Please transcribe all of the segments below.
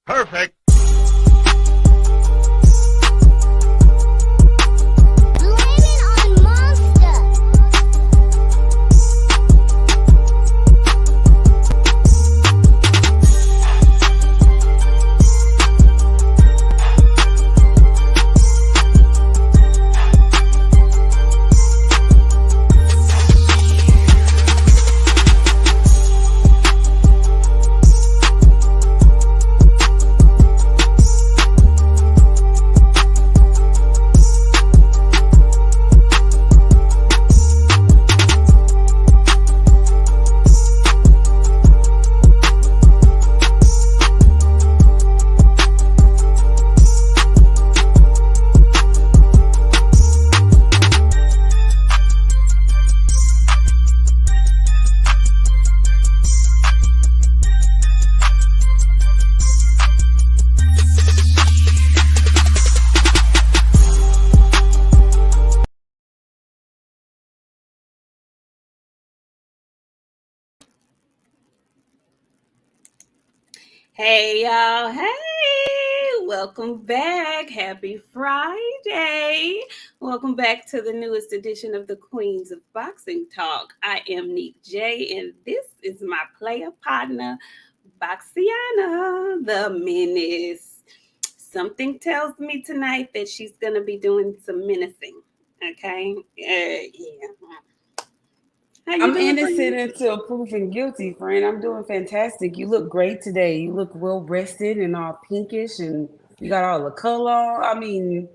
Perfect. Hey y'all, hey, welcome back. Happy Friday. Welcome back to the newest edition of the Queens of Boxing Talk. I am Nik J, and this is my player partner, BOXIANA, the menace. Something tells me tonight that she's going to be doing some menacing, okay? Yeah. I'm innocent until proven guilty, friend. I'm doing fantastic. You look great today. You look well rested and all pinkish, and you got all the color. I mean,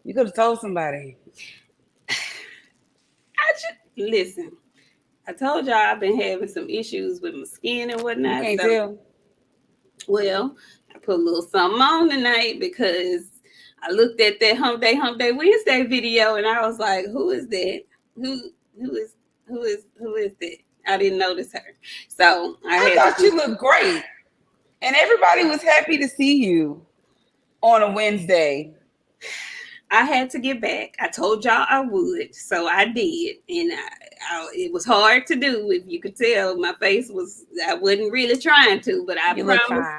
you could have told somebody. Listen. I told y'all I've been having some issues with my skin and whatnot. You can't tell. Well, I put a little something on tonight because I looked at that Hump Day Wednesday video and I was like, who is that? Who is that? I didn't notice her. So I thought you looked great. And everybody was happy to see you on a Wednesday. I had to get back. I told y'all I would, so I did. And it was hard to do. If you could tell, my face was, I wasn't really trying to, but I promised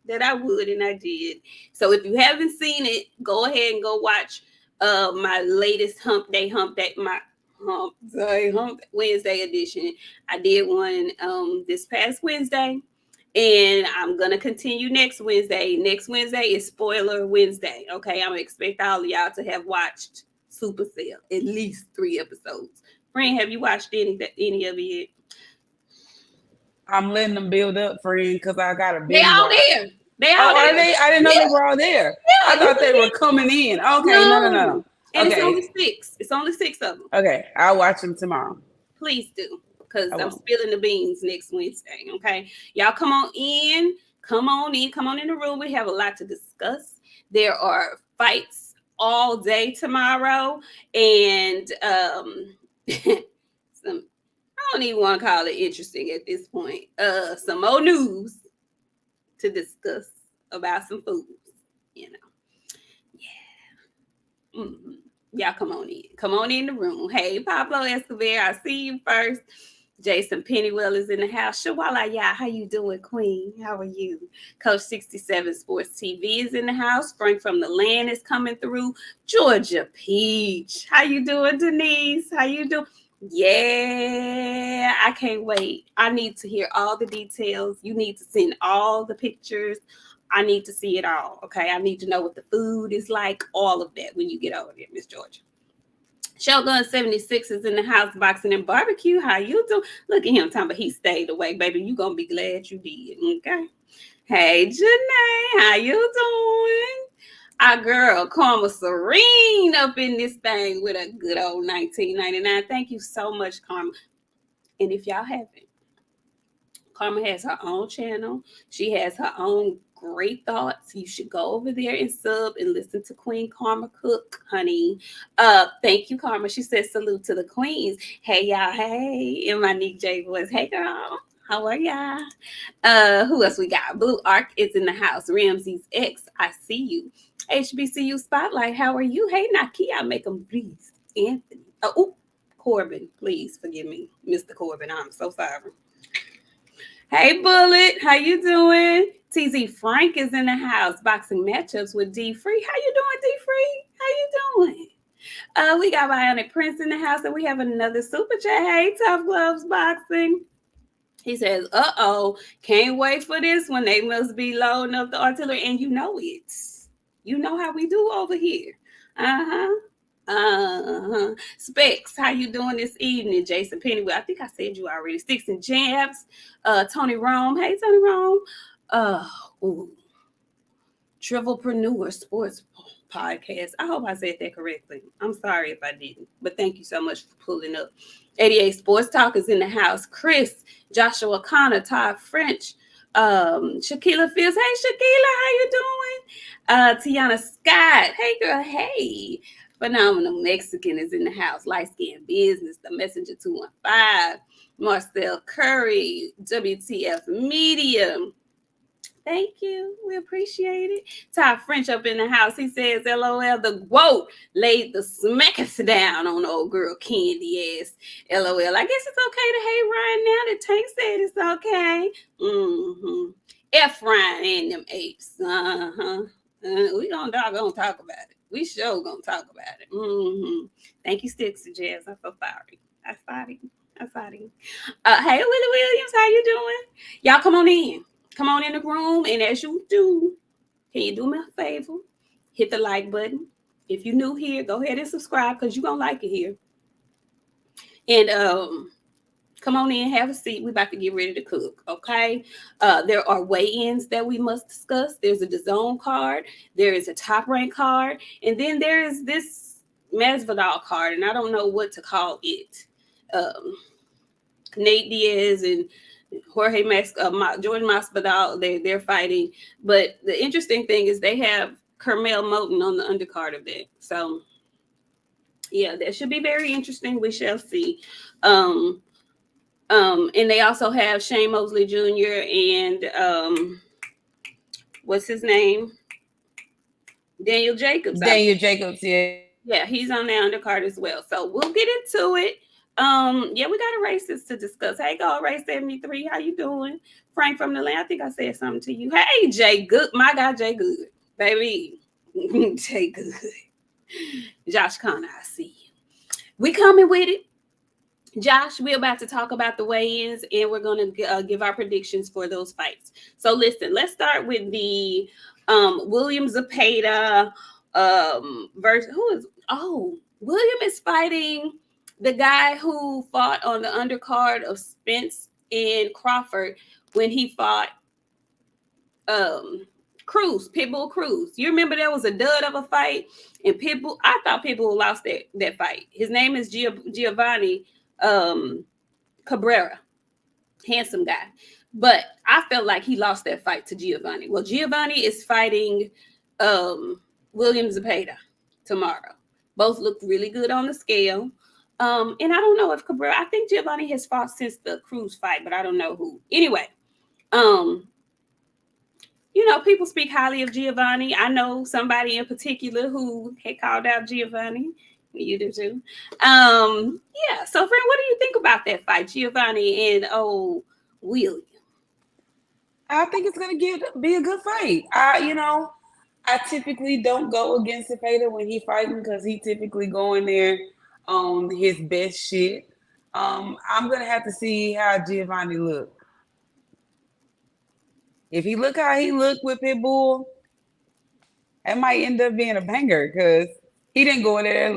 that I would, and I did. So if you haven't seen it, go ahead and go watch my latest Hump Day, my Hump Wednesday edition. I did one this past Wednesday. And I'm going to continue next Wednesday. Next Wednesday is Spoiler Wednesday. Okay, I'm going to expect all of y'all to have watched Supercell, at least 3 episodes. Friend, have you watched any of it? I'm letting them build up, friend, because I got a big They all there. Are they? I didn't know they were all there. Yeah, I thought they were coming in. Okay, no. And it's only 6. It's only 6 of them. Okay, I'll watch them tomorrow. Please do. Because I'm spilling the beans next Wednesday. Okay. Y'all come on in the room. We have a lot to discuss. There are fights all day tomorrow. And I don't even want to call it interesting at this point. Some more news to discuss about some foods, you know. Yeah. Mm-hmm. Y'all come on in. Come on in the room. Hey, Pablo Escobar, I see you first. Jason Pennywell is in the house. Shawala, y'all. How you doing, Queen? How are you? Coach 67 Sports TV is in the house. Frank from the land is coming through. Georgia Peach. How you doing, Denise? How you doing? Yeah, I can't wait. I need to hear all the details. You need to send all the pictures. I need to see it all, okay? I need to know what the food is like, all of that when you get over there, Miss Georgia. Shogun 76 is in the house, boxing and barbecue. How you doing? Look at him talking about he stayed away, baby. You gonna be glad you did, okay? Hey, Janae, how you doing? Our girl Karma Serene up in this thing with a good old 1999. Thank you so much, Karma. And if y'all haven't, Karma has her own channel. She has her own great thoughts. You should go over there and sub and listen to Queen Karma cook, honey. Thank you, Karma. She says salute to the queens. Hey, y'all. Hey, in my Nik J voice. Hey, girl. How are y'all? Who else we got? Blue Arc is in the house. Ramsey's ex. I see you. HBCU Spotlight. How are you? Hey, Nakia. Make them breathe. Anthony. Corbin. Please forgive me, Mr. Corbin. I'm so sorry. Hey, Bullet. How you doing? TZ Frank is in the house. Boxing matchups with D Free. How you doing, D Free? How you doing? We got Bionic Prince in the house, and we have another super chat. Hey, Tough Gloves Boxing. He says, "Uh-oh, can't wait for this one. They must be loading up the artillery." And you know it. You know how we do over here. Uh-huh. Specs, how you doing this evening? Jason Pennywell. I think I said you already. Sticks and Jabs. Tony Rome. Hey, Tony Rome. Ooh. Trivalpreneur Sports Podcast. I hope I said that correctly. I'm sorry if I didn't, but thank you so much for pulling up. 88 Sports Talk is in the house. Chris, Joshua Connor, Todd French, Shaquila Fields. Hey, Shaquila, how you doing? Tiana Scott. Hey, girl. Hey. Phenomenal Mexican is in the house. Light Skin Business, The Messenger 215, Marcel Curry, WTF Media. Thank you. We appreciate it. Todd French up in the house. He says, LOL, the GWOAT laid the smackers down on old girl Candy ass. LOL. I guess it's okay to hate Ryan now that Tank said it's okay. F Ryan and them apes. We gonna talk about it. We sure gonna talk about it. Thank you, Sticks and Jazz. I'm so sorry. I'm sorry. Hey, Willie Williams, how you doing? Y'all come on in. Come on in the room, and as you do, can you do me a favor? Hit the like button. If you're new here, go ahead and subscribe because you're going to like it here. And come on in, have a seat. We're about to get ready to cook, okay? There are weigh-ins that we must discuss. There's a DAZN card. There is a Top Rank card. And then there is this Masvidal card, and I don't know what to call it. Nate Diaz and Jorge Jordan Masvidal, they're fighting. But the interesting thing is they have Kermel Moton on the undercard of that. So, yeah, that should be very interesting. We shall see. And they also have Shane Mosley Jr. and what's his name? Daniel Jacobs. Jacobs, yeah. Yeah, he's on the undercard as well. So we'll get into it. Yeah, we got a races to discuss. Hey, go Race 73. How you doing? Frank from the land. I think I said something to you. Hey, Jay Good. My guy, Jay Good. Baby. Jay Good. Josh Connor, I see you. We coming with it. Josh, we're about to talk about the weigh-ins, and we're going to give our predictions for those fights. So listen, let's start with the William Zepeda versus William is fighting the guy who fought on the undercard of Spence and Crawford when he fought Cruz, Pitbull Cruz. You remember there was a dud of a fight, and I thought Pitbull lost that fight. His name is Giovanni Cabrera, handsome guy. But I felt like he lost that fight to Giovanni. Well, Giovanni is fighting William Zepeda tomorrow. Both look really good on the scale. And I don't know if Cabrera, I think Giovanni has fought since the Cruz fight, but I don't know who. Anyway, people speak highly of Giovanni. I know somebody in particular who had called out Giovanni. You do too. Yeah. So, friend, what do you think about that fight, Giovanni and William? I think it's gonna be a good fight. I typically don't go against Zepeda when he fighting because he typically go in there on his best shit. I'm gonna have to see how Giovanni look. If he look how he look with Pitbull, that might end up being a banger because he didn't go in there and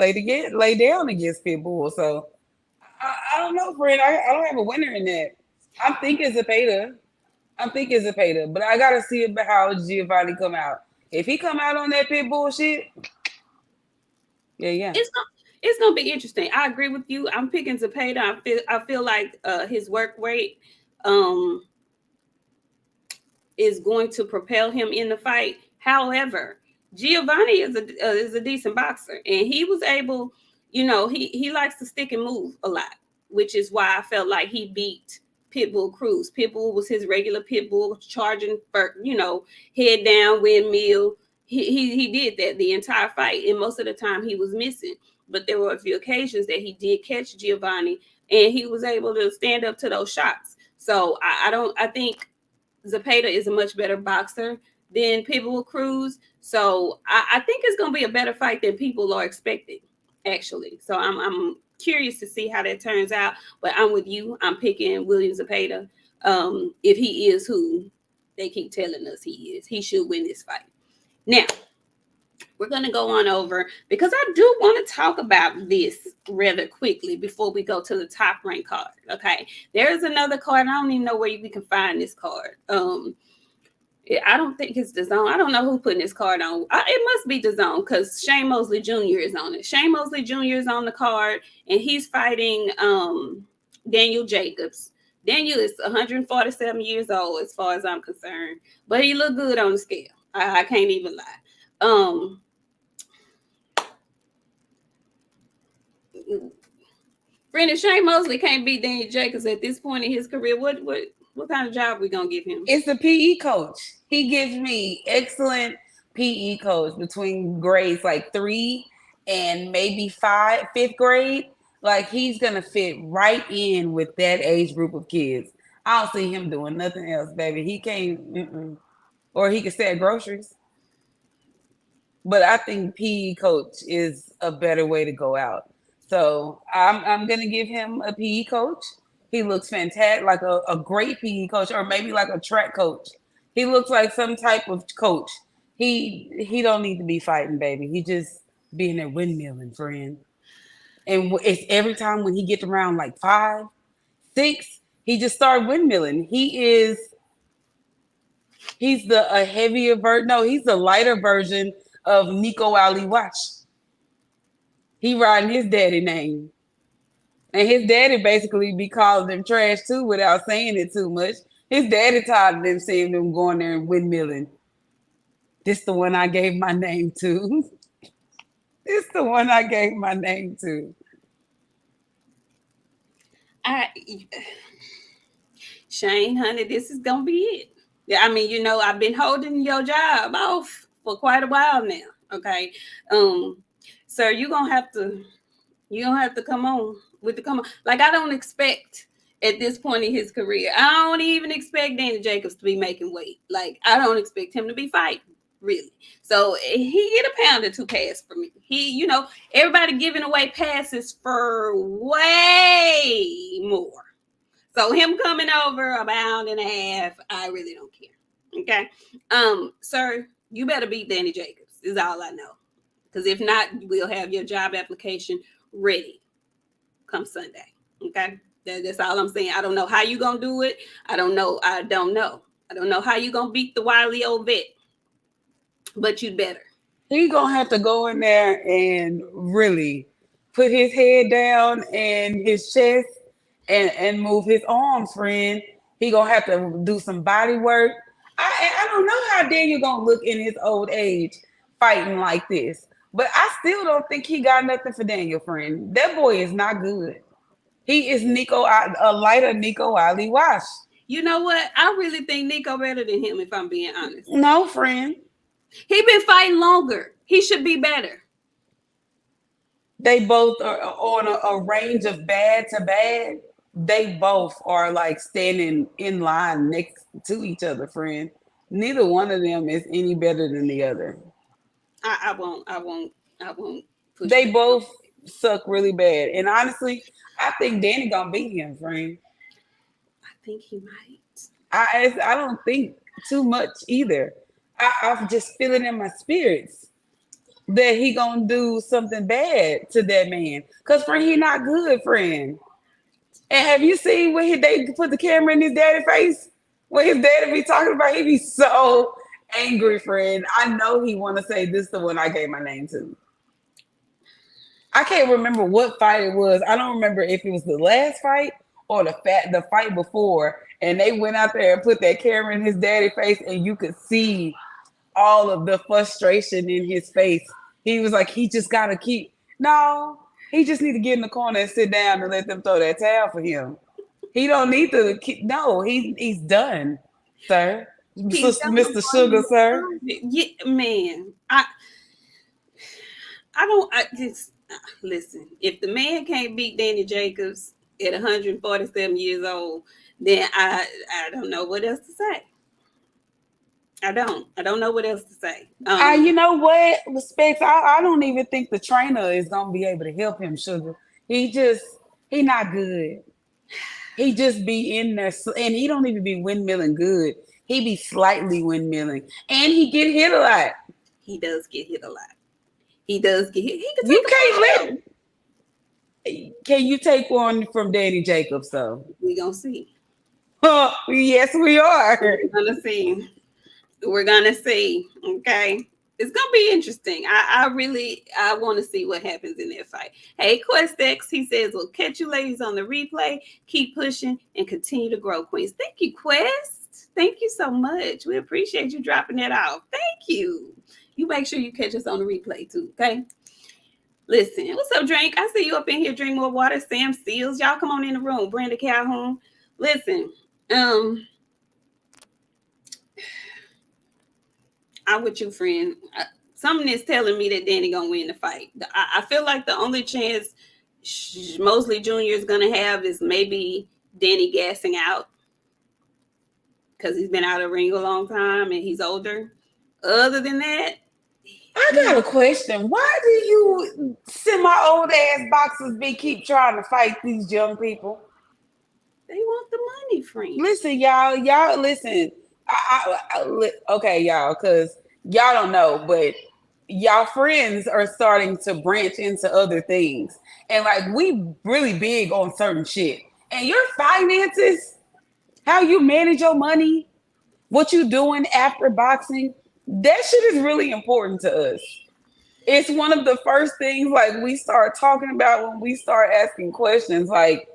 lay down against Pitbull. So I don't know, friend. I don't have a winner in that. I'm thinking Zepeda, but I gotta see about how Giovanni come out. If he come out on that Pitbull shit, yeah. It's gonna be interesting. I agree with you. I'm picking Zepeda. I feel like his work rate is going to propel him in the fight. However, Giovanni is a decent boxer, and he was able, he likes to stick and move a lot, which is why I felt like he beat Pitbull Cruz. Pitbull was his regular Pitbull, charging for, head down, windmill. He did that the entire fight, and most of the time he was missing. But there were a few occasions that he did catch Giovanni, and he was able to stand up to those shots. So I think Zepeda is a much better boxer than Pitbull Cruz. So I think it's going to be a better fight than people are expecting, actually. So I'm curious to see how that turns out. But I'm with you. I'm picking William Zepeda. If he is who they keep telling us he is, he should win this fight. Now, we're going to go on over because I do want to talk about this rather quickly before we go to the top rank card. Okay, there's another card. I don't even know where we can find this card. I don't think it's DAZN. I don't know who putting this card on. It must be DAZN because Shane Mosley Jr. is on it. Shane Mosley Jr. is on the card, and he's fighting Daniel Jacobs. Daniel is 147 years old as far as I'm concerned, but he looked good on the scale. I can't even lie. Brandon, Shane Mosley can't beat Daniel Jacobs at this point in his career. What kind of job we gonna give him? It's a PE coach. He gives me excellent PE coach between grades like 3 and maybe 5th grade. Like he's gonna fit right in with that age group of kids. I don't see him doing nothing else, baby. He can't, or he can sell groceries. But I think PE coach is a better way to go out. So I'm gonna give him a PE coach. He looks fantastic, like a great PE coach, or maybe like a track coach. He looks like some type of coach. He don't need to be fighting, baby. He just being there windmilling, friend. And it's every time when he gets around like 5, 6, he just started windmilling. He's a heavier version. No, he's the lighter version of Nico Ali Watch. He riding his daddy name. And his daddy basically be calling them trash too without saying it too much. His daddy tired of them seeing them going there and windmilling. This the one I gave my name to. This the one I gave my name to. Shane, honey, this is gonna be it. Yeah, I mean, I've been holding your job off for quite a while now. Okay, sir, you're gonna have to come on with the come on. Like I don't expect at this point in his career, I don't even expect Daniel Jacobs to be making weight. Like I don't expect him to be fighting. Really. So he get a pound or 2 pass for me. Everybody giving away passes for way more. So him coming over a pound and a half, I really don't care. Okay. Sir, you better beat Danny Jacobs, is all I know. Because if not, we'll have your job application ready come Sunday. Okay. That's all I'm saying. I don't know how you gonna do it. I don't know. I don't know how you gonna beat the wily old vet. But you'd better. He gonna have to go in there and really put his head down and his chest and move his arms, friend. He gonna have to do some body work. I don't know how Daniel gonna look in his old age fighting like this, but I still don't think he got nothing for Daniel, friend. That boy is not good. He is a lighter Nico Ali Wash. You know what? I really think Nico better than him, if I'm being honest. No, friend. He been fighting longer. He should be better. They both are on a range of bad to bad. They both are like standing in line next to each other, friend. Neither one of them is any better than the other. I won't push they both suck really bad. And honestly, I think Danny gonna beat him, friend. I think he might. I don't think too much either. I'm just feeling in my spirits that he gonna do something bad to that man. Cause friend, he not good, friend. And have you seen when they put the camera in his daddy's face? When his daddy be talking about, he be so angry, friend. I know he want to say this is the one I gave my name to. I can't remember what fight it was. I don't remember if it was the last fight or the fight before. And they went out there and put that camera in his daddy's face, and you could see all of the frustration in his face. He was like, he just gotta keep. No, he just need to get in the corner and sit down and let them throw that towel for him. He don't need to keep. No, he's done, sir. Mr. Sugar, sir. Yeah, man. Listen. If the man can't beat Danny Jacobs at 147 years old, then I don't know what else to say. I don't know what else to say. You know what? Respects. I don't even think the trainer is gonna be able to help him, sugar. He not good. He just be in there, and he don't even be windmilling good. He be slightly windmilling, and he get hit a lot. He does get hit a lot. He does get hit. He can You take can't let. Can you take one from Danny Jacobs though? We gonna see. Oh, yes, we are. We're gonna see. We're gonna see. Okay. It's gonna be interesting. I want to see what happens in that fight. Hey, QuestX, he says, "We'll catch you ladies on the replay. Keep pushing and continue to grow, Queens." Thank you, Quest. Thank you so much. We appreciate you dropping that off. Thank you. You make sure you catch us on the replay too. Okay. Listen, what's up, Drink? I see you up in here. Drink more water. Sam Seals, y'all come on in the room. Brenda Calhoun. Listen, I'm with you, friend. Something is telling me that Danny gonna win the fight. I feel like the only chance Mosley Jr. is gonna have is maybe Danny gassing out because he's been out of the ring a long time and he's older. Other than that, I got a question. Why do you semi-old ass boxers keep trying to fight these young people? they want the money, friend. Listen, y'all listen. Okay, y'all, because y'all don't know, but y'all friends are starting to branch into other things, and like we really big on certain shit. And your finances, how you manage your money, what you doing after boxing, that shit is really important to us. It's one of the first things like we start talking about when we start asking questions. Like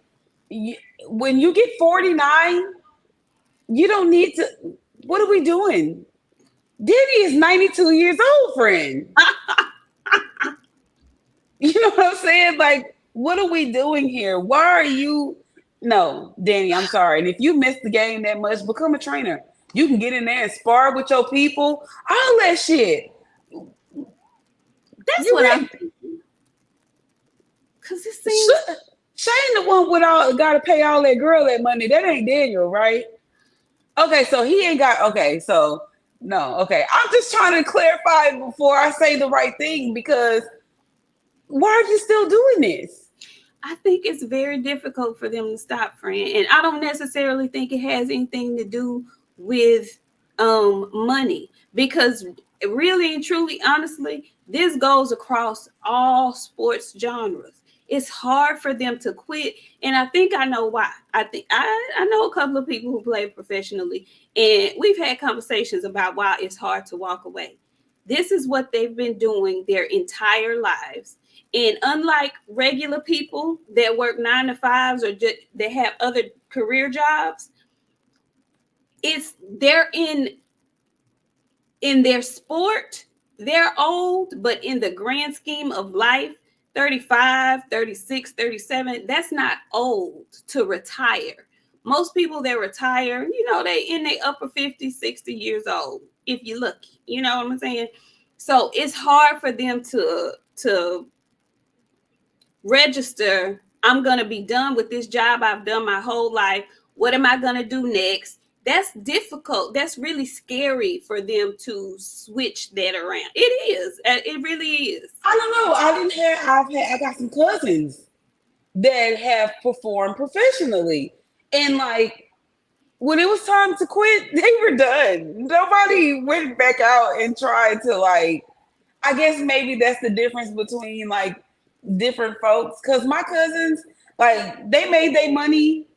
when you get 49, you don't need to. What are we doing? Diddy is 92 years old, friend. You know what I'm saying? Like, what are we doing here? Why are you? No, Danny, I'm sorry. And if you miss the game that much, become a trainer. You can get in there and spar with your people. All that shit. That's what I'm thinking. Because it seems Shane the one with all got to pay all that girl that money. That ain't Daniel, right? Okay, so he ain't got. Okay, so no. Okay, I'm just trying to clarify before I say the right thing because why are you still doing this? I think it's very difficult for them to stop, friend, and I don't necessarily think it has anything to do with money because really and truly, honestly, this goes across all sports genres. It's hard for them to quit, and I think I know why. I think I know a couple of people who play professionally, and we've had conversations about why it's hard to walk away. This is what they've been doing their entire lives. And unlike regular people that work 9 to 5s or that have other career jobs, they're in their sport, they're old, but in the grand scheme of life, 35, 36, 37, that's not old to retire. Most people that retire, they in their upper 50, 60 years old, if you're lucky. You know what I'm saying? So it's hard for them to register. I'm going to be done with this job I've done my whole life. What am I going to do next? That's difficult. That's really scary for them to switch that around. It is. It really is. I don't know. I got some cousins that have performed professionally. And like when it was time to quit, they were done. Nobody went back out and tried to I guess maybe that's the difference between different folks. Cause my cousins, they made their money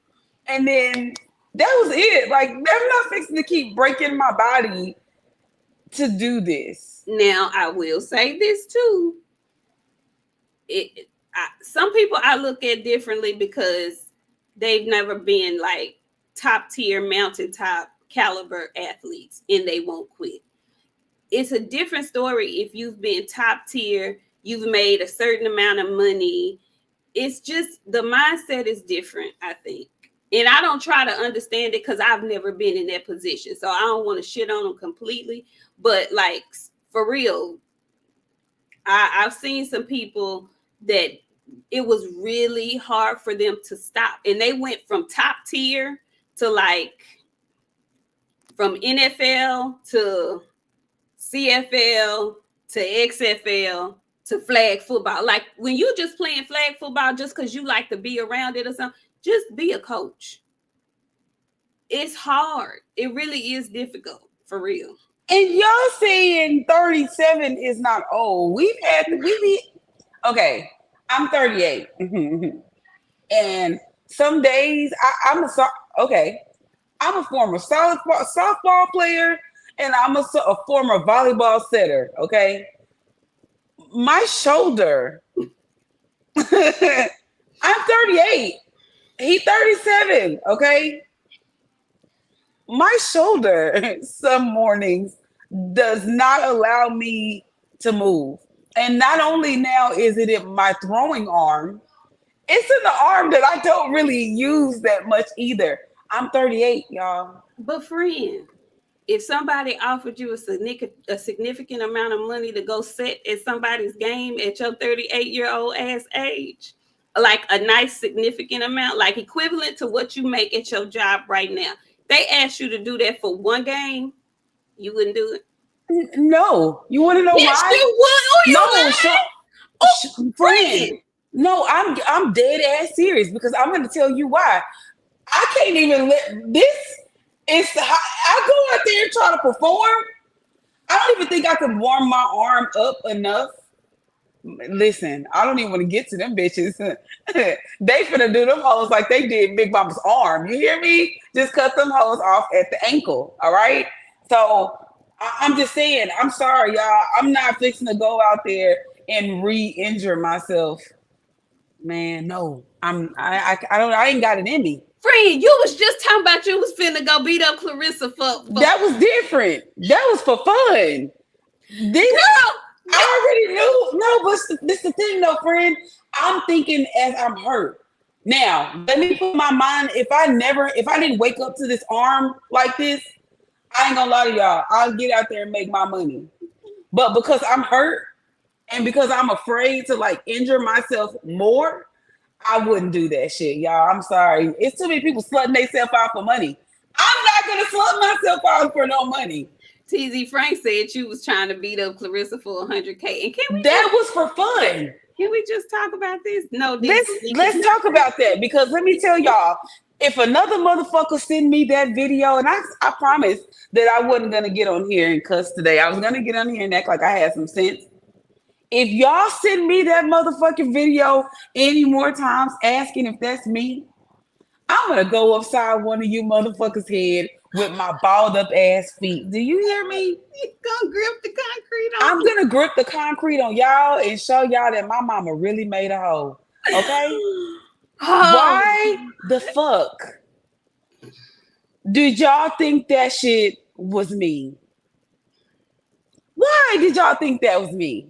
and then that was it. I'm not fixing to keep breaking my body to do this. Now, I will say this too. Some people I look at differently because they've never been top tier, mountaintop caliber athletes and they won't quit. It's a different story if you've been top tier, you've made a certain amount of money. It's just the mindset is different, I think. And I don't try to understand it because I've never been in that position. So I don't want to shit on them completely. But for real, I've seen some people that it was really hard for them to stop. And they went from top tier to from NFL to CFL to XFL to flag football. Like when you just playing flag football just because you like to be around it or something, just be a coach. It's hard. It really is difficult, for real. And y'all saying 37 is not old. Okay, I'm 38. And some days I'm a former softball player and I'm a former volleyball setter, okay? My shoulder, I'm 38. He 37, okay? My shoulder some mornings does not allow me to move. And not only now is it in my throwing arm, it's in the arm that I don't really use that much either. I'm 38, y'all. But friend, if somebody offered you a significant amount of money to go sit at somebody's game at your 38-year-old ass age, like a nice significant amount, like equivalent to what you make at your job right now, they asked you to do that for one game, you wouldn't do it? No. You want to know yes, why? You would. No, friend. No, I'm dead ass serious because I'm going to tell you why. I can't even let this. I go out there and try to perform. I don't even think I could warm my arm up enough. Listen, I don't even want to get to them bitches. They finna do them hoes like they did Big Mama's arm. You hear me? Just cut them hoes off at the ankle. All right. So I'm just saying. I'm sorry, y'all. I'm not fixing to go out there and re-injure myself. Man, no. I ain't got it in me. Friend, you was just talking about you was finna go beat up Clarissa for That was different. That was for fun. I already knew. No, but this is the thing though, friend. I'm thinking as I'm hurt. Now, let me put my mind, if I didn't wake up to this arm like this, I ain't gonna lie to y'all. I'll get out there and make my money. But because I'm hurt and because I'm afraid to like injure myself more, I wouldn't do that shit, y'all. I'm sorry. It's too many people slutting themselves out for money. I'm not gonna slut myself out for no money. TZ Frank said you was trying to beat up Clarissa for 100K. And that was for fun. Can we just talk about this? No, let's talk about that because let me tell y'all, if another motherfucker send me that video, and I promised that I wasn't gonna get on here and cuss today. I was gonna get on here and act like I had some sense. If y'all send me that motherfucking video any more times asking if that's me, I'm gonna go upside one of you motherfuckers' head with my balled up ass feet. Do you hear me? You gonna grip the concrete on? I'm gonna grip the concrete on y'all and show y'all that my mama really made a hoe. Okay? Why the fuck did y'all think that shit was me? Why did y'all think that was me?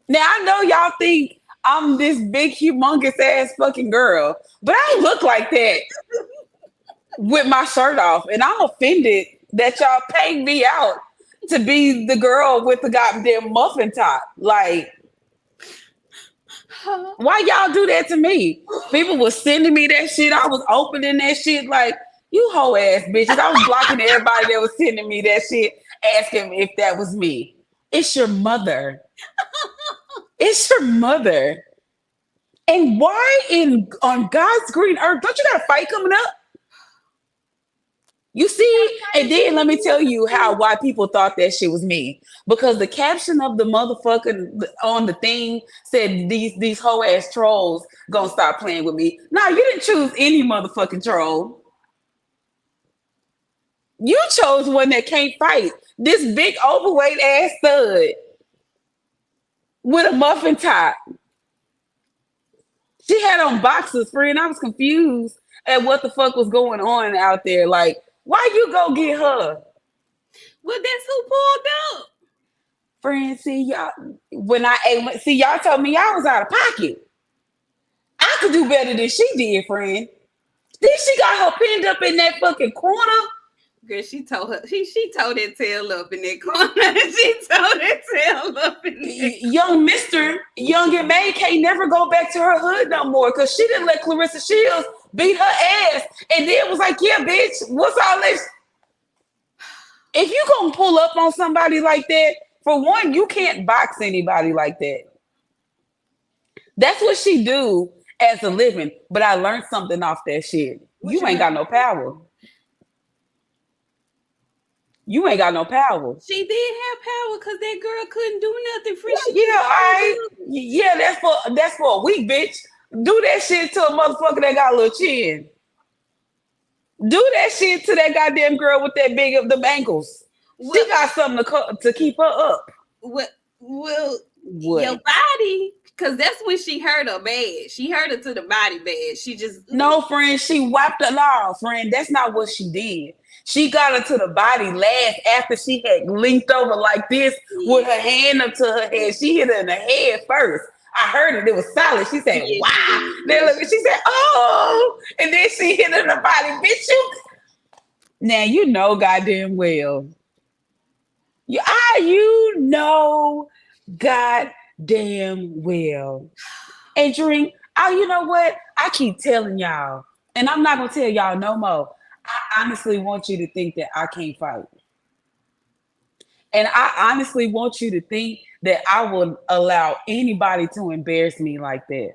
Now I know y'all think I'm this big, humongous ass fucking girl, but I don't look like that with my shirt off. And I'm offended that y'all paid me out to be the girl with the goddamn muffin top. Like, why y'all do that to me? People was sending me that shit. I was opening that shit like, you hoe ass bitches. I was blocking everybody that was sending me that shit, asking if that was me. It's your mother. It's your mother. And why on God's green earth, don't you got a fight coming up? You see, and then let me tell you why people thought that shit was me. Because the caption of the motherfucker on the thing said these hoe ass trolls gonna stop playing with me. Nah, you didn't choose any motherfucking troll. You chose one that can't fight. This big overweight ass stud with a muffin top. She had on boxers, friend. I was confused at what the fuck was going on out there. Like, why you go get her? Well, that's who pulled up. Friend, see y'all. Y'all told me y'all was out of pocket. I could do better than she did, friend. Then she got her pinned up in that fucking corner. Girl, she told that tail up in that corner. She told that tail up in there. Young and May can't never go back to her hood no more because she didn't let Clarissa Shields beat her ass, and then was like, yeah, bitch, what's all this? If you gonna pull up on somebody like that, for one, you can't box anybody like that. That's what she do as a living. But I learned something off that shit. You ain't got no power. You ain't got no power. She did have power because that girl couldn't do nothing for Yeah, all right. Yeah, that's for a weak bitch. Do that shit to a motherfucker that got a little chin. Do that shit to that goddamn girl with that big of them ankles. She got something to keep her up. Well, your body, because that's when she hurt her bad. She hurt her to the body bad. She just no, friend. She wiped her off, friend. That's not what she did. She got her to the body last after she had linked over like this with her hand up to her head. She hit her in the head first. I heard it. It was solid. She said, wow. Then look, she said, oh. And then she hit her in the body. Bitch, you. Now, you know goddamn well. You know goddamn well. And drink. Oh, you know what? I keep telling y'all. And I'm not going to tell y'all no more. I honestly want you to think that I can't fight. And I honestly want you to think that I will allow anybody to embarrass me like that.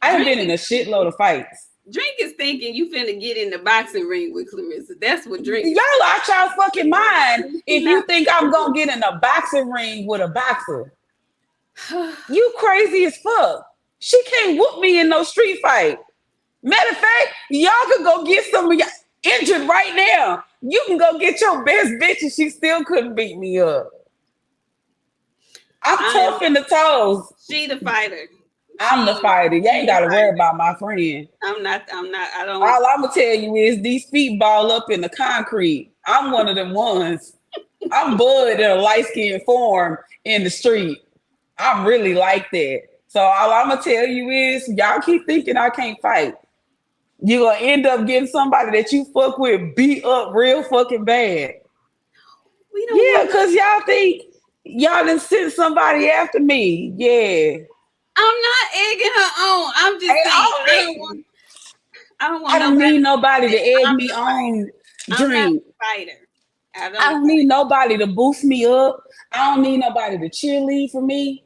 I have been in a shitload of fights. Drink is thinking you finna get in the boxing ring with Clarissa. That's what Drink is. Y'all out y'all fucking mind if you think I'm gonna get in a boxing ring with a boxer. You crazy as fuck. She can't whoop me in no street fight. Matter of fact, y'all could go get some of y'all injured right now. You can go get your best bitch and she still couldn't beat me up. I'm tough in the toes. She the fighter. I'm the fighter. You ain't gotta worry about my friend. I don't. All I'm gonna tell you is these feet ball up in the concrete. I'm one of them ones. I'm Bud in a light-skinned form in the street. I'm really like that. So all I'm gonna tell you is y'all keep thinking I can't fight. You're gonna end up getting somebody that you fuck with beat up real fucking bad. Yeah, because y'all think y'all done sent somebody after me. Yeah. I'm not egging her on. I'm just saying I don't need nobody to egg me on. Drink. I don't need nobody to boost me up. I don't need nobody to cheerlead for me.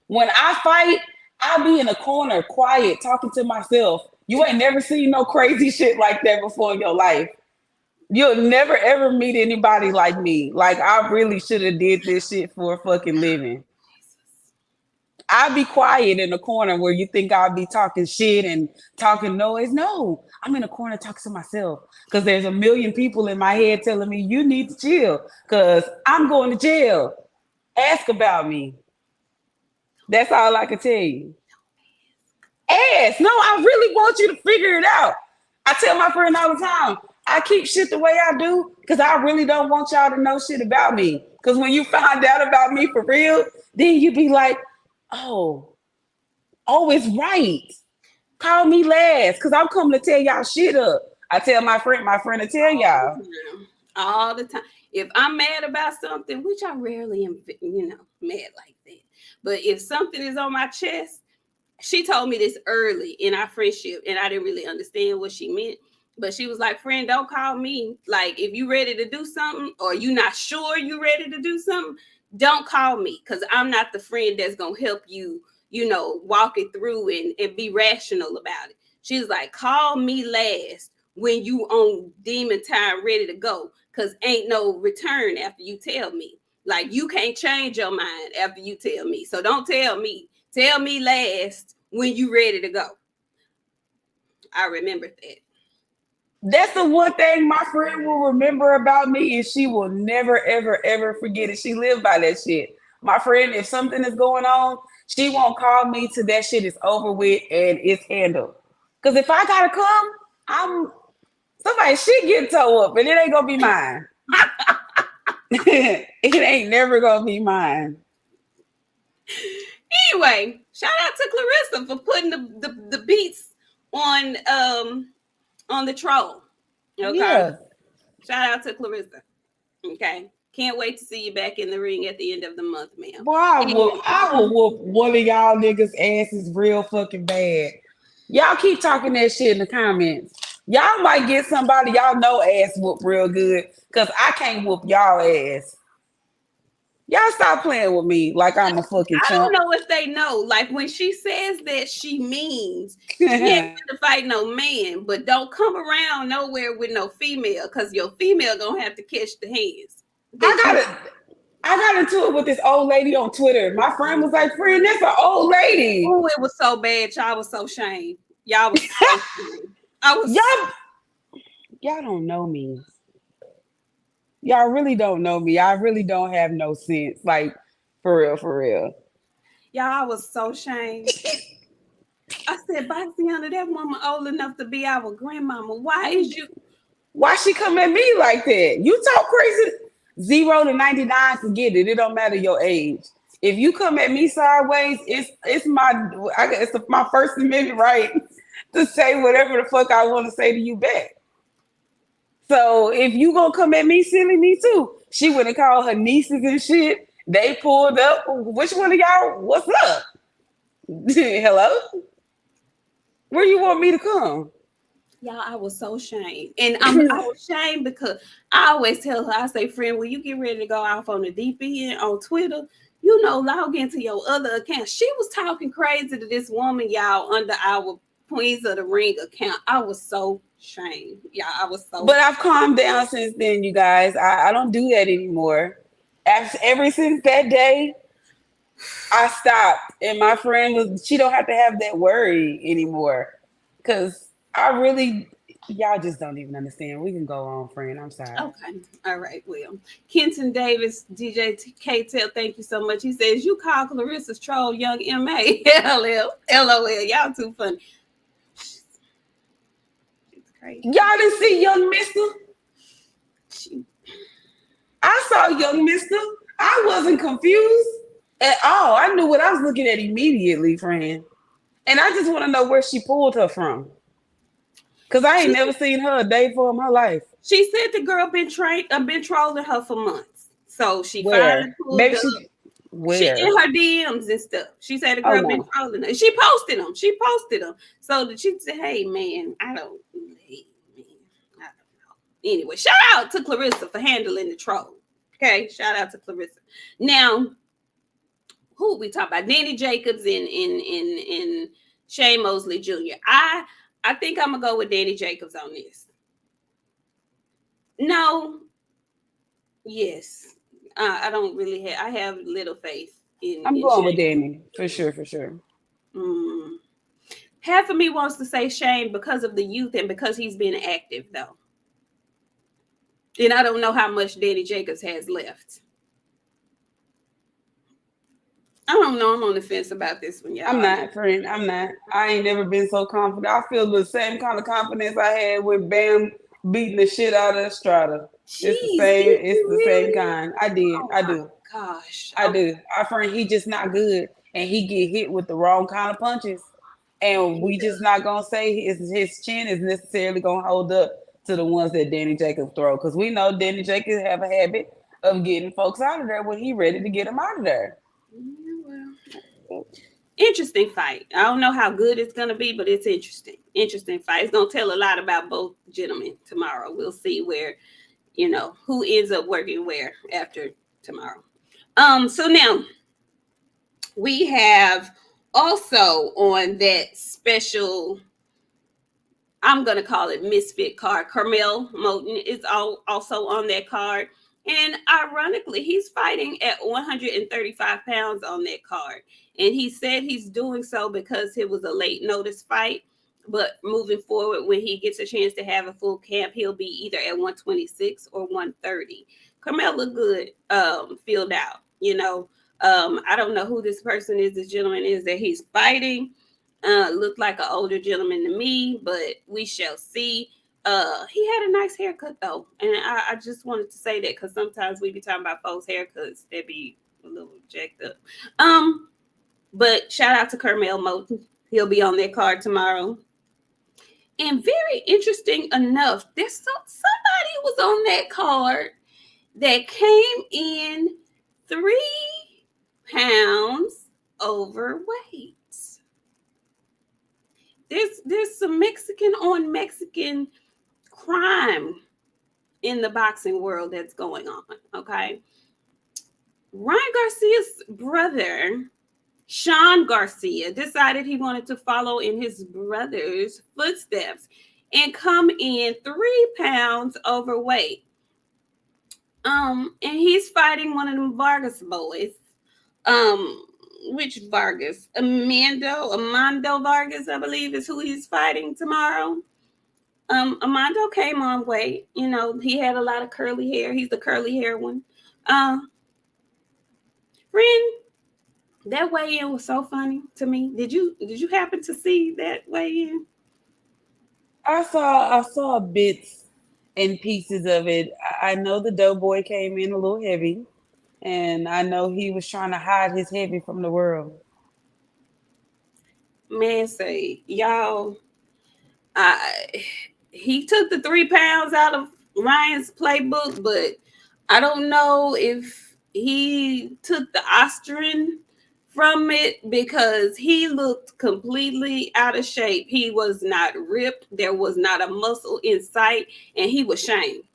When I fight, I'll be in a corner, quiet, talking to myself. You ain't never seen no crazy shit like that before in your life. You'll never ever meet anybody like me. Like I really should have did this shit for a fucking living. I'll be quiet in the corner where you think I'll be talking shit and talking noise. No, I'm in a corner talking to myself because there's a million people in my head telling me you need to chill because I'm going to jail. Ask about me. That's all I can tell you. Ask. No, I really want you to figure it out. I tell my friend all the time, I keep shit the way I do because I really don't want y'all to know shit about me. Because when you find out about me for real, then you be like, oh, it's right. Call me last because I'm coming to tell y'all shit up. I tell my friend to tell y'all. All the time. If I'm mad about something, which I rarely am, mad like that. But if something is on my chest, she told me this early in our friendship, and I didn't really understand what she meant. But she was like, friend, don't call me. Like, if you ready to do something or you not sure you ready to do something, don't call me because I'm not the friend that's going to help you, walk it through and be rational about it. She was like, call me last when you on demon time ready to go because ain't no return after you tell me. Like, you can't change your mind after you tell me. So don't tell me. Tell me last when you ready to go. I remember that. That's the one thing my friend will remember about me, and she will never, ever, ever forget it. She lived by that shit. My friend, if something is going on, she won't call me till that shit is over with and it's handled. Because if I gotta come, somebody's shit getting towed up, and it ain't gonna be mine. It ain't never gonna be mine. Anyway, shout out to Clarissa for putting the beats on the troll. Okay. Yeah. Shout out to Clarissa. Okay. Can't wait to see you back in the ring at the end of the month, ma'am. Boy, I will whoop one of y'all niggas' asses real fucking bad. Y'all keep talking that shit in the comments. Y'all might get somebody y'all know ass whoop real good, because I can't whoop y'all ass. Y'all stop playing with me like I'm a fucking I don't chump. know if they know. Like when she says that, she means she ain't to fight no man, but don't come around nowhere with no female, because your female gonna have to catch the hands. I That got you. it. I got into it with this old lady on Twitter. My friend was like, "Friend, that's an old lady." Oh, it was so bad. Y'all was so shamed. Y'all was so shamed. I was. Y'all, y'all don't know me. Y'all really don't know me. I really don't have no sense. Like, for real, for real. Y'all, I was so shamed. I said, Boxiana, that woman old enough to be our grandmama. Why is you? Why she come at me like that? You talk crazy. 0 to 99, forget it. It don't matter your age. If you come at me sideways, it's my First Amendment right to say whatever the fuck I want to say to you back. So if you gonna come at me silly, me too. She went and called her nieces and shit. They pulled up. Which one of y'all? What's up? Hello? Where you want me to come? Y'all, I was so shamed. And I was shamed because I always tell her, I say, friend, when you get ready to go off on the deep end on Twitter, log into your other account. She was talking crazy to this woman, y'all, under our Queens of the Ring account. I was so shamed. Yeah, I was so. But I've calmed down since then, you guys. I don't do that anymore. Ever since that day, I stopped. And my friend she don't have to have that worry anymore. Cause I really, y'all just don't even understand. We can go on, friend. I'm sorry. Okay. All right. Well, Kenton Davis, DJ K-Tel, thank you so much. He says, you call Clarissa's troll young M.A. LOL. Y'all too funny. She's crazy. Y'all didn't see Young Mister? She, I saw Young Mister. I wasn't confused at all. I knew what I was looking at immediately, friend. And I just want to know where she pulled her from. Cause I ain't she, never seen her a day before in my life. she said the girl been trolling her for months. So she finally Where? pulled Maybe up. she. She in Where? her DMs and stuff. She said the Oh girl been no. trolling her. She posted them. She posted them. So that she said, hey man, I don't know. Anyway, shout out to Clarissa for handling the troll. Okay, shout out to Clarissa. Now, who we talk about? Danny Jacobs and Shane Mosley Jr. I think I'm gonna go with Danny Jacobs on this. No, yes, I don't really have. I have little faith I'm in going with Shane. Danny for sure, for sure. Mm. Half of me wants to say Shane because of the youth and because he's been active though, and I don't know how much Danny Jacobs has left. I don't know. I'm on the fence about this one, I'm y'all. not, friend. I'm not. I ain't never been so confident. I feel the same kind of confidence I had with Bam beating the shit out of Estrada. It's the Jeez, same. did It's you the same really? kind. I did. Oh I my do. gosh. I Okay. do. Our friend, he just not good, and he get hit with the wrong kind of punches, and He we just does. not gonna say his chin is necessarily gonna hold up to the ones that Danny Jacobs throw, because we know Danny Jacobs have a habit of getting folks out of there when he ready to get them out of there. Yeah, well, interesting fight. I don't know how good it's gonna be, but it's interesting. Interesting fight. It's gonna tell a lot about both gentlemen tomorrow. We'll see where who ends up working where after tomorrow. So now we have also on that special, I'm gonna call it misfit card. Carmel Moten is also on that card, and ironically, he's fighting at 135 pounds on that card. And he said he's doing so because it was a late notice fight. But moving forward, when he gets a chance to have a full camp, he'll be either at 126 or 130. Carmel looked good, filled out. I don't know who this person is. This gentleman is that he's fighting. Looked like an older gentleman to me, but we shall see. He had a nice haircut though, and I just wanted to say that because sometimes we be talking about folks' haircuts that be a little jacked up. But shout out to Carmel Moten. He'll be on that card tomorrow. And very interesting enough, there's somebody was on that card that came in 3 pounds overweight. there's some Mexican on Mexican crime in the boxing world that's going on. Okay. Ryan Garcia's brother, Sean Garcia, decided he wanted to follow in his brother's footsteps and come in 3 pounds overweight. And he's fighting one of them Vargas boys. Which Vargas? Amando Vargas, I believe, is who he's fighting tomorrow. Amando came on weight. You know, he had a lot of curly hair. He's the curly hair one. Friend, that weigh-in was so funny to me. Did you happen to see that weigh-in? I saw bits and pieces of it. I know the Doughboy came in a little heavy, and I know he was trying to hide his heavy from the world. Man, say y'all, he took the 3 pounds out of Ryan's playbook, but I don't know if he took the Austrian from it because he looked completely out of shape. He was not ripped. There was not a muscle in sight, and he was shamed.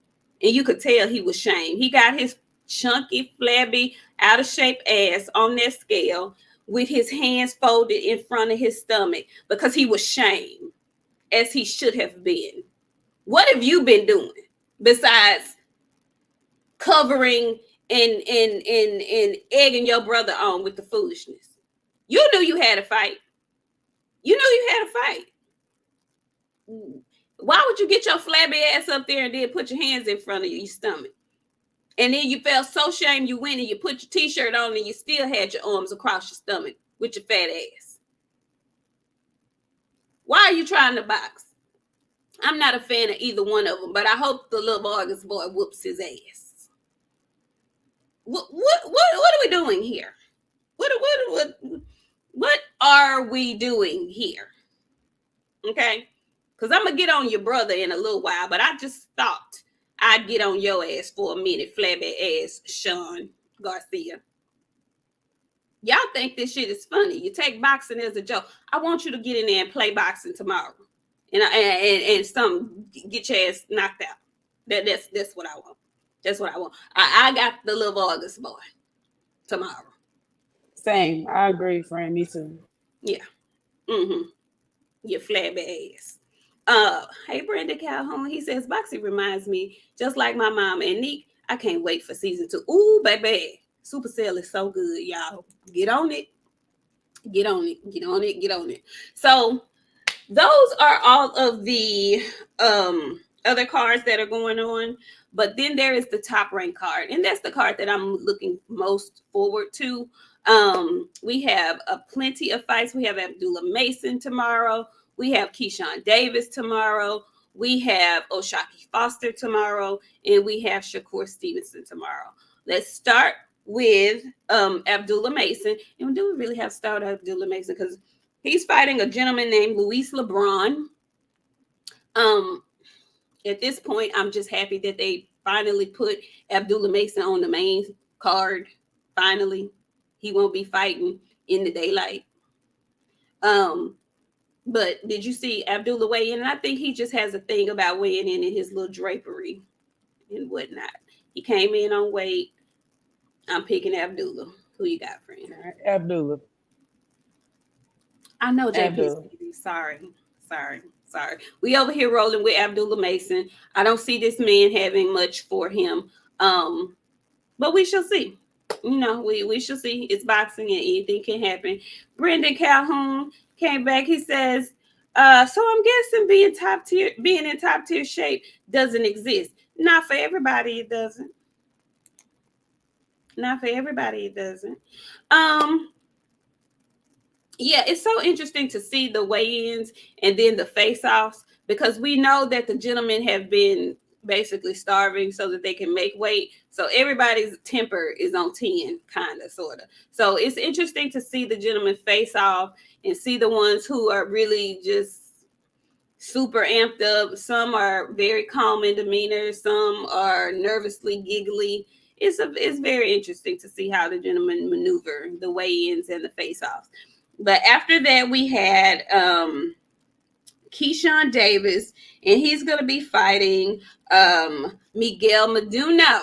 And you could tell he was shamed. He got his chunky, flabby, out of shape ass on that scale with his hands folded in front of his stomach because he was shamed, as he should have been. What have you been doing besides covering and egging your brother on with the foolishness? You knew you had a fight. You knew you had a fight. Why would you get your flabby ass up there and then put your hands in front of your stomach? And then you felt so ashamed you went and you put your t-shirt on and you still had your arms across your stomach with your fat ass. Why are you trying to box? I'm not a fan of either one of them, but I hope the little August boy whoops his ass. What are we doing here? What are we doing here? Okay, because I'm gonna get on your brother in a little while, but I just thought I'd get on your ass for a minute, flabby ass Sean Garcia. Y'all think this shit is funny. You take boxing as a joke. I want you to get in there and play boxing tomorrow, and some get your ass knocked out. That's what I want. That's what I want. I got the little August boy tomorrow. Same. I agree, friend. Me too. Yeah. Your flabby ass. Hey, Brandon Calhoun. He says boxing reminds me just like my mom and Nik. I can't wait for season 2. Ooh, baby. Supercell is so good, y'all. Get on it. Get on it. Get on it. Get on it. So those are all of the other cards that are going on. But then there is the top rank card, and that's the card that I'm looking most forward to. We have plenty of fights. We have Abdullah Mason tomorrow. We have Keyshawn Davis tomorrow. We have Shaquiefoster tomorrow, and we have Shakur Stevenson tomorrow. Let's start with Abdullah Mason. And do we really have to start Abdullah Mason? Because he's fighting a gentleman named Luis LeBron. At this point, I'm just happy that they finally put Abdullah Mason on the main card. Finally, he won't be fighting in the daylight. But did you see Abdullah weigh in? And I think he just has a thing about weighing in his little drapery and whatnot. He came in on weight. I'm picking Abdullah. Who you got, friend? Abdullah. I know JP's. Sorry. We over here rolling with Abdullah Mason. I don't see this man having much for him. But we shall see. You know, we shall see. It's boxing and anything can happen. Brendan Calhoun came back. He says, so I'm guessing being in top tier shape doesn't exist. Not for everybody, it doesn't. Not for everybody, it doesn't. Yeah, it's so interesting to see the weigh-ins and then the face-offs, because we know that the gentlemen have been basically starving so that they can make weight. So everybody's temper is on 10, kind of, sort of. So it's interesting to see the gentlemen face off and see the ones who are really just super amped up. Some are very calm in demeanor. Some are nervously giggly. It's very interesting to see how the gentlemen maneuver the weigh-ins and the face-offs. But after that, we had Keyshawn Davis, and he's going to be fighting Miguel Meduno.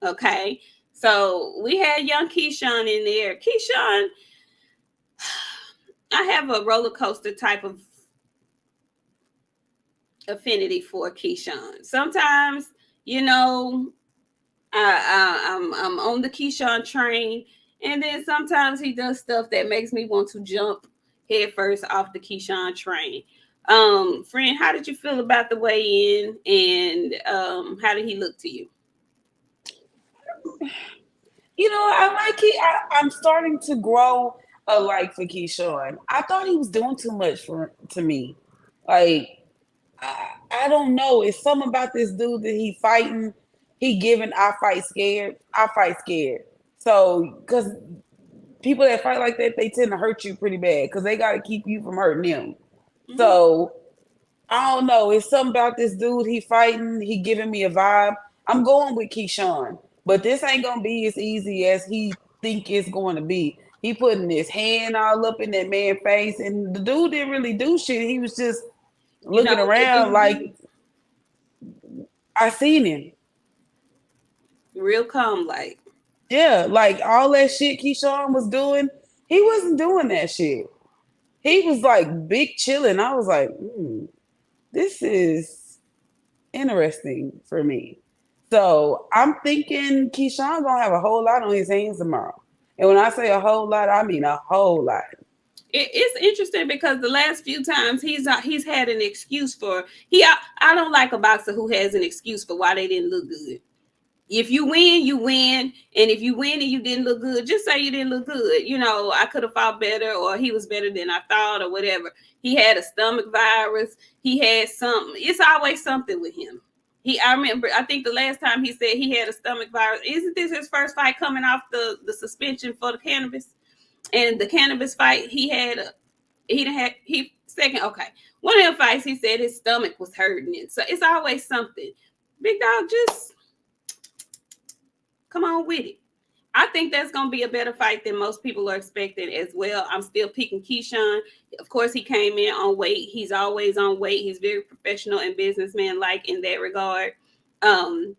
Okay, so we had young Keyshawn in there. Keyshawn, I have a roller coaster type of affinity for Keyshawn. Sometimes, you know, I'm on the Keyshawn train, and then sometimes he does stuff that makes me want to jump headfirst off the Keyshawn train. Friend, how did you feel about the weigh in, and how did he look to you? I like I'm starting to grow a like for Keyshawn. I thought he was doing too much to me. Like I don't know. It's something about this dude that he fighting. He giving I fight scared. I fight scared. So because people that fight like that, they tend to hurt you pretty bad because they got to keep you from hurting them. Mm-hmm. So I don't know. It's something about this dude he fighting. He giving me a vibe. I'm going with Keyshawn, but this ain't gonna be as easy as he think it's going to be. He putting his hand all up in that man's face, and the dude didn't really do shit. He was just You know looking what that around dude like did? I seen him. Real calm, like. Yeah, like all that shit Keyshawn was doing, he wasn't doing that shit. He was like big chilling. I was like, this is interesting for me. So I'm thinking Keyshawn gonna have a whole lot on his hands tomorrow. And when I say a whole lot, I mean a whole lot. It's interesting because the last few times he's had an excuse for I don't like a boxer who has an excuse for why they didn't look good. If you win, you win, and if you win and you didn't look good, just say you didn't look good. You know, I could have fought better, or he was better than I thought, or whatever. He had a stomach virus. He had something. It's always something with him. I remember. I think the last time he said he had a stomach virus. Isn't this his first fight coming off the suspension for the cannabis? And the cannabis fight, he second. Okay, one of them fights, he said his stomach was hurting, and so it's always something. Big dog, just come on with it. I think that's going to be a better fight than most people are expecting as well. I'm still picking Keyshawn. Of course, he came in on weight. He's always on weight. He's very professional and businessman like in that regard. Um,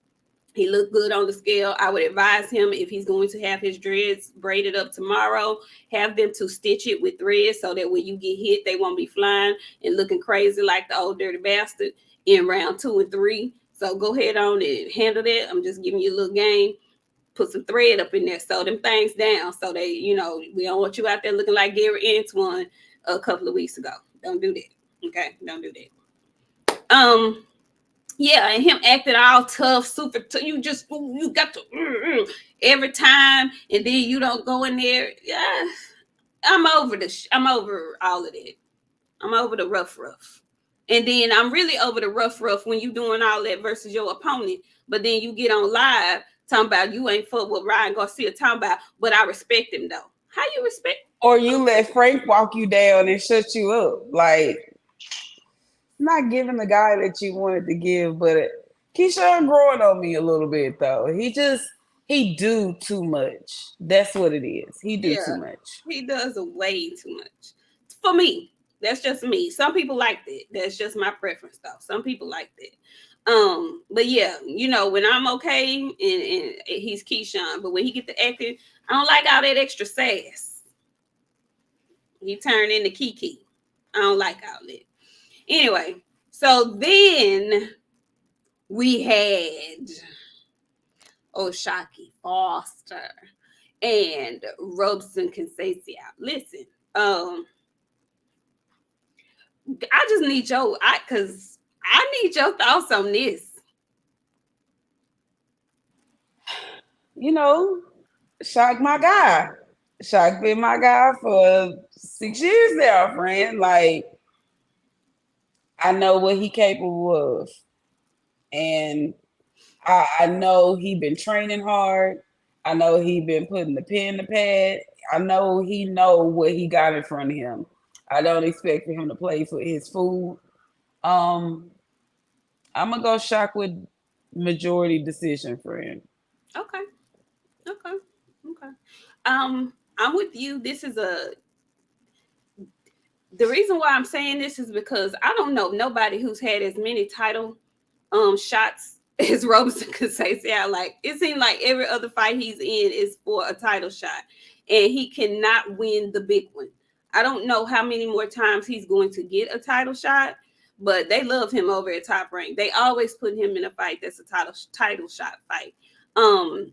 he looked good on the scale. I would advise him, if he's going to have his dreads braided up tomorrow, have them to stitch it with threads so that when you get hit, they won't be flying and looking crazy like the old dirty bastard in round 2 and 3. So go ahead on and handle that. I'm just giving you a little game. Put some thread up in there, sew them things down so they, we don't want you out there looking like Gary Antoine a couple of weeks ago. Don't do that. Okay, don't do that. Yeah, and him acting all tough, super you got to every time, and then you don't go in there. Yeah, I'm over all of that. I'm over the rough. And then I'm really over the rough when you doing all that versus your opponent. But then you get on live talking about you ain't fuck with Ryan Garcia talking about, but I respect him though. How you respect? Or you let Frank walk you down and shut you up. Like, not giving the guy that you wanted to give, but Keyshawn growing on me a little bit though. He do too much. That's what it is. He do Yeah, too much. he does way too much for me. That's just me. Some people like that. That's just my preference though. Some people like that. But yeah, when I'm okay and he's Keyshawn, but when he get to acting, I don't like all that extra sass. He turned into Kiki. I don't like all that. Anyway, so then we had Shaquie Foster and Robson Conceicao. Listen, I just need because I need your thoughts on this. Shaq my guy. Shaq been my guy for 6 years now, friend. Like, I know what he capable of. And I know he been training hard. I know he been putting the pen to pad. I know he know what he got in front of him. I don't expect for him to play for his food. Um, I'm gonna go Shaq with majority decision for him. Okay. Okay. Okay. I'm with you. This is The reason why I'm saying this is because I don't know nobody who's had as many title shots as Roberson Conceicao. Like it seemed like every other fight he's in is for a title shot, and he cannot win the big one. I don't know how many more times he's going to get a title shot, but they love him over at Top Rank. They always put him in a fight that's a title shot fight. Um,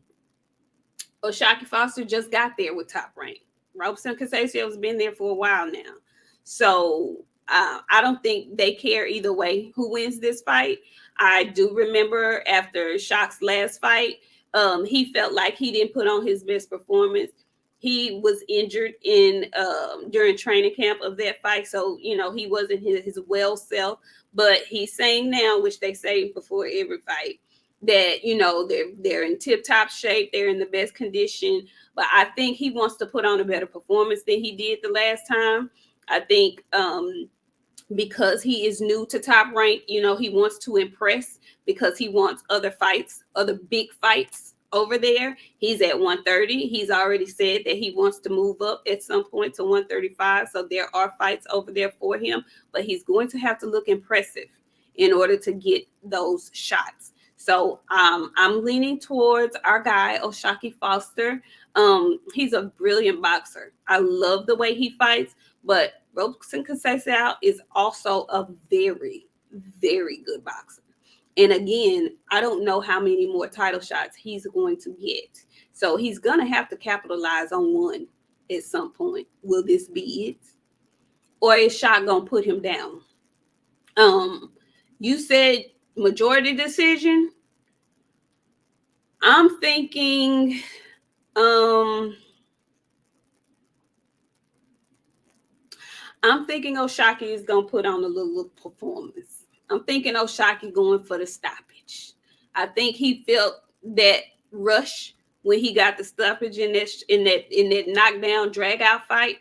Shaquie Foster just got there with Top Rank. Roberson Conceicao has been there for a while now. So I don't think they care either way who wins this fight. I do remember after Shock's last fight, he felt like he didn't put on his best performance. He was injured in during training camp of that fight, so you know he wasn't his well self. But he's saying now, which they say before every fight, that you know they're in tip top shape, they're in the best condition. But I think he wants to put on a better performance than he did the last time. I think because he is new to Top Rank, you know, he wants to impress because he wants other fights, other big fights over there. He's at 130. He's already said that he wants to move up at some point to 135. So there are fights over there for him, but he's going to have to look impressive in order to get those shots. So I'm leaning towards our guy, Shaquie Foster. He's a brilliant boxer. I love the way he fights, but Roberson Conceicao is also a very, very good boxer. And again, I don't know how many more title shots he's going to get. So he's going to have to capitalize on one at some point. Will this be it? Or is Shot going to put him down? You said majority decision. I'm thinking O'Shaquie is gonna put on a little performance. I'm thinking O'Shaquie going for the stoppage. I think he felt that rush when he got the stoppage in that knockdown drag out fight.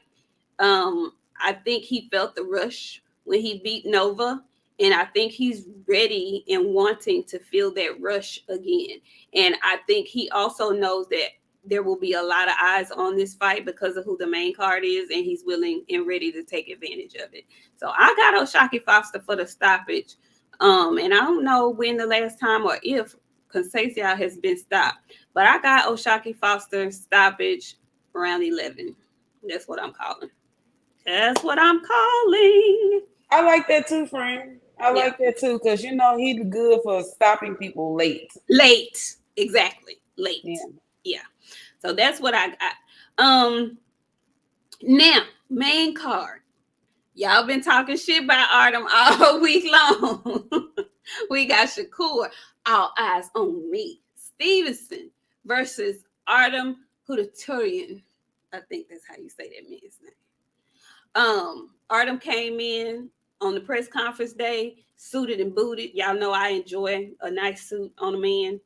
I think he felt the rush when he beat Nova, and I think he's ready and wanting to feel that rush again. And I think he also knows that there will be a lot of eyes on this fight because of who the main card is, and he's willing and ready to take advantage of it. So I got Shaquie Foster for the stoppage. And I don't know when the last time or if Conceicao has been stopped, but I got Shaquie Foster stoppage around 11. That's what I'm calling. That's what I'm calling. I like that too, friend. I like that too, because you know he's good for stopping people late. Late. Exactly. Late. Yeah. So that's what I got. Now, main card. Y'all been talking shit about Artem all week long. We got Shakur, all eyes on me. Stevenson versus Artem Hudaturian. I think that's how you say that man's name. Artem came in on the press conference day, suited and booted. Y'all know I enjoy a nice suit on a man.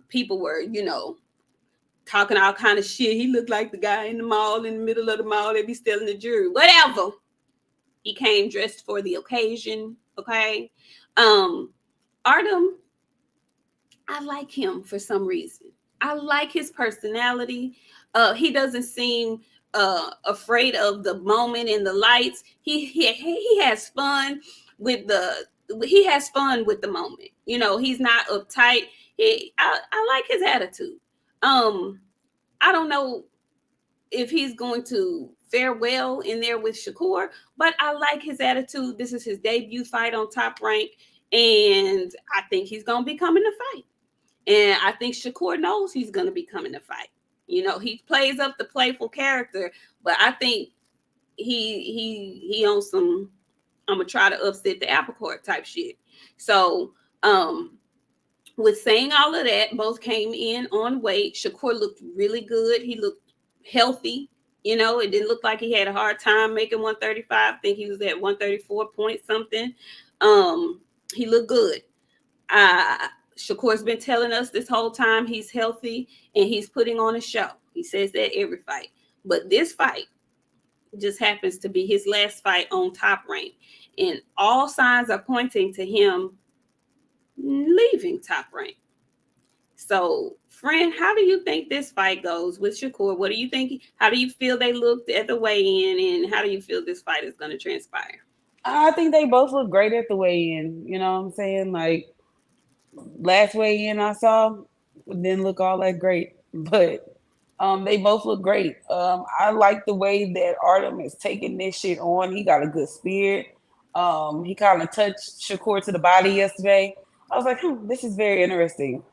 People were, you know, talking all kind of shit. He looked like the guy in the mall, in the middle of the mall, they be stealing the jewelry. Whatever. He came dressed for the occasion. Okay. Artem, I like him for some reason. I like his personality. He doesn't seem afraid of the moment and the lights. He has fun with the moment. You know, he's not uptight. I like his attitude. I don't know if he's going to fare well in there with Shakur, but I like his attitude. This is his debut fight on Top Rank, and I think he's going to be coming to fight. And I think Shakur knows he's going to be coming to fight. You know, he plays up the playful character, but I think he on some I'm gonna try to upset the apple cart type shit. So with saying all of that, both came in on weight. Shakur looked really good. He looked healthy. You know, it didn't look like he had a hard time making 135. I think he was at 134 point something. He looked good. Shakur's been telling us this whole time he's healthy and he's putting on a show. He says that every fight. But this fight just happens to be his last fight on Top Rank. And all signs are pointing to him leaving Top Rank. So, friend, how do you think this fight goes with Shakur? What do you think? How do you feel they looked at the weigh-in, and how do you feel this fight is going to transpire? I think they both look great at the weigh-in. You know what I'm saying? Like last weigh-in I saw didn't look all that great, but they both look great. I like the way that Artem is taking this shit on. He got a good spirit. He kind of touched Shakur to the body yesterday. I was like, this is very interesting.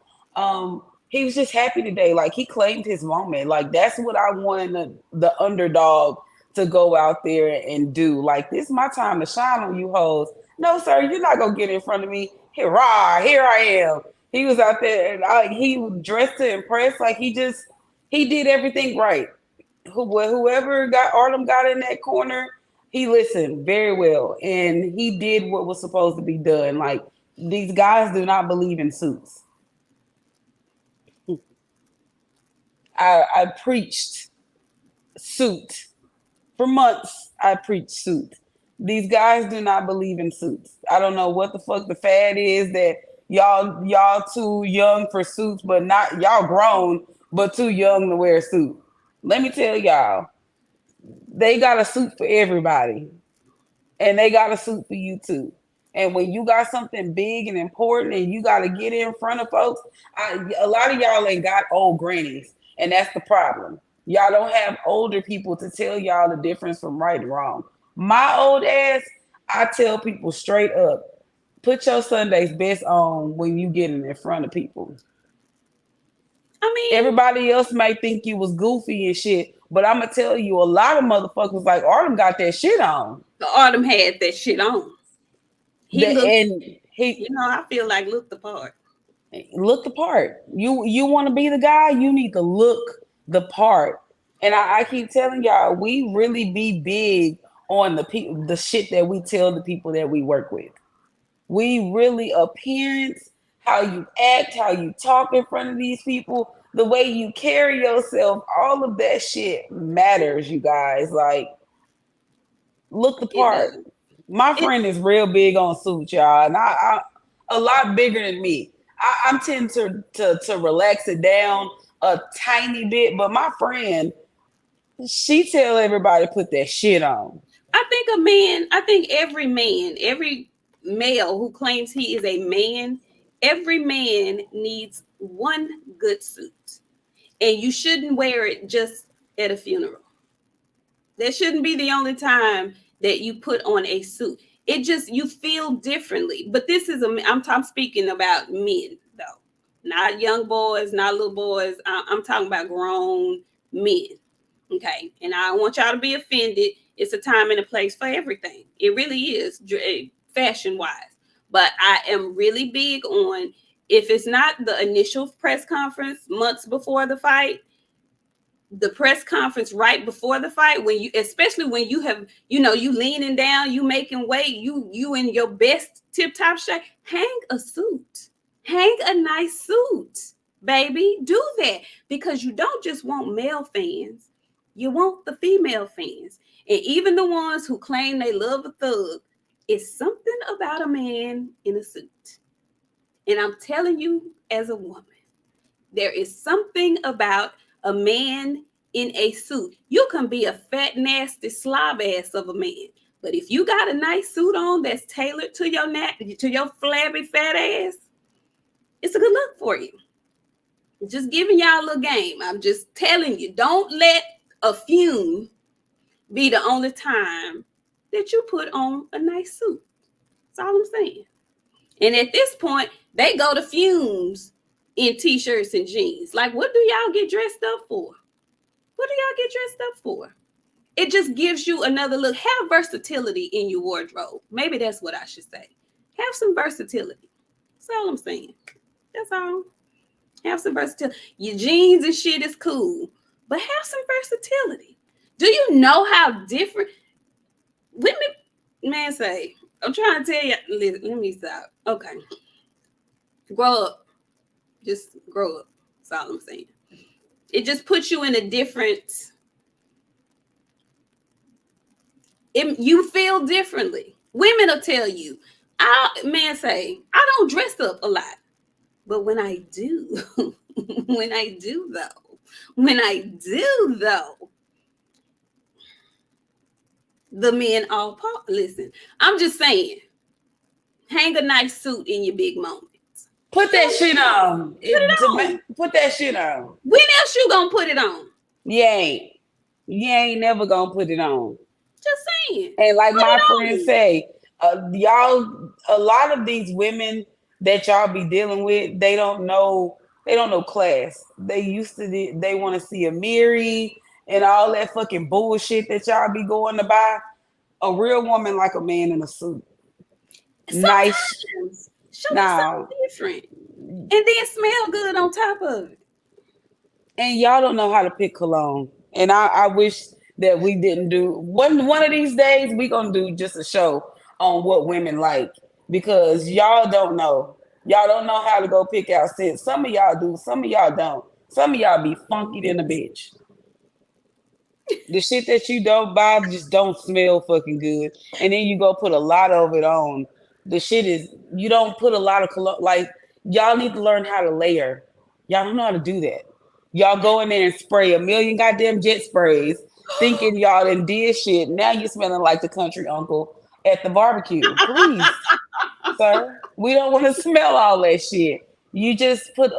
He was just happy today. Like he claimed his moment. Like that's what I wanted the underdog to go out there and do. Like this is my time to shine on you hoes. No, sir, you're not gonna get in front of me. Hurrah, here I am. He was out there and he was dressed to impress. Like he did everything right. Whoever got Artem got in that corner, he listened very well, and he did what was supposed to be done. Like these guys do not believe in suits. I preached suit for months. I preached suit. These guys do not believe in suits. I don't know what the fuck the fad is that y'all too young for suits, but not y'all grown, but too young to wear a suit. Let me tell y'all, they got a suit for everybody, and they got a suit for you too. And when you got something big and important, and you got to get in front of folks, a lot of y'all ain't got old grannies, and that's the problem. Y'all don't have older people to tell y'all the difference from right and wrong. My old ass, I tell people straight up, put your Sunday's best on when you getting in front of people. I mean, Everybody else might think you was goofy and shit, but I'm gonna tell you, a lot of motherfuckers like Artem got that shit on. the Autumn had that shit on. He looked, And he I feel like looked the part. look the part. You want to be the guy, you need to look the part. And I keep telling y'all, we really be big on the shit that we tell the people that we work with. We really appearance, how you act, how you talk in front of these people, the way you carry yourself, all of that shit matters, you guys. Like, look the It part. does. My It, friend is real big on suits, y'all, and I a lot bigger than me. I'm tend to relax it down a tiny bit, but my friend, she tell everybody put that shit on. I think every male who claims he is a man, every man needs one good suit. And you shouldn't wear it just at a funeral. That shouldn't be the only time that you put on a suit. It just you feel differently. But this is I'm speaking about men though, not young boys, not little boys. I'm talking about grown men. Okay, and I don't want y'all to be offended. It's a time and a place for everything. It really is, fashion wise. But I am really big on, if it's not the initial press conference months before the fight, the press conference right before the fight, when you, especially when you have, you leaning down, you making weight, you in your best tip top shape, hang a suit, hang a nice suit, baby. Do that, because you don't just want male fans, you want the female fans, and even the ones who claim they love a thug. It's something about a man in a suit, and I'm telling you, as a woman, there is something about a man in a suit. You can be a fat, nasty slob ass of a man, but if you got a nice suit on that's tailored to your flabby fat ass, it's a good look for you. Just giving y'all a little game. I'm just telling you, don't let a fume be the only time that you put on a nice suit. That's all I'm saying. And at this point, they go to fumes in t-shirts and jeans. Like, what do y'all get dressed up for? What do y'all get dressed up for? It just gives you another look. Have versatility in your wardrobe. Maybe that's what I should say. Have some versatility. That's all I'm saying. That's all. Have some versatility. Your jeans and shit is cool, but have some versatility. Do you know how different women, man, say, I'm trying to tell you, let me stop. Okay. Grow up. Just grow up. That's all I'm saying. It just puts you in a different, you feel differently. Women will tell you, man say, I don't dress up a lot. But when I do, when I do though, the men all listen. I'm just saying, hang a nice suit in your big moments. Put that shit on. Put it on. Put that shit on. When else you gonna put it on? You ain't. You ain't never gonna put it on. Just saying. And like Put my it friends on. say, y'all, a lot of these women that y'all be dealing with, they don't know class. They want to see a Miri and all that fucking bullshit that y'all be going to buy. A real woman like a man in a suit. Nice. Sometimes show me something Now, different. And then smell good on top of it. and y'all don't know how to pick cologne. And I wish that we didn't do one of these days we gonna do just a show on what women like because y'all don't know. Y'all don't know how to go pick out scents. Some of y'all do, some of y'all don't. Some of y'all be funky than a bitch. The shit that you don't buy just don't smell fucking good. And then you go put a lot of it on. The shit is you don't put a lot of cologne. Like y'all need to learn how to layer. Y'all don't know how to do that. Y'all go in there and spray a million goddamn jet sprays, thinking y'all done did shit. Now you smelling like the country uncle at the barbecue. Please, sir. We don't want to smell all that shit. You just put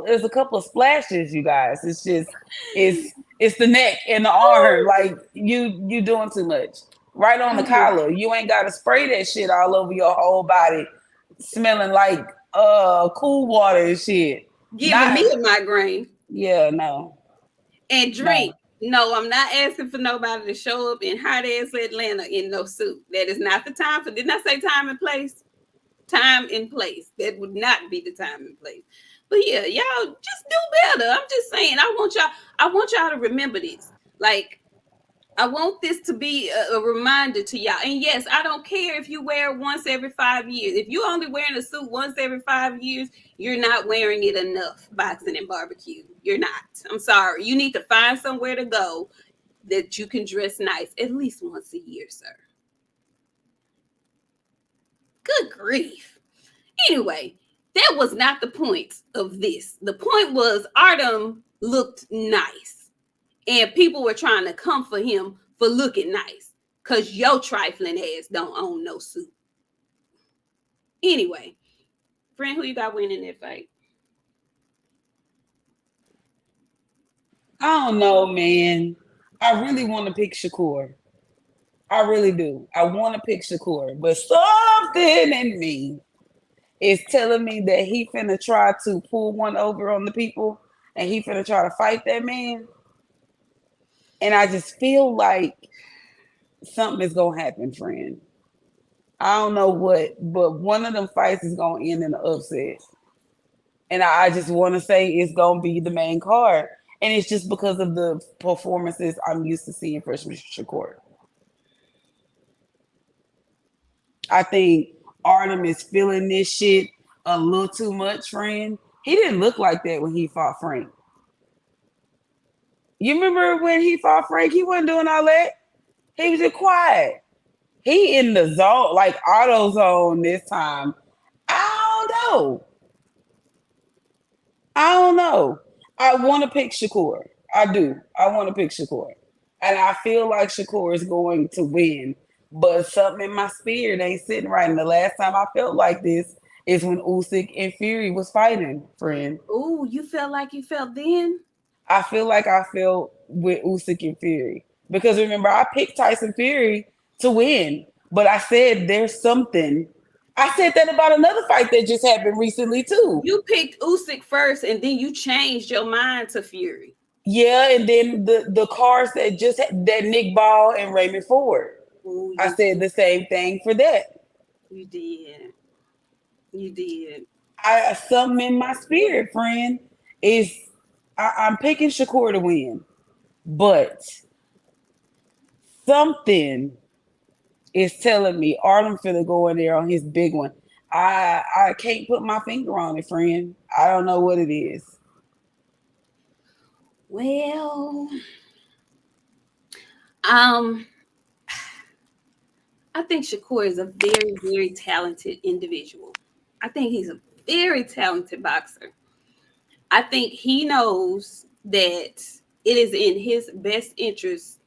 there's a couple of splashes, you guys. It's the neck and the arm. Like you doing too much. Right on the collar. You ain't gotta spray that shit all over your whole body, smelling like cool water and shit. Giving Not me a migraine. yeah, no. And No. drink. No, I'm not asking for nobody to show up in hot ass Atlanta in no suit. That is not the time for. Didn't I say time and place? Time and place. That would not be the time and place. But yeah, y'all just do better. I'm just saying. I want y'all to remember this. Like I want this to be a reminder to y'all. And yes, I don't care if you wear it once every 5 years. If you only wearing a suit once every 5 years, you're not wearing it enough. Boxing and barbecue, you're not. I'm sorry. You need to find somewhere to go that you can dress nice at least once a year, sir. Good grief. Anyway, that was not the point of this. The point was Artem looked nice. And people were trying to come for him for looking nice. Cause your trifling ass don't own no suit. Anyway, friend, who you got winning that fight? I don't know, man. I really want to pick Shakur. I really do. I want to pick Shakur, but something in me is telling me that he finna try to pull one over on the people and he finna try to fight that man. And I just feel like something is gonna happen, friend. I don't know what, but one of them fights is gonna end in an upset. And I just want to say it's gonna be the main card. And it's just because of the performances I'm used to seeing from Shakur. I think Artem is feeling this shit a little too much, friend. He didn't look like that when he fought Frank. You remember when he fought Frank? He wasn't doing all that. He was just quiet. He in the zone, like auto zone this time. I don't know. I don't know. I want to pick Shakur. I do. I want to pick Shakur. And I feel like Shakur is going to win. But something in my spirit ain't sitting right. And the last time I felt like this is when Usyk and Fury was fighting, friend. Ooh, you felt like you felt then? I feel like I felt with Usyk and Fury. Because remember, I picked Tyson Fury to win. But I said there's something. I said that about another fight that just happened recently too. You picked Usyk first, and then you changed your mind to Fury. Yeah, and then the cars that just that Nick Ball and Raymond Ford. Ooh, I said the same thing for that. you did. You did. I something in my spirit, friend, is I'm picking Shakur to win, but something is telling me Artem finna go in there on his big one. I can't put my finger on it, friend. I don't know what it is. Well, um, I think Shakur is a very, very talented individual. I think he's a very talented boxer. I think he knows that it is in his best interest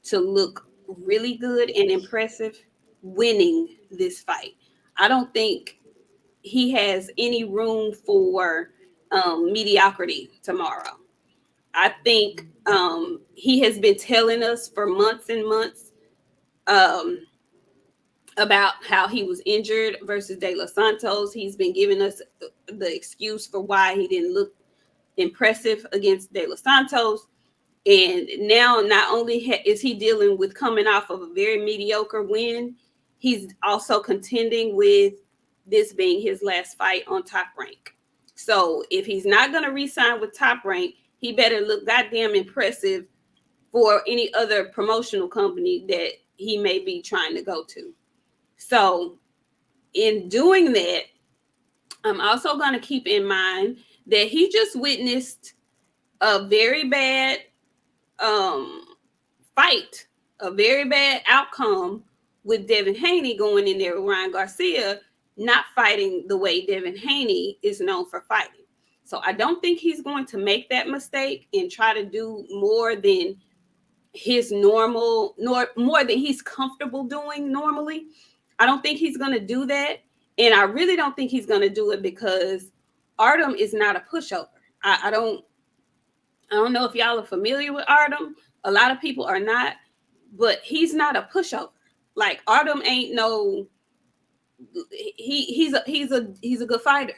to look really good and impressive winning this fight. I don't think he has any room for mediocrity tomorrow. I think he has been telling us for months and months um, about how he was injured versus De Los Santos. He's been giving us the excuse for why he didn't look impressive against De Los Santos. And now, not only is he dealing with coming off of a very mediocre win, he's also contending with this being his last fight on Top Rank. So if he's not going to re-sign with Top Rank, he better look goddamn impressive for any other promotional company that he may be trying to go to. So in doing that, I'm also going to keep in mind that he just witnessed a very bad um, fight, a very bad outcome with Devin Haney going in there with Ryan Garcia, not fighting the way Devin Haney is known for fighting. So I don't think he's going to make that mistake and try to do more than his normal, nor more than he's comfortable doing normally. I don't think he's going to do that. And I really don't think he's going to do it because Artem is not a pushover. I don't know if y'all are familiar with Artem. A lot of people are not, but he's not a pushover. Like Artem ain't no he's a good fighter.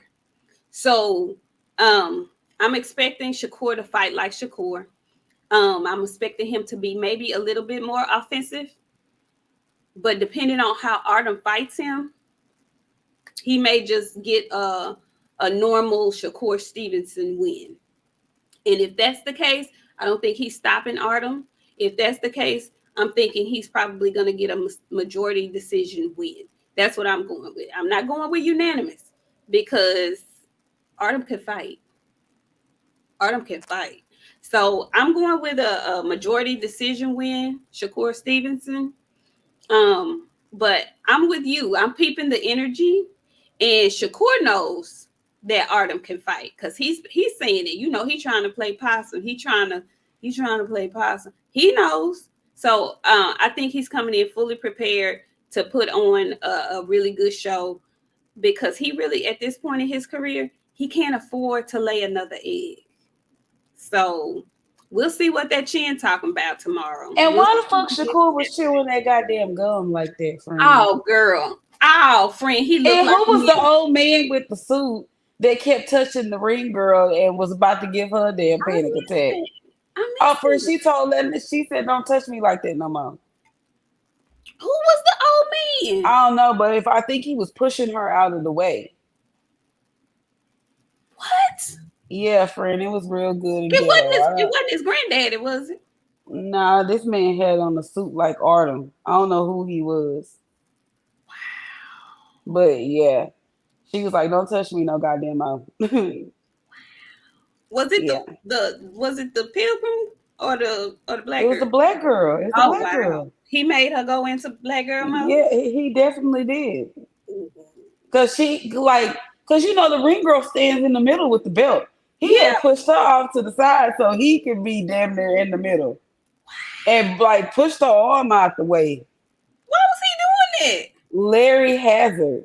So I'm expecting Shakur to fight like Shakur. I'm expecting him to be maybe a little bit more offensive, but depending on how Artem fights him, he may just get a normal Shakur Stevenson win. And if that's the case, I don't think he's stopping Artem. If that's the case, I'm thinking he's probably going to get a majority decision win. That's what I'm going with. I'm not going with unanimous because Artem can fight. Artem can fight. So I'm going with a majority decision win, Shakur Stevenson. But I'm with you. I'm peeping the energy, and Shakur knows that Artem can fight because he's saying it. You know, he's trying to play possum. He's trying to play possum. He knows. So I think he's coming in fully prepared to put on a really good show because he really, at this point in his career, he can't afford to lay another egg. So we'll see what that chin talking about tomorrow. And We'll why the fuck Shakur was chewing that goddamn gum like that, friend? Oh, girl. Oh, friend. He looked And like who was the old man with the suit that kept touching the ring girl and was about to give her a damn panic attack? Oh, friend, she told them, she said, "Don't touch me like that no more." Who was the old man? I don't know, but if I think he was pushing her out of the way. What? Yeah, friend, it was real good and It wasn't his granddaddy, was it? Nah, this man had on a suit like Artem. I don't know who he was. Wow. But yeah. She was like, "Don't touch me no goddamn mouth." Was it Yeah. the pilgrim or the It black was the girl? black girl. It's the Oh black wow. girl. He made her go into black girl mode? Yeah, he definitely did. Cause cause you know the ring girl stands in the middle with the belt. He Yeah. had pushed her off to the side so he could be damn near in the middle. And like pushed her arm out the way. Why was he doing that? Larry Hazard,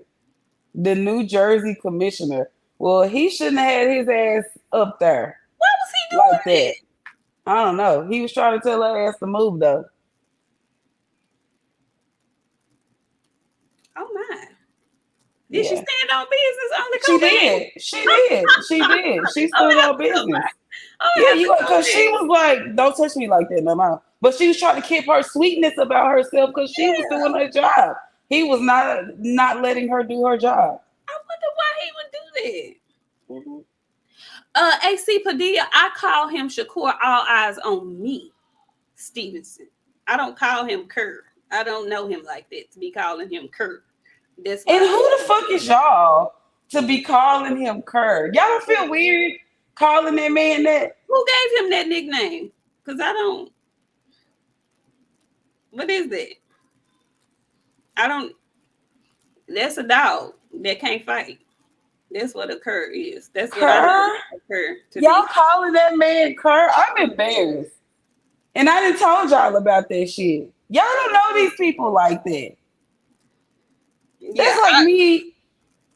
the New Jersey commissioner. Well, he shouldn't have had his ass up there Why was he like doing that. I don't know. He was trying to tell her ass to move though. that? Oh my. Did she Yeah. stand on business on the She co-man? did. She did. She did. She Oh, stood we have on to go business. back. Oh, we Yeah, have to you go because she back. was like, "Don't touch me like that, no more." But she was trying to keep her sweetness about herself because she was Yeah. doing her job. He was not letting her do her job. I wonder why he would do that. Mhm. AC Padilla, I call him Shakur All Eyes on Me Stevenson. I don't call him Kerr. I don't know him like that to be calling him Kerr. That's And why. who the fuck is y'all to be calling him Kerr? Y'all don't feel weird calling that man that? Who gave him that nickname? Because I don't. What is that? I don't. That's a dog that can't fight. That's what a cur is. That's what I know Cur? a cur to Y'all be. calling that man cur? I'm embarrassed. And I didn't told y'all about that shit. Y'all don't know these people like that. That's Yeah, like me, and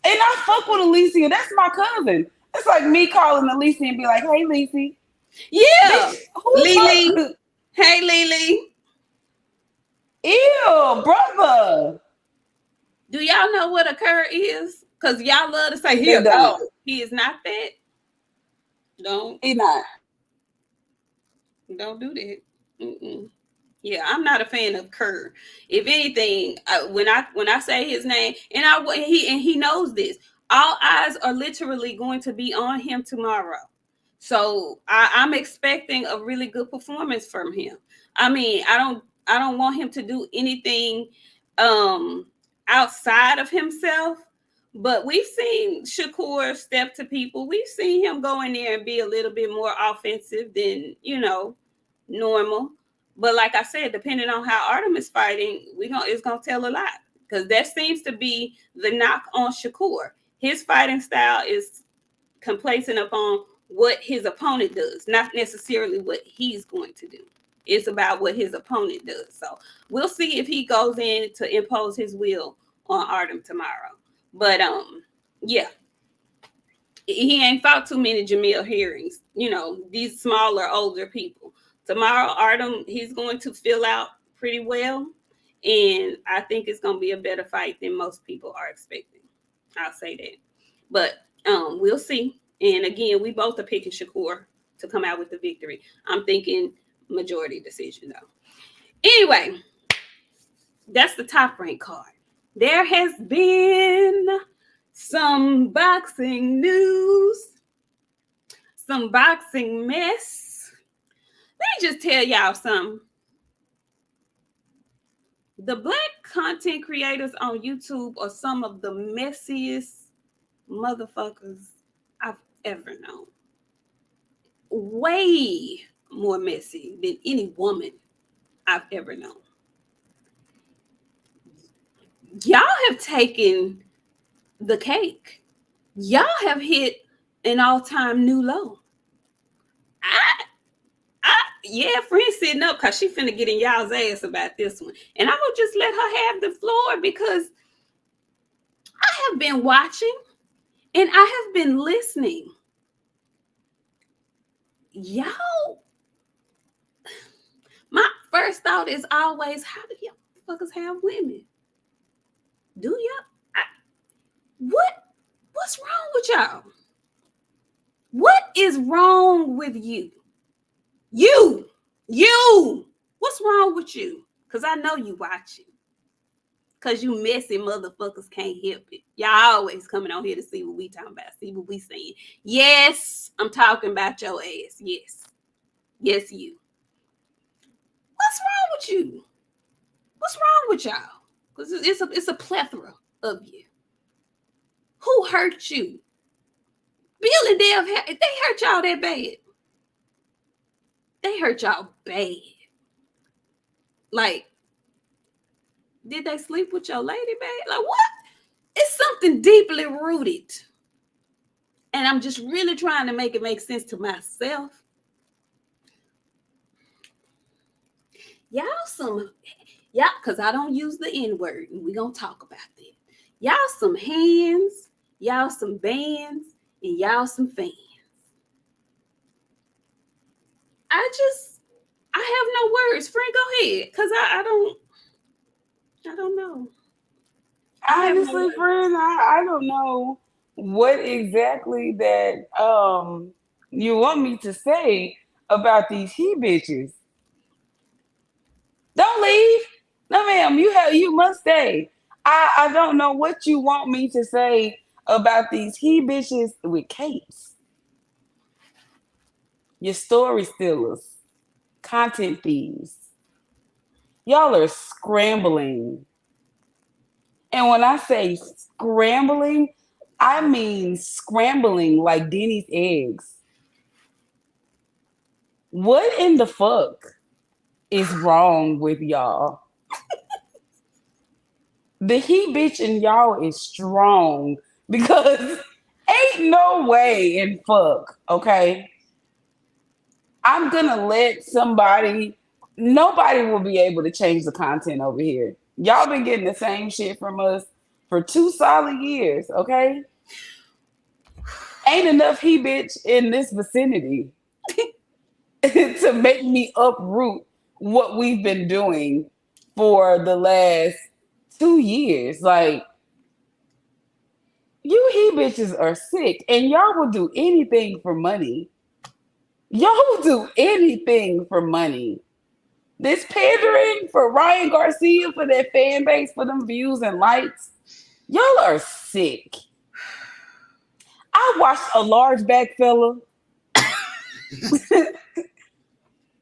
I fuck with Alicia. That's my cousin. It's like me calling Alicia and be like, "Hey, Alicia, yeah. bitch, who Lily. the fuck? Hey, Lily. Ew, brother." Do y'all know what a cur is? Because y'all love to say he They a don't. dog. He is not that. Don't He not. don't do that. Mm-mm. Yeah, I'm not a fan of Kerr. If anything, when I say his name, and he knows this, all eyes are literally going to be on him tomorrow. So I'm expecting a really good performance from him. I mean, I don't want him to do anything um outside of himself. But we've seen Shakur step to people. We've seen him go in there and be a little bit more offensive than normal. But like I said, depending on how Artem is fighting, it's gonna tell a lot because that seems to be the knock on Shakur. His fighting style is complacent upon what his opponent does, not necessarily what he's going to do. It's about what his opponent does. So we'll see if he goes in to impose his will on Artem tomorrow. But yeah, he ain't fought too many Jamil hearings. These smaller, older people. Tomorrow, Artem, he's going to fill out pretty well, and I think it's going to be a better fight than most people are expecting. I'll say that, but we'll see. And again, we both are picking Shakur to come out with the victory. I'm thinking majority decision though. Anyway, that's the top rank card. There has been some boxing news, some boxing mess. Let me just tell y'all something. The black content creators on YouTube are some of the messiest motherfuckers I've ever known. Way more messy than any woman I've ever known. Y'all have taken the cake. Y'all have hit an all-time new low. I yeah, friend sitting up because she finna get in y'all's ass about this one. And I'm gonna just let her have the floor because I have been watching and I have been listening. Y'all, my first thought is always, how do y'all fuckers have women? Do y'all? What's wrong with y'all? What is wrong with you? You. What's wrong with you? Because I know you watching. Because you messy motherfuckers can't help it. Y'all always coming on here to see what we talking about, see what we saying. Yes, I'm talking about your ass. Yes. Yes, you. What's wrong with you? What's wrong with y'all? Because it's a plethora of you. Who hurt you? Bill and Dev, they hurt y'all that bad. They hurt y'all bad. Like, did they sleep with your lady, babe? Like, what? It's something deeply rooted. And I'm just really trying to make it make sense to myself. Y'all, because I don't use the N-word, and we're going to talk about that. Y'all some hands, y'all some bands, and y'all some fans. I have no words. Friend, go ahead, because I don't know. I have no Honestly, words. friend, I don't know what exactly that you want me to say about these he bitches. Don't leave. No, ma'am. You must stay. I don't know what you want me to say about these he bitches with capes. Your story stealers, content thieves. Y'all are scrambling. And when I say scrambling, I mean scrambling like Denny's eggs. What in the fuck is wrong with y'all? The he bitch in y'all is strong because Ain't no way in fuck, okay? I'm gonna let somebody, nobody will be able to change the content over here. Y'all been getting the same shit from us for 2 solid years, okay? Ain't enough he bitch in this vicinity to make me uproot what we've been doing for the last 2 years. Like, you he bitches are sick and y'all will do anything for money. Y'all will do anything for money. This pandering for Ryan Garcia, for that fan base, for them views and likes, y'all are sick. I watched a large back fella.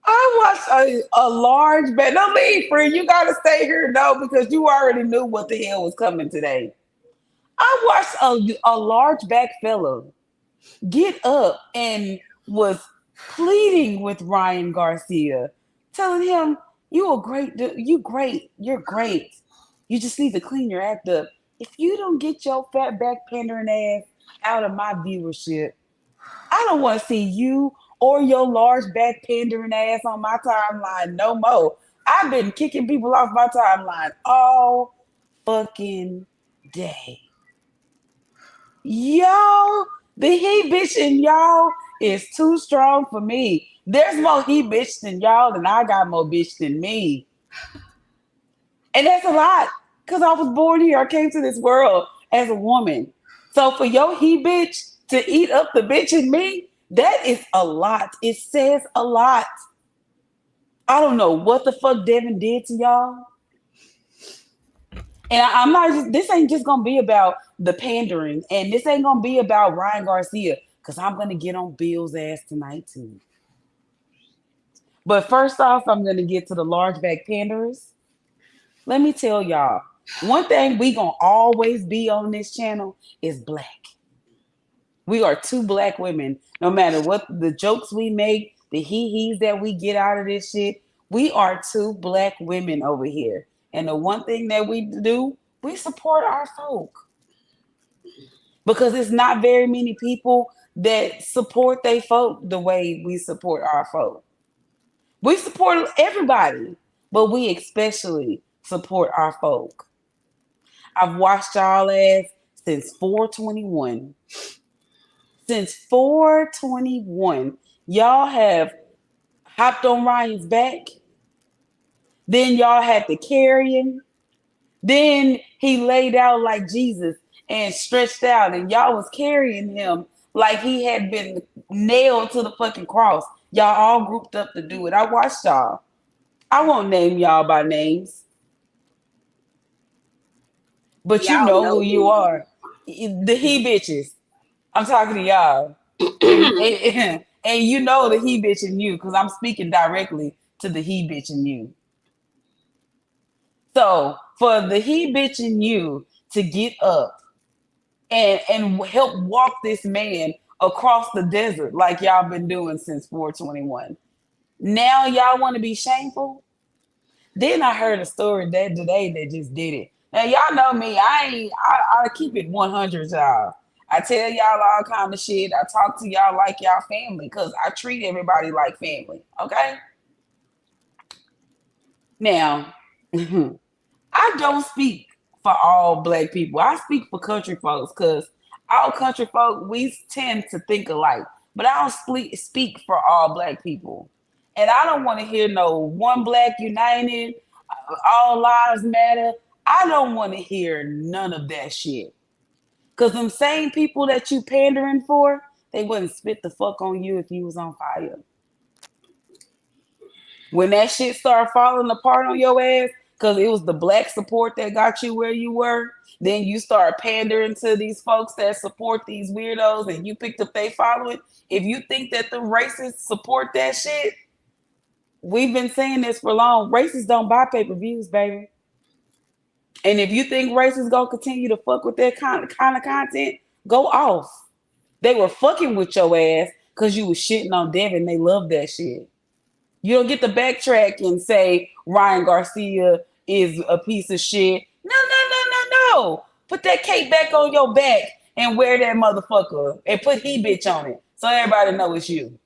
I watched a large back. No, leave, friend. You gotta stay here, no, because you already knew what the hell was coming today. I watched a large back fella get up and was pleading with Ryan Garcia, telling him, "You a great, you great, you're great. You just need to clean your act up. If you don't get your fat back pandering ass out of my viewership, I don't want to see you or your large back pandering ass on my timeline no more." I've been kicking people off my timeline all fucking day. Y'all, the he bitch in y'all is too strong for me. There's more he bitch than y'all, and I got more bitch than me. And that's a lot. Because I was born here. I came to this world as a woman. So for your he bitch to eat up the bitch in me, that is a lot. It says a lot. I don't know what the fuck Devin did to y'all. And I'm not just, this ain't just gonna be about the pandering, and this ain't gonna be about Ryan Garcia, because I'm gonna get on Bill's ass tonight too. But first off, I'm gonna get to the large back panderers. Let me tell y'all, one thing we gonna always be on this channel is black. We are two black women. No matter what the jokes we make, the hee-hees that we get out of this shit, we are two black women over here. And the one thing that we do, we support our folk. Because it's not very many people that support they folk the way we support our folk. We support everybody, but we especially support our folk. I've watched y'all ass since 421. Since 421, y'all have hopped on Ryan's back. Then y'all had to carry him. Then he laid out like Jesus and stretched out, and y'all was carrying him like he had been nailed to the fucking cross. Y'all all grouped up to do it. I watched y'all. I won't name y'all by names, but you Y'all know know who you me. are. The he bitches. I'm talking to y'all. And you know the he bitch in you, because I'm speaking directly to the he bitch in you. So for the he bitch in you to get up and help walk this man across the desert like y'all been doing since 421. Now y'all want to be shameful? Then I heard a story that today that just did it. Now y'all know me. I keep it 100, y'all. I tell y'all all kind of shit. I talk to y'all like y'all family because I treat everybody like family. Okay? Now, I don't speak for all black people. I speak for country folks because all country folk, we tend to think alike. But I don't speak for all black people. And I don't want to hear no one black united, all lives matter. I don't want to hear none of that shit. Because them same people that you pandering for, they wouldn't spit the fuck on you if you was on fire. When that shit started falling apart on your ass, because it was the black support that got you where you were, then you start pandering to these folks that support these weirdos and you picked up they following. If you think that the racists support that shit, we've been saying this for long. Racists don't buy pay-per-views, baby. And if you think racists gonna continue to fuck with that kind of content, go off. They were fucking with your ass because you was shitting on Devin. They love that shit. You don't get to backtrack and say Ryan Garcia is a piece of shit. No, no, no, no, no. Put that cape back on your back and wear that motherfucker and put he bitch on it so everybody know it's you.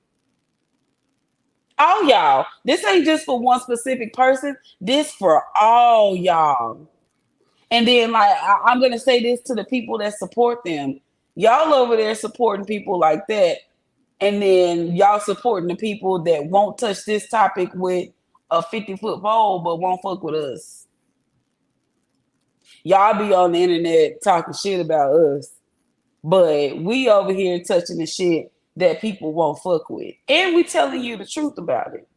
All y'all. This ain't just for one specific person. This for all y'all. And then, like, I'm gonna say this to the people that support them. Y'all over there supporting people like that, and then y'all supporting the people that won't touch this topic with a 50-foot pole, but won't fuck with us. Y'all be on the internet talking shit about us, but we over here touching the shit that people won't fuck with, and we telling you the truth about it.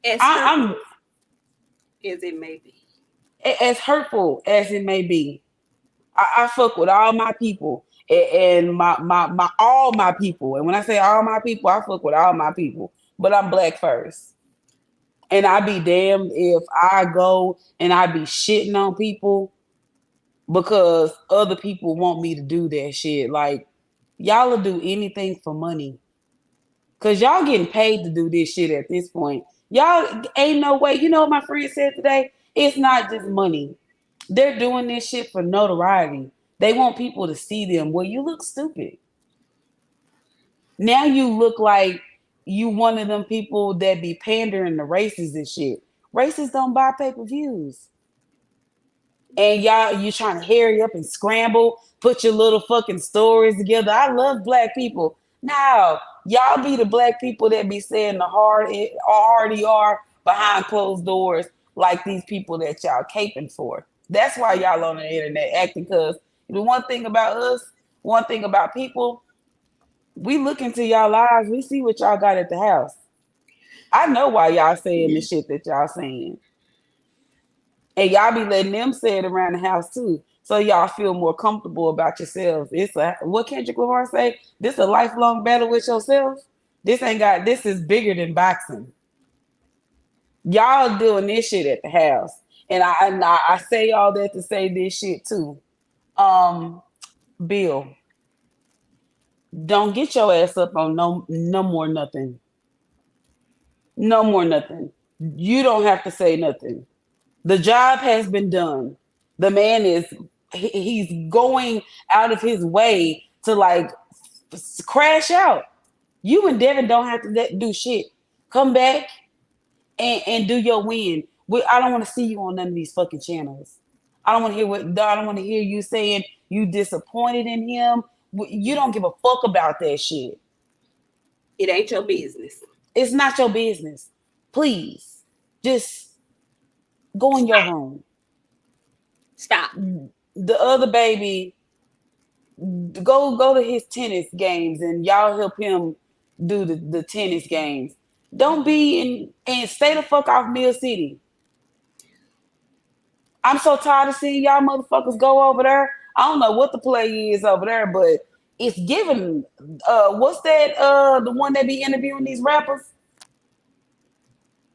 As I'm hurtful as it may be. as hurtful as it may be. I fuck with all my people and my all my people. And when I say all my people, I fuck with all my people. But I'm black first. And I be damned if I go and I be shitting on people because other people want me to do that shit. Like, y'all will do anything for money. Cause y'all getting paid to do this shit at this point. Y'all ain't no way. You know what my friend said today? It's not just money. They're doing this shit for notoriety. They want people to see them. Well, you look stupid. Now you look like you one of them people that be pandering to races and shit. Races don't buy pay-per-views. And y'all, you trying to hurry up and scramble, put your little fucking stories together. I love black people. Now, y'all be the black people that be saying the hard ER behind closed doors like these people that y'all caping for. That's why y'all on the internet acting, because the one thing about us, one thing about people, we look into y'all lives, we see what y'all got at the house. I know why y'all saying the shit that y'all saying. And y'all be letting them say it around the house too. So y'all feel more comfortable about yourselves. It's a what Kendrick Lamar say? This a lifelong battle with yourself. This is bigger than boxing. Y'all doing this shit at the house. And I say all that to say this shit too. Bill, don't get your ass up on no more nothing. No more nothing. You don't have to say nothing. The job has been done. The man he's going out of his way to like crash out. You and Devin don't have to do shit. Come back and do your win. I don't want to see you on none of these fucking channels. I don't want to hear I don't want to hear you saying you disappointed in him. You don't give a fuck about that shit. It ain't your business. It's not your business. Please, just go in your room. Stop. The other baby, go to his tennis games and y'all help him do the tennis games. Don't be and stay the fuck off Mill City. I'm so tired of seeing y'all motherfuckers go over there. I don't know what the play is over there, but it's given what's that the one that be interviewing these rappers?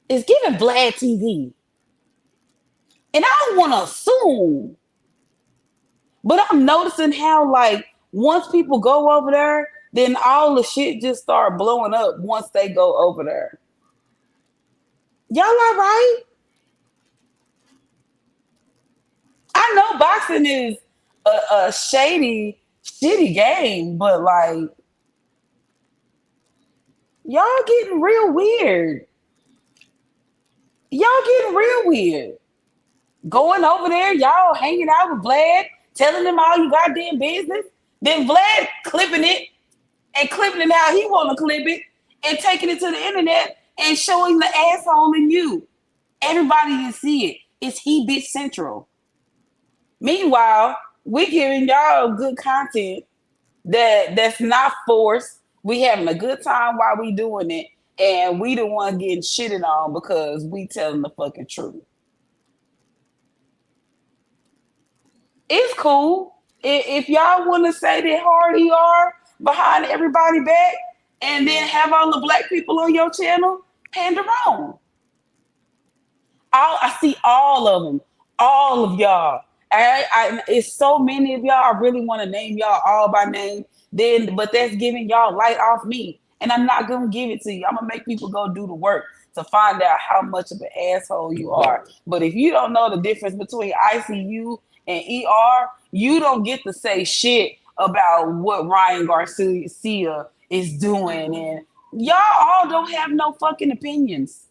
It's giving Vlad TV. And I don't want to assume, but I'm noticing how like once people go over there, then all the shit just start blowing up once they go over there. Y'all all right? I know boxing is a shady, shitty game, but like y'all getting real weird. Y'all getting real weird. Going over there, y'all hanging out with Vlad, telling him all you goddamn business. Then Vlad clipping it and clipping it how he want to clip it and taking it to the internet and showing the asshole in you. Everybody can see it. It's he bitch central. Meanwhile, we giving y'all good content that's not forced. We having a good time while we doing it, and we the one getting shitted on because we telling the fucking truth. It's cool. If y'all want to say that hard ER behind everybody back and then have all the black people on your channel, pander on. I see all of them, all of y'all. It's so many of y'all. I really want to name y'all all by name. But that's giving y'all light off me, and I'm not gonna give it to you. I'm gonna make people go do the work to find out how much of an asshole you are. But if you don't know the difference between ICU and ER, you don't get to say shit about what Ryan Garcia is doing, and y'all all don't have no fucking opinions.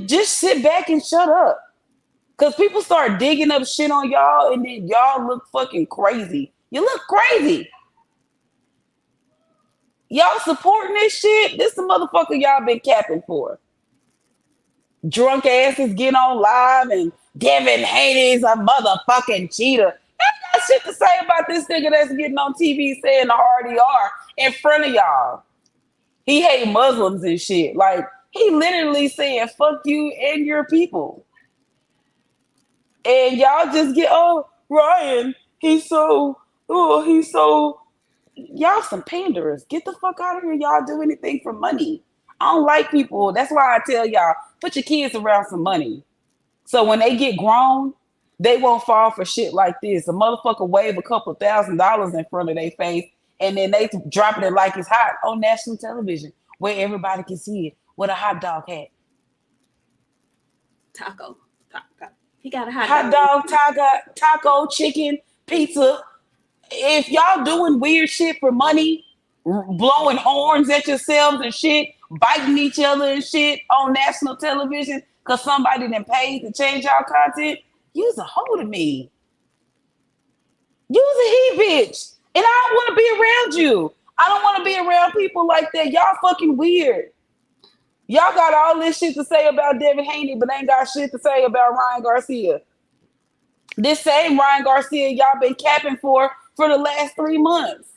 Just sit back and shut up. Cause people start digging up shit on y'all, and then y'all look fucking crazy. You look crazy. Y'all supporting this shit. This the motherfucker y'all been capping for. Drunk asses get on live and Devin Haney's a motherfucking cheater. Ain't got shit to say about this nigga that's getting on TV saying the hard ER in front of y'all. He hate Muslims and shit. Like, he literally saying fuck you and your people. And y'all just get, oh, Ryan, he's so, y'all some panderers. Get the fuck out of here. Y'all do anything for money. I don't like people. That's why I tell y'all, put your kids around some money. So when they get grown, they won't fall for shit like this. A motherfucker wave a couple $1,000s in front of their face, and then they dropping it like it's hot on national television where everybody can see it with a hot dog hat. Taco. He got a hot dog. Taco, chicken, pizza. If y'all doing weird shit for money, blowing horns at yourselves and shit, biting each other and shit on national television because somebody done paid to change y'all content, you's a hoe to me. You's a he bitch. And I don't want to be around you. I don't want to be around people like that. Y'all fucking weird. Y'all got all this shit to say about Devin Haney, but ain't got shit to say about Ryan Garcia. This same Ryan Garcia y'all been capping for the last 3 months.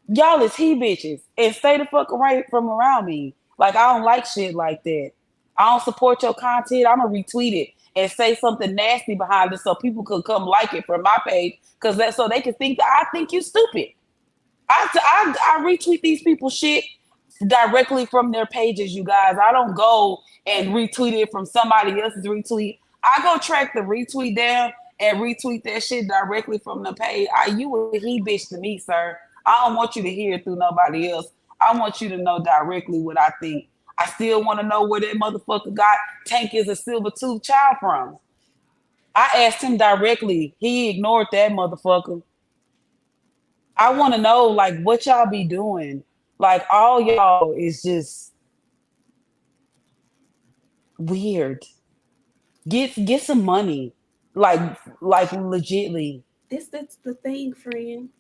Y'all is he bitches. And stay the fuck away from around me. Like, I don't like shit like that. I don't support your content. I'm going to retweet it and say something nasty behind it so people could come like it from my page so they can think that I think you stupid. I retweet these people's shit directly from their pages, you guys. I don't go and retweet it from somebody else's retweet. I go track the retweet down and retweet that shit directly from the page. You a he bitch to me, sir. I don't want you to hear it through nobody else. I want you to know directly what I think. I still want to know where that motherfucker got Tank is a silver tooth child from. I asked him directly. He ignored that motherfucker. I want to know, like, what y'all be doing. Like, all y'all is just weird. Get some money. Like legitly. That's the thing, friend.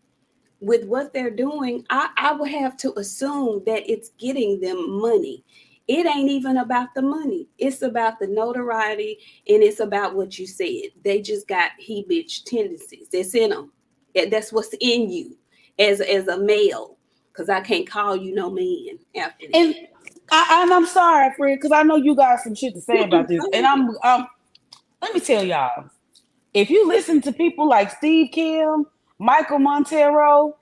With what they're doing, I would have to assume that it's getting them money. It ain't even about the money. It's about the notoriety, and it's about what you said. They just got he bitch tendencies. That's in them. That's what's in you as a male. Because I can't call you no man after that. And I'm sorry, friend, because I know you got some shit to say about this. And I'm let me tell y'all, if you listen to people like Steve Kim, Michael Montero,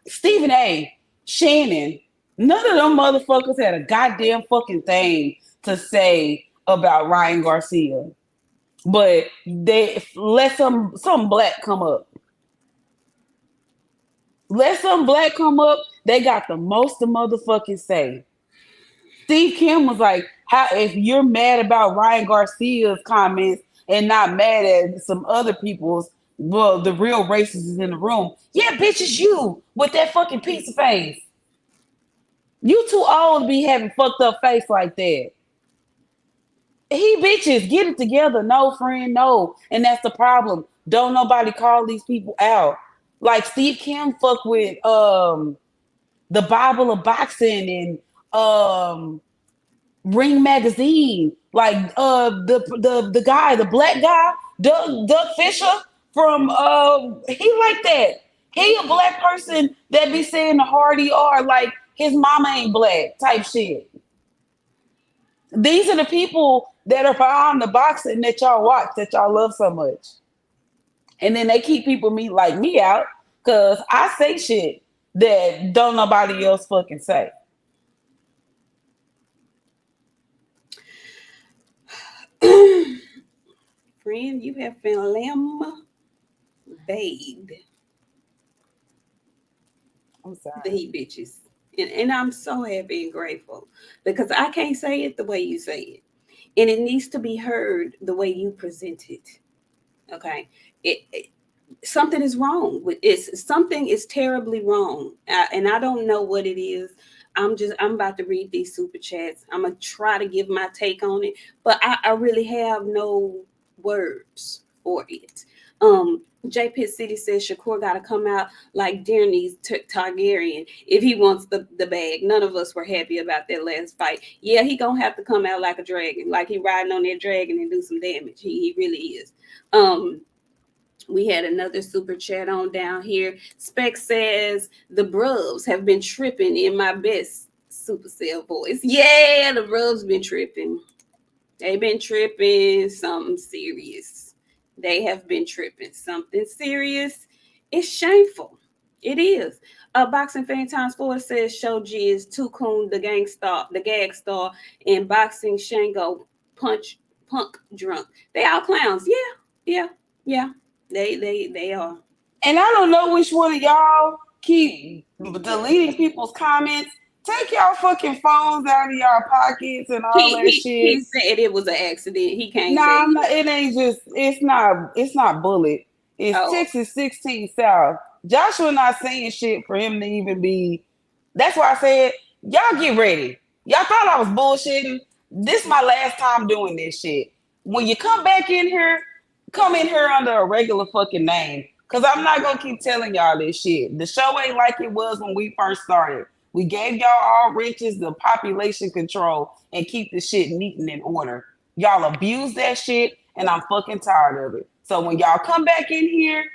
Stephen A, Shannon, none of them motherfuckers had a goddamn fucking thing to say about Ryan Garcia. But they let some black come up. Let some black come up, they got the most to motherfucking say. Steve Kim was like, "How if you're mad about Ryan Garcia's comments and not mad at some other people's, well, the real racist is in the room. Yeah, bitch, it's you with that fucking pizza face. You too old to be having fucked up face like that. He bitches, get it together. No, friend, no. And that's the problem. Don't nobody call these people out. Like Steve Kim fuck with the Bible of Boxing and Ring Magazine, like the guy, the black guy, Doug Fisher from he like that. He a black person that be saying the hard ER like his mama ain't black type shit. These are the people that are behind the boxing that y'all watch, that y'all love so much. And then they keep people like me out because I say shit that don't nobody else fucking say. Friend, you have been lambade. I'm sorry. The bitches. And I'm so happy and grateful because I can't say it the way you say it. and it needs to be heard the way you present it. Okay, it something is wrong with something is terribly wrong, and I don't know what it is. I'm about to read these super chats. I'm gonna try to give my take on it, but I really have no words for it. J Pitt City says Shakur got to come out like Daenerys Targaryen if he wants the bag. None of us were happy about that last fight. Yeah, he gonna have to come out like a dragon, like he riding on that dragon and do some damage. He really is. We had another super chat on down here. Spec says the Brubs have been tripping in my best Supercell voice. Yeah, the Brubs been tripping. They've been tripping something serious. They have been tripping something serious. It's shameful. It is. Boxing Fan Times 4 says Shoji is Tukun the gag star, and Boxing Shango punk drunk. They all clowns. Yeah. They are. And I don't know which one of y'all keep deleting people's comments. Take y'all fucking phones out of y'all pockets and all that shit. He said it was an accident. He can't. Nah, it ain't just. It's not Bullet. It's Texas 16 South. Joshua not saying shit for him to even be. That's why I said y'all get ready. Y'all thought I was bullshitting. This my last time doing this shit. When you come back in here, come in here under a regular fucking name. Cause I'm not gonna keep telling y'all this shit. The show ain't like it was when we first started. We gave y'all all riches, the population control, and keep the shit neat and in order. Y'all abuse that shit, and I'm fucking tired of it. So when y'all come back in here,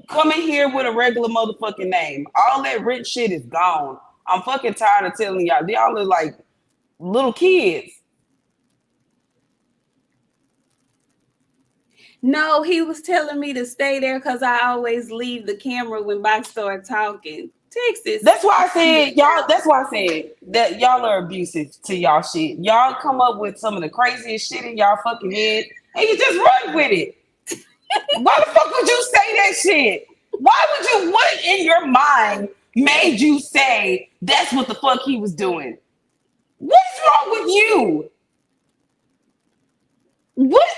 come in here with a regular motherfucking name. All that rich shit is gone. I'm fucking tired of telling y'all. Y'all are like little kids. No, he was telling me to stay there because I always leave the camera when Box start talking. Texas. That's why I said y'all. That's why I said that y'all are abusive to y'all shit. Y'all come up with some of the craziest shit in y'all fucking head, and you just run with it. Why the fuck would you say that shit? Why would you? What in your mind made you say that's what the fuck he was doing? What's wrong with you? What?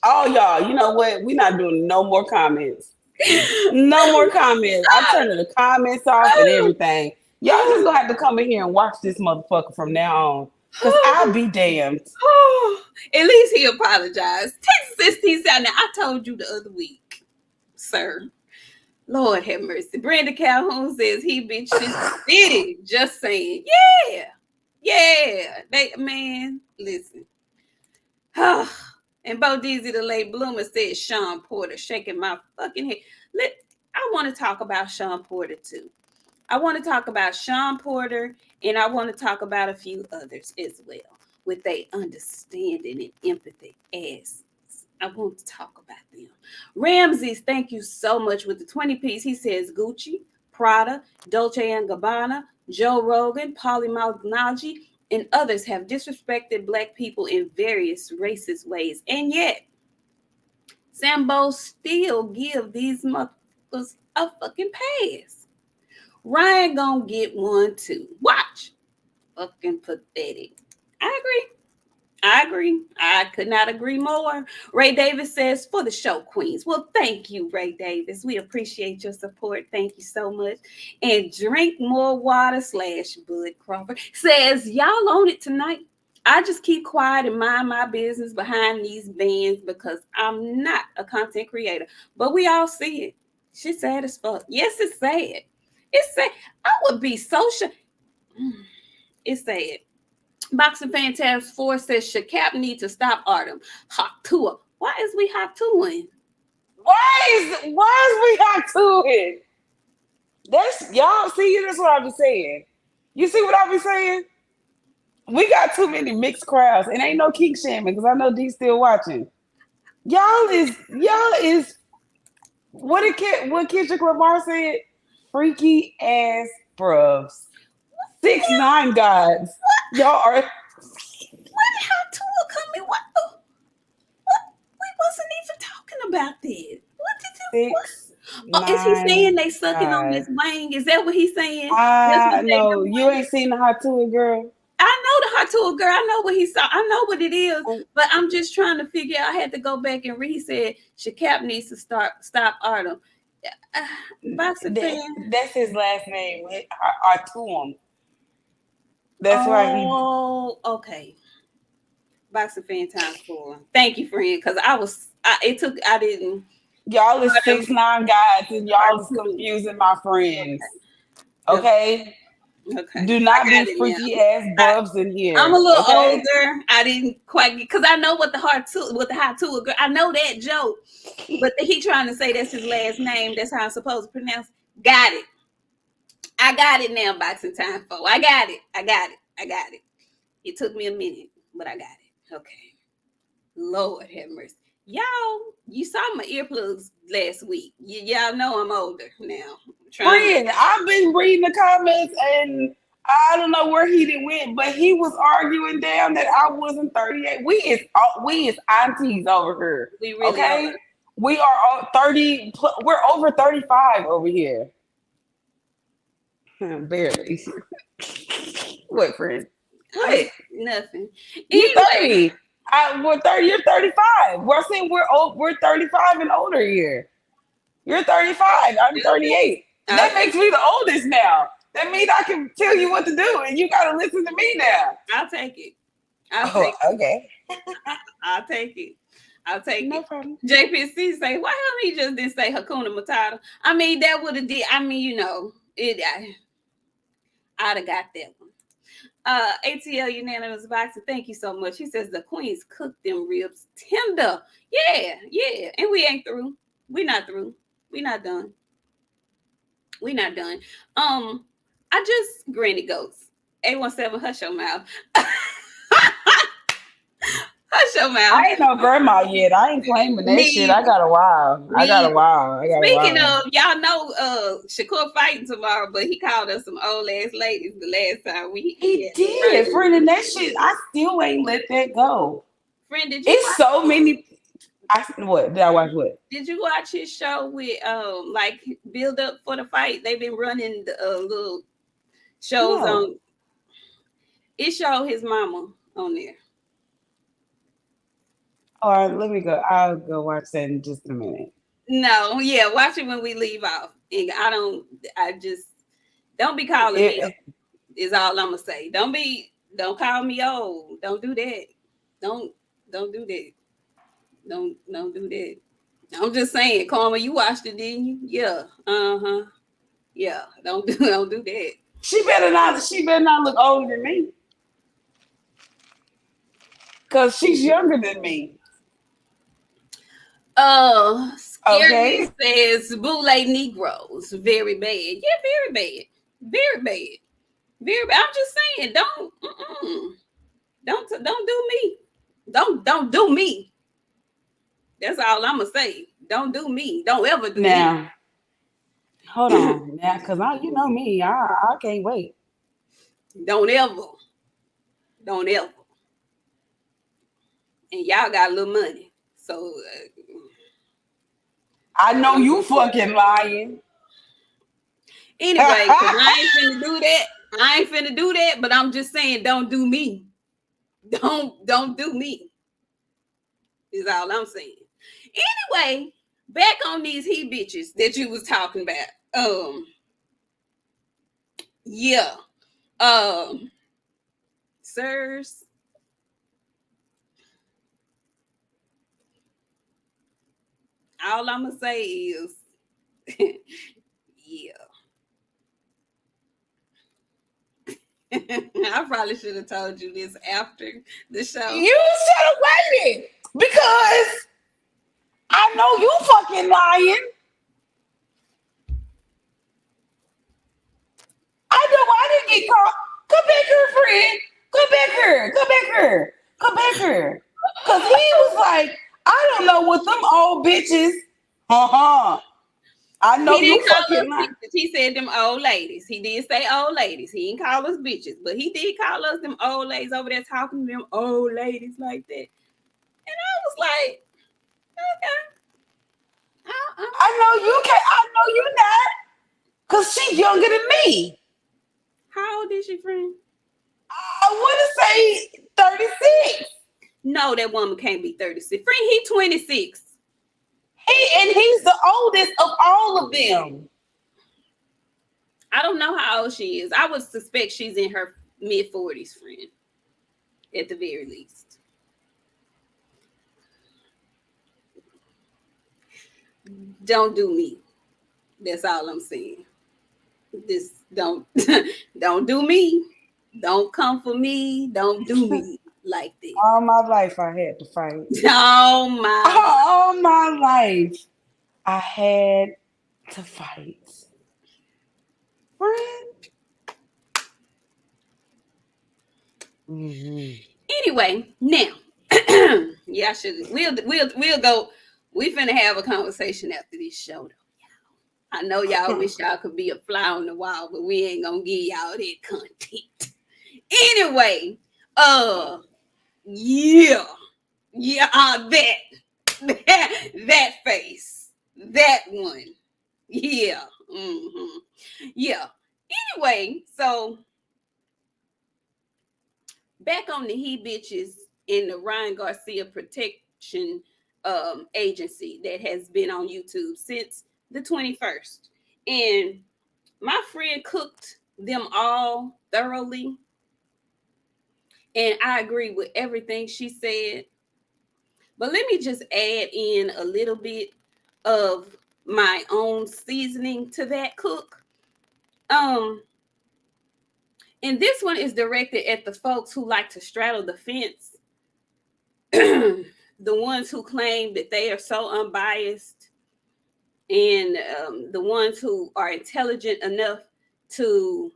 Oh, y'all, you know what? We're not doing no more comments. No more comments. I'm turning the comments off and everything. Y'all just gonna have to come in here and watch this motherfucker from now on. Because I'll be damned. At least he apologized. Texas 16 South. Now, I told you the other week, sir. Lord have mercy. Brenda Calhoun says he bitched his city. Just saying. Yeah. Man, listen. And Bo Deezy, the late bloomer, said Sean Porter, shaking my fucking head. I want to talk about Sean Porter too. I want to talk about Sean Porter, and I want to talk about a few others as well, with their understanding and empathy as I want to talk about them. Ramses, thank you so much with the 20 piece. He says Gucci, Prada, Dolce & Gabbana, Joe Rogan, Polly Malignaggi, and others have disrespected Black people in various racist ways. And yet, Sambo still give these motherfuckers a fucking pass. Ryan gonna get one too. Watch. Fucking pathetic. I agree. I could not agree more. Ray Davis says, for the show, Queens. Well, thank you, Ray Davis. We appreciate your support. Thank you so much. And Drink More Water / Bud Crawford says, y'all on it tonight. I just keep quiet and mind my business behind these bands because I'm not a content creator. But we all see it. She's sad as fuck. Yes, it's sad. It's sad. I would be so It's sad. Boxing Fantastic 4 says Shaqap need to stop Artem. Hot tour. Why is we hot touring? Why is we hot touring? That's y'all see. That's what I be saying. You see what I be saying? We got too many mixed crowds, and ain't no kink shaming because I know D's still watching. Y'all is what Kendrick Lamar said. Freaky ass bruvs. 6ix9ine gods. Y'all are. Where did hot tour come in? What? We wasn't even talking about that. What did you? Is he saying they sucking on his wang? Is that what he's saying? No, you ain't seen the hot tour, girl. I know the hot hot to a girl. I know what he saw. I know what it is. Oh, But I'm just trying to figure out. I had to go back and read. He said Shakap needs to stop Artem. Boxer fan. that's his last name. Artum. That's why he. Oh, okay. Boxer fan times 4. Thank you, friend. Because I didn't. Y'all is Artem 6'9" guys, and y'all is cartoon. confusing my friends. Okay. Okay, Okay. do I not got be it freaky now. ass bubs in I'm a here. little Okay. older. I didn't quite get because I know what the hot to a girl. I know that joke, but he trying to say that's his last name. That's how I'm supposed to pronounce. Got it. I got it now. Boxing time 4. I got it. I got it. I got it. It took me a minute, but I got it. Okay. Lord have mercy. Y'all, you saw my earplugs last week. Y'all know I'm older now. Friend, I've been reading the comments and I don't know where he did went, but he was arguing down that I wasn't 38. We is aunties over here. We really Okay? are. We are 30, we're over 35 over here. Barely. What, friend? What? Nothing. You Anyway, 30. We're 30, you're 35. We're saying we're 35 and older here. You're 35. I'm 38. That makes me the oldest now. That means I can tell you what to do, and you gotta listen to me now. I'll take it. I'll Oh, take it. okay. I'll take it. I'll take No it. problem. JPC say, why don't he just didn't say Hakuna Matata? I mean, that would have did. I mean, I'd have got that one. ATL Unanimous Boxer, thank you so much. He says the queens cooked them ribs tender. Yeah. And we ain't through. We not through. We not done. We not done. I just Granny Ghost. 817, hush your mouth. Hush your mouth. I ain't no grandma yet. I ain't claiming that shit. I got a while. Speaking of, y'all know Shakur fighting tomorrow, but he called us some old ass ladies the last time He did, friend, and that shit, I still ain't let that go. Friend, did It's so many. Did I watch what? Did you watch his show with like build up for the fight? They've been running the little shows on. It showed his mama on there. All right, let me go. I'll go watch that in just a minute. No, yeah, watch it when we leave off. And I just don't be calling me old, is all I'm gonna say. Don't call me old. Don't do that. Don't do that. Don't do that. I'm just saying, Karma, you watched it, didn't you? Yeah. Uh-huh. Yeah. Don't do that. She better not look older than me. Cause she's younger than me. Scary says bootleg Negroes. Very bad. Yeah, very bad. Very bad. Very bad. I'm just saying, don't do me. Don't do me. That's all I'm gonna say. Don't do me. Don't ever do me. Hold on. Now, cause you know me, I can't wait. Don't ever. And y'all got a little money, so I know you fucking lying. Anyway, I ain't finna do that. But I'm just saying, don't do me. Don't do me. Is all I'm saying. Anyway, back on these he bitches that you was talking about. Yeah. Sirs. All I'm gonna say is, yeah. I probably should have told you this after the show. You should have waited because I know you fucking lying. I didn't get caught. Come back here, friend. Come back here. Cause he was like, I don't know what them old bitches. I know you fucking lying. He said them old ladies. He did say old ladies. He didn't call us bitches, but he did call us them old ladies over there talking to them old ladies like that. And I was like, okay. I know you can't. I know you not. Cause she's younger than me. How old is she, friend? I want to say 36. No, that woman can't be 36. Friend, he 26. He's the oldest of all of them. I don't know how old she is. I would suspect she's in her mid-40s, friend. At the very least. Don't do me. That's all I'm saying. This don't do me. Don't come for me. Don't do me like that. All my life I had to fight. Oh my. All my life I had to fight. Friend. Mm-hmm. Anyway, now, yeah, I should. We'll go. We finna have a conversation after this show, though. I know y'all wish y'all could be a fly on the wall, but we ain't gonna give y'all that content. Anyway, yeah, that face, that one, yeah, yeah. Anyway, so back on the he bitches in the Ryan Garcia protection agency that has been on YouTube since the 21st. And my friend cooked them all thoroughly. And I agree with everything she said. But let me just add in a little bit of my own seasoning to that cook. And this one is directed at the folks who like to straddle the fence. The ones who claim that they are so unbiased, and the ones who are intelligent enough to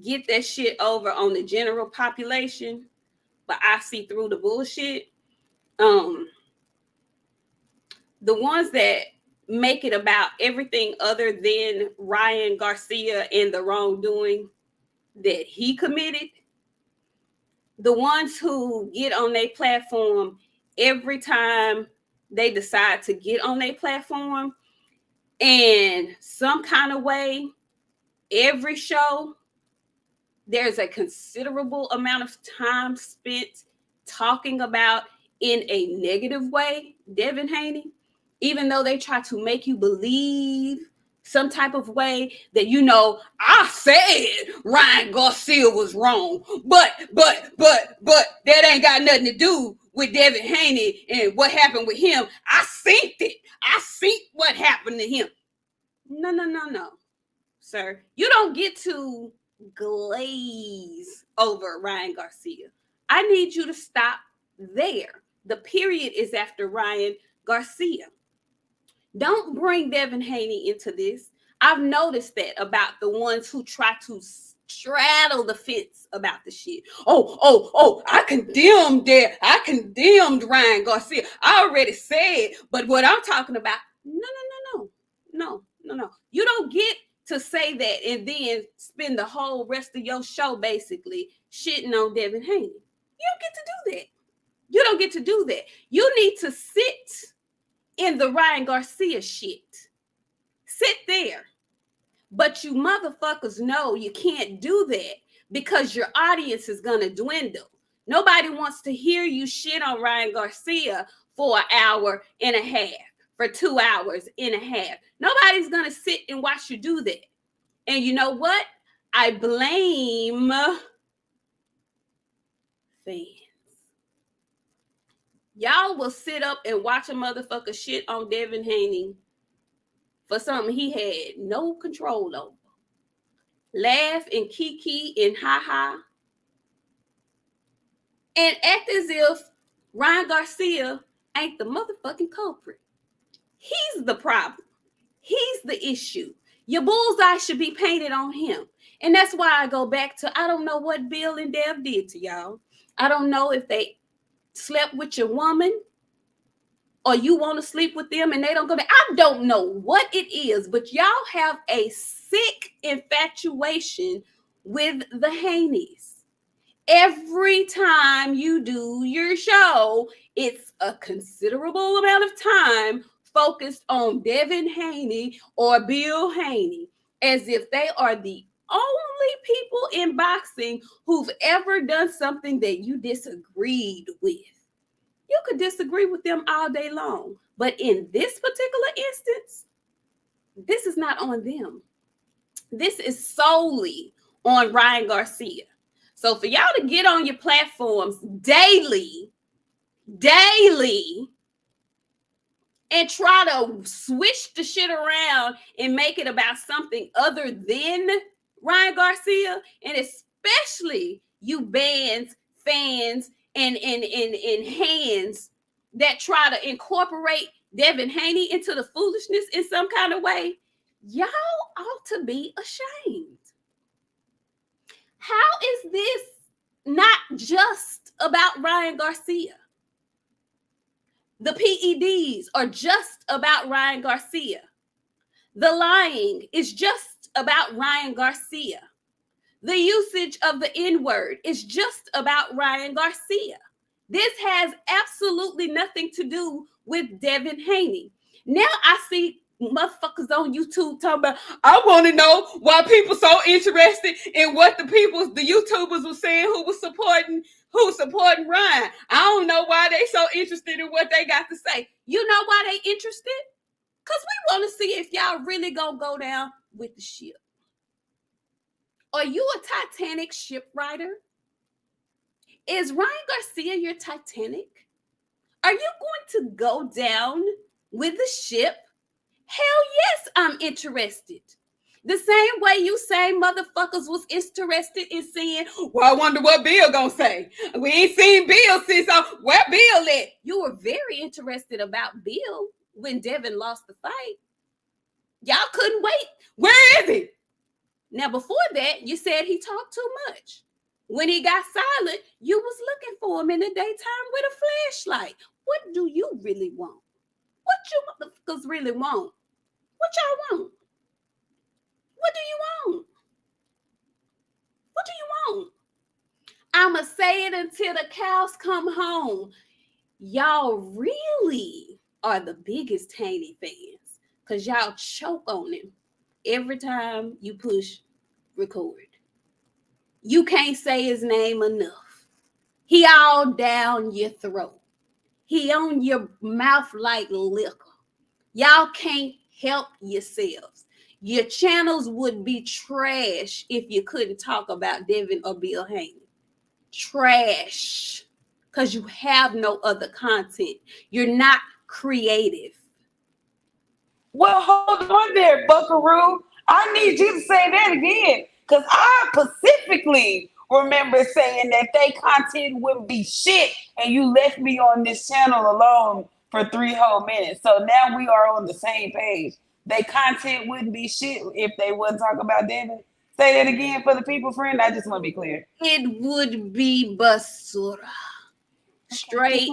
get that shit over on the general population, but I see through the bullshit. The ones that make it about everything other than Ryan Garcia and the wrongdoing that he committed. The ones who get on their platform every time they decide to get on their platform, and some kind of way, every show, there's a considerable amount of time spent talking about in a negative way Devin Haney, even though they try to make you believe some type of way that, you know, I said Ryan Garcia was wrong, but that ain't got nothing to do with Devin Haney and what happened with him. I seen it. I seen what happened to him. No, sir. You don't get to glaze over Ryan Garcia. I need you to stop there. The period is after Ryan Garcia. Don't bring Devin Haney into this. I've noticed that about the ones who try to straddle the fence about the shit. Oh, I condemned Ryan Garcia. I already said, but what I'm talking about, no. You don't get to say that and then spend the whole rest of your show basically shitting on Devin Haney. You don't get to do that. You don't get to do that. You need to sit in the Ryan Garcia shit. Sit there. But you motherfuckers know you can't do that because your audience is going to dwindle. Nobody wants to hear you shit on Ryan Garcia for an hour and a half, for 2 hours and a half. Nobody's going to sit and watch you do that. And you know what? I blame fans. Y'all will sit up and watch a motherfucker shit on Devin Haney for something he had no control over. Laugh and kiki and ha-ha. And act as if Ryan Garcia ain't the motherfucking culprit. He's the problem. He's the issue. Your bullseye should be painted on him. And that's why I go back to, I don't know what Bill and Dev did to y'all. I don't know if they slept with your woman or you want to sleep with them and they don't go there. I don't know what it is, but y'all have a sick infatuation with the Haneys. Every time you do your show, it's a considerable amount of time focused on Devin Haney or Bill Haney, as if they are the only people in boxing who've ever done something that you disagreed with. You could disagree with them all day long. But in this particular instance, this is not on them. This is solely on Ryan Garcia. So for y'all to get on your platforms daily, and try to switch the shit around and make it about something other than Ryan Garcia, and especially you bands, fans, and hands that try to incorporate Devin Haney into the foolishness in some kind of way, y'all ought to be ashamed. How is this not just about Ryan Garcia? The PEDs are just about Ryan Garcia. The lying is just about Ryan Garcia. The usage of the N-word is just about Ryan Garcia. This has absolutely nothing to do with Devin Haney. Now I see motherfuckers on YouTube talking about, I want to know why people so interested in what the YouTubers were saying who supporting Ryan. I don't know why they so interested in what they got to say. You know why they interested? Because we want to see if y'all really gonna go down with the ship. Are you a Titanic shipwriter? Is Ryan Garcia your Titanic? Are you going to go down with the ship? Hell yes, I'm interested. The same way you say motherfuckers was interested in seeing, well, I wonder what Bill gonna say. We ain't seen Bill since, where Bill at? You were very interested about Bill when Devin lost the fight. Y'all couldn't wait. Where is he? Now, before that, you said he talked too much. When he got silent, you was looking for him in the daytime with a flashlight. What do you really want? What you motherfuckers really want? What y'all want? What do you want? What do you want? I'ma say it until the cows come home. Y'all really are the biggest Haney fans because y'all choke on him every time you push record. You can't say his name enough. He all down your throat. He on your mouth like liquor. Y'all can't help yourselves. Your channels would be trash if you couldn't talk about Devin or Bill Haney. Trash. Because you have no other content. You're not creative. Well, hold on there, Buckaroo. I need you to say that again. Because I specifically remember saying that they content would be shit. And you left me on this channel alone for 3 whole minutes. So now we are on the same page. They content wouldn't be shit if they wouldn't talk about Devin. Say that again for the people, friend. I just want to be clear. It would be BASURA. Straight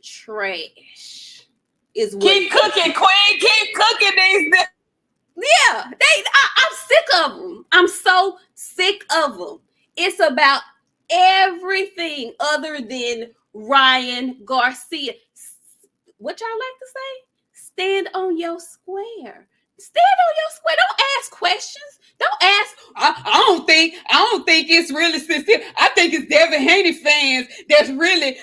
trash. Is what keep cooking, Queen. Keep cooking these days. Yeah, I'm sick of them. I'm so sick of them. It's about everything other than Ryan Garcia. What y'all like to say? Stand on your square. Stand on your square. Don't ask questions. Don't ask. I don't think it's really sincere. I think it's Devin Haney fans that's really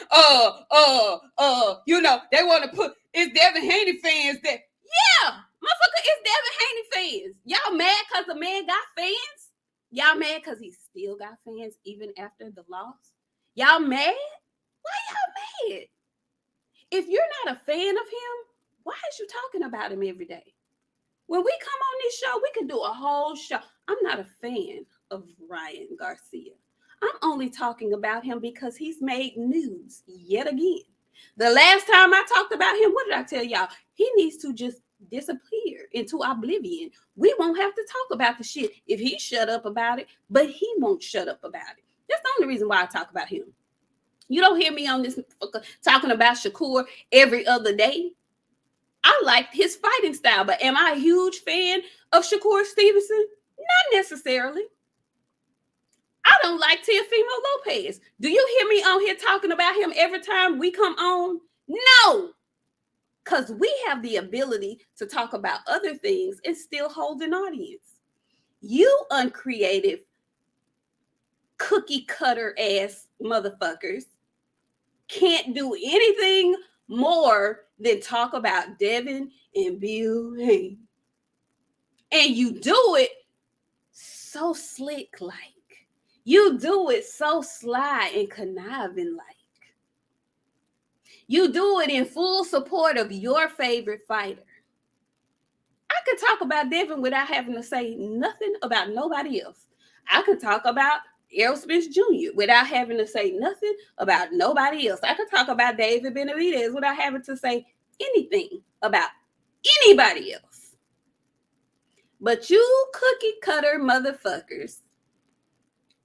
they want to put it's Devin Haney fans that motherfucker, it's Devin Haney fans. Y'all mad because the man got fans? Y'all mad because he still got fans even after the loss? Y'all mad? Why y'all mad? If you're not a fan of him, why is you talking about him every day? When we come on this show, we can do a whole show. I'm not a fan of Ryan Garcia. I'm only talking about him because he's made news yet again. The last time I talked about him, what did I tell y'all? He needs to just disappear into oblivion. We won't have to talk about the shit if he shut up about it, but he won't shut up about it. That's the only reason why I talk about him. You don't hear me on this talking about Shakur every other day. I like his fighting style, but am I a huge fan of Shakur Stevenson? Not necessarily. I don't like Teofimo Lopez. Do you hear me on here talking about him every time we come on? No, because we have the ability to talk about other things and still hold an audience. You uncreative cookie cutter ass motherfuckers can't do anything more than talk about Devin and Bill Haynes. And you do it so slick like. You do it so sly and conniving like. You do it in full support of your favorite fighter. I could talk about Devin without having to say nothing about nobody else. I could talk about Errol Spence Jr. without having to say nothing about nobody else. I could talk about David Benavidez without having to say anything about anybody else. But you cookie cutter motherfuckers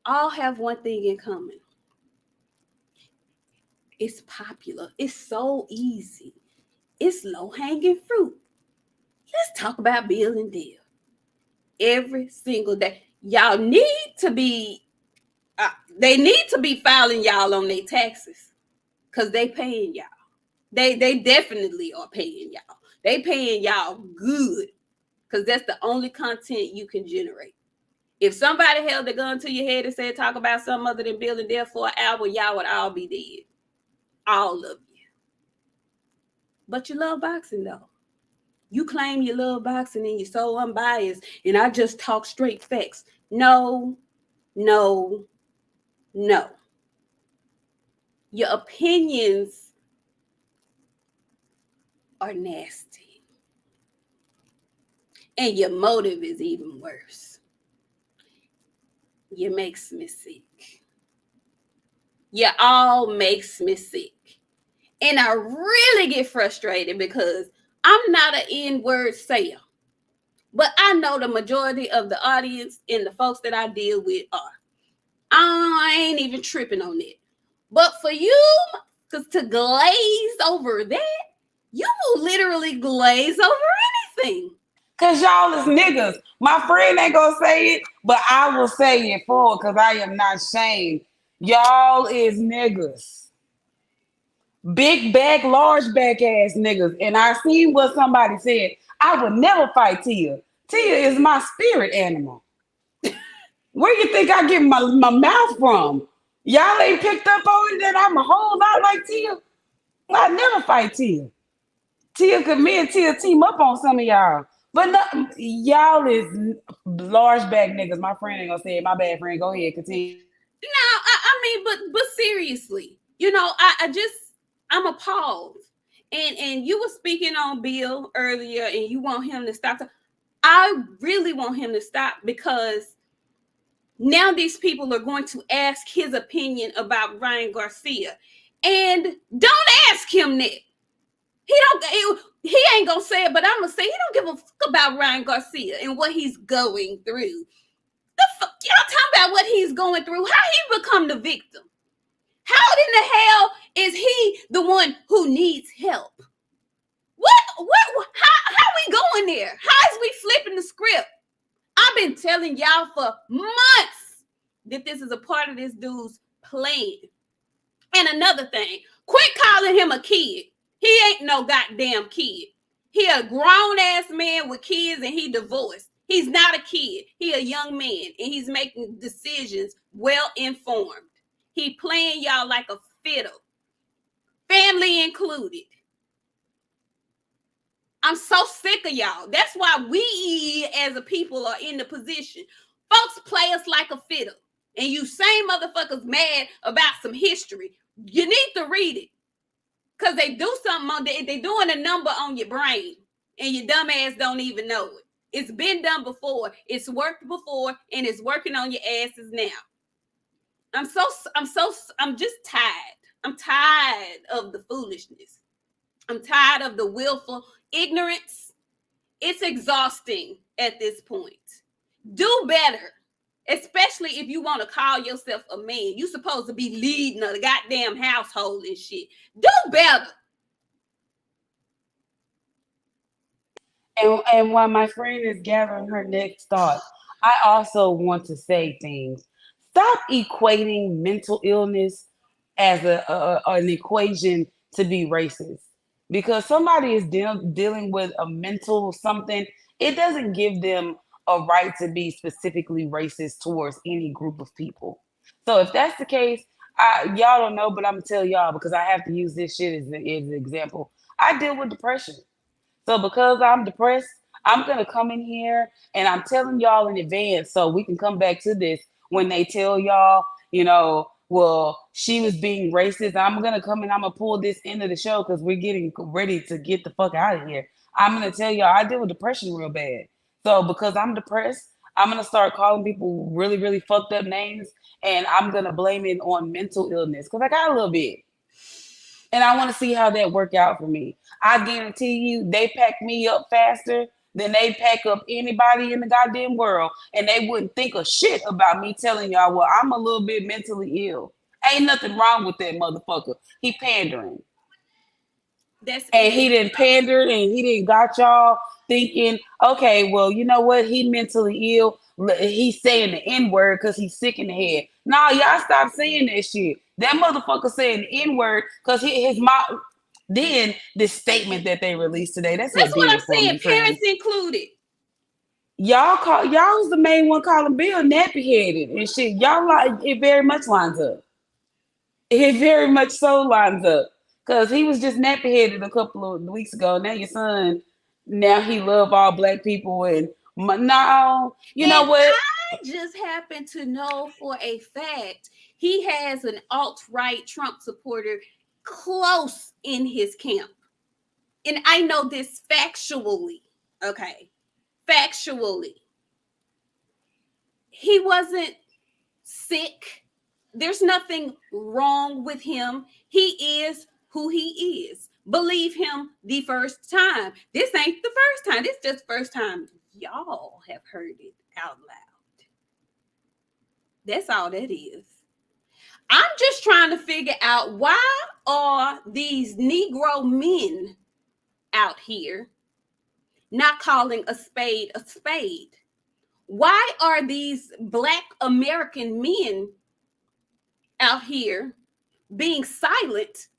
all have one thing in common. It's popular. It's so easy. It's low-hanging fruit. Let's talk about Bill and Dale. Every single day. Y'all need to be, they need to be filing y'all on their taxes because they paying y'all. They definitely are paying y'all. They paying y'all good because that's the only content you can generate. If somebody held the gun to your head and said, talk about something other than Bill and Dale for an hour, y'all would all be dead. All of you. But you love boxing, though. You claim you love boxing and you're so unbiased, and I just talk straight facts. No, no, no. Your opinions are nasty. And your motive is even worse. You makes me sick. You all makes me sick. And I really get frustrated because I'm not an N-word sayer. But I know the majority of the audience and the folks that I deal with are. I ain't even tripping on it. But for you to glaze over that, you will literally glaze over anything. Cause y'all is niggas. My friend ain't gonna say it, but I will say it for because I am not ashamed. Y'all is niggas. Big back, large back ass niggas. And I seen what somebody said. I would never fight Tia. Tia is my spirit animal. Where you think I get my mouth from? Y'all ain't picked up on it that I'm a whole lot like Tia. I never fight Tia. Tia, cause me and Tia team up on some of y'all. But no, y'all is large back niggas. My friend ain't gonna say it. My bad friend. Go ahead, continue. No, I mean, but seriously, I'm appalled. And you were speaking on Bill earlier, and you want him to stop. I really want him to stop because now these people are going to ask his opinion about Ryan Garcia, and don't ask him that. He ain't gonna say it, but I'm gonna say he don't give a fuck about Ryan Garcia and what he's going through. The fuck y'all talking about what he's going through? How he become the victim? How in the hell is he the one who needs help? How we going there? How is we flipping the script? I've been telling y'all for months that this is a part of this dude's plan. And another thing, quit calling him a kid. He ain't no goddamn kid. He a grown ass man with kids and he divorced. He's not a kid. He a young man and he's making decisions well informed. He playing y'all like a fiddle, family included. I'm so sick of y'all. That's why we as a people are in the position. Folks play us like a fiddle. And you same motherfuckers mad about some history. You need to read it. Because they do something on they doing a number on your brain. And your dumb ass don't even know it. It's been done before. It's worked before. And it's working on your asses now. I'm just tired. I'm tired of the foolishness. I'm tired of the willful ignorance. It's exhausting at this point. Do better. Especially if you want to call yourself a man. You supposed to be leading the goddamn household and shit. Do better. And while my friend is gathering her next thought, I also want to say things. Stop equating mental illness as an equation to be racist. Because somebody is dealing with a mental something, it doesn't give them a right to be specifically racist towards any group of people. So if that's the case, y'all don't know, but I'm gonna tell y'all because I have to use this shit as an example. I deal with depression. So because I'm depressed, I'm gonna come in here and I'm telling y'all in advance so we can come back to this when they tell y'all, well, she was being racist. I'm gonna come and I'm gonna pull this into the show because we're getting ready to get the fuck out of here. I'm gonna tell y'all I deal with depression real bad. So because I'm depressed, I'm gonna start calling people really, really fucked up names, and I'm gonna blame it on mental illness because I got a little bit. And I want to see how that work out for me. I guarantee you, they pack me up faster than they pack up anybody in the goddamn world, and they wouldn't think of shit about me telling y'all, well, I'm a little bit mentally ill. Ain't nothing wrong with that motherfucker. He pandering. And he didn't pander and he didn't got y'all thinking, okay, well, you know what? He mentally ill. He's saying the N-word because he's sick in the head. Nah, y'all stop saying that shit. That motherfucker saying the N-word because his mom. Then this statement that they released today, that's what what did I'm it for saying, me, friends. parents included. Y'all was the main one calling Bill nappy headed and shit. Y'all like it very much lines up. It very much so lines up. Cause he was just nappy headed a couple of weeks ago. Now your son, now he love all black people and no, you know what? I just happen to know for a fact he has an alt-right Trump supporter close in his camp. And I know this factually. Okay. Factually. He wasn't sick. There's nothing wrong with him. He is who he is. Believe him the first time. This ain't the first time. This just first time y'all have heard it out loud. That's all that is. I'm just trying to figure out why are these Negro men out here not calling a spade a spade? Why are these Black American men out here being silent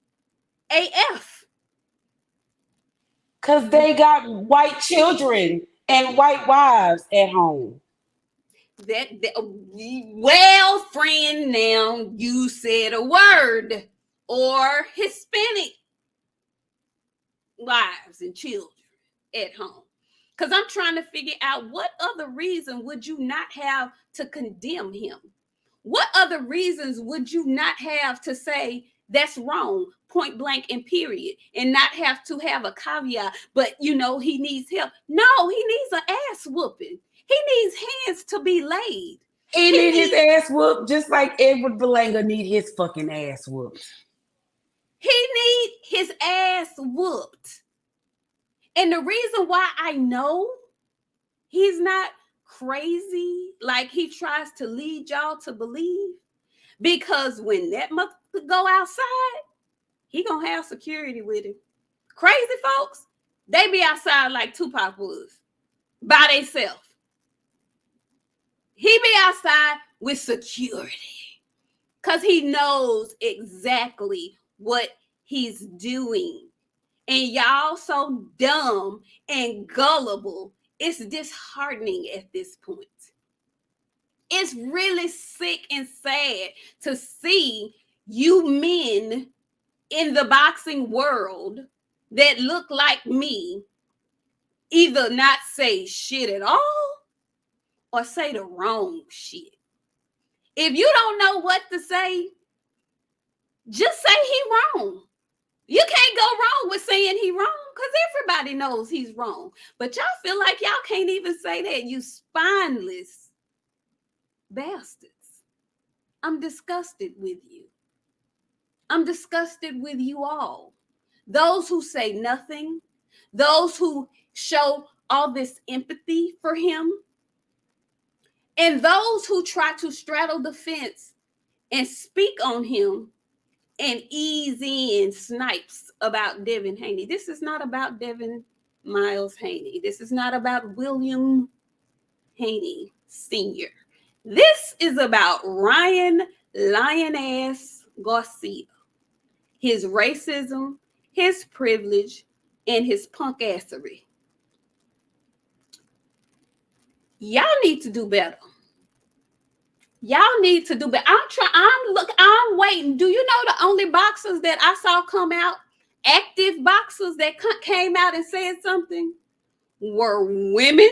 AF? Because they got white children and white wives at home. Well, friend, now you said a word. Or Hispanic wives and children at home. Because I'm trying to figure out what other reason would you not have to condemn him? What other reasons would you not have to say that's wrong, point blank and period, and not have to have a caveat, but he needs help? No, he needs an ass whooping. He needs hands to be laid. He need his ass whooped just like Edward Berlanga need his fucking ass whooped. He need his ass whooped. And the reason why I know he's not crazy like he tries to lead y'all to believe, because when that motherfucker go outside, he gonna have security with him. Crazy folks, they be outside like Tupac was, by themselves. He be outside with security because he knows exactly what he's doing. And y'all so dumb and gullible, it's disheartening at this point. It's really sick and sad to see you men in the boxing world that look like me either not say shit at all or say the wrong shit. If you don't know what to say, just say he wrong. You can't go wrong with saying he wrong because everybody knows he's wrong. But y'all feel like y'all can't even say that, you spineless bastards. I'm disgusted with you. I'm disgusted with you all. Those who say nothing, those who show all this empathy for him, and those who try to straddle the fence and speak on him and ease in snipes about Devin Haney. This is not about Devin Miles Haney. This is not about William Haney Sr. This is about Ryan Lioness Garcia, his racism, his privilege, and his punk assery. Y'all need to do better. Y'all need to do, but I'm waiting. Do you know the only boxers that I saw come out, active boxers that came out and said something, were women,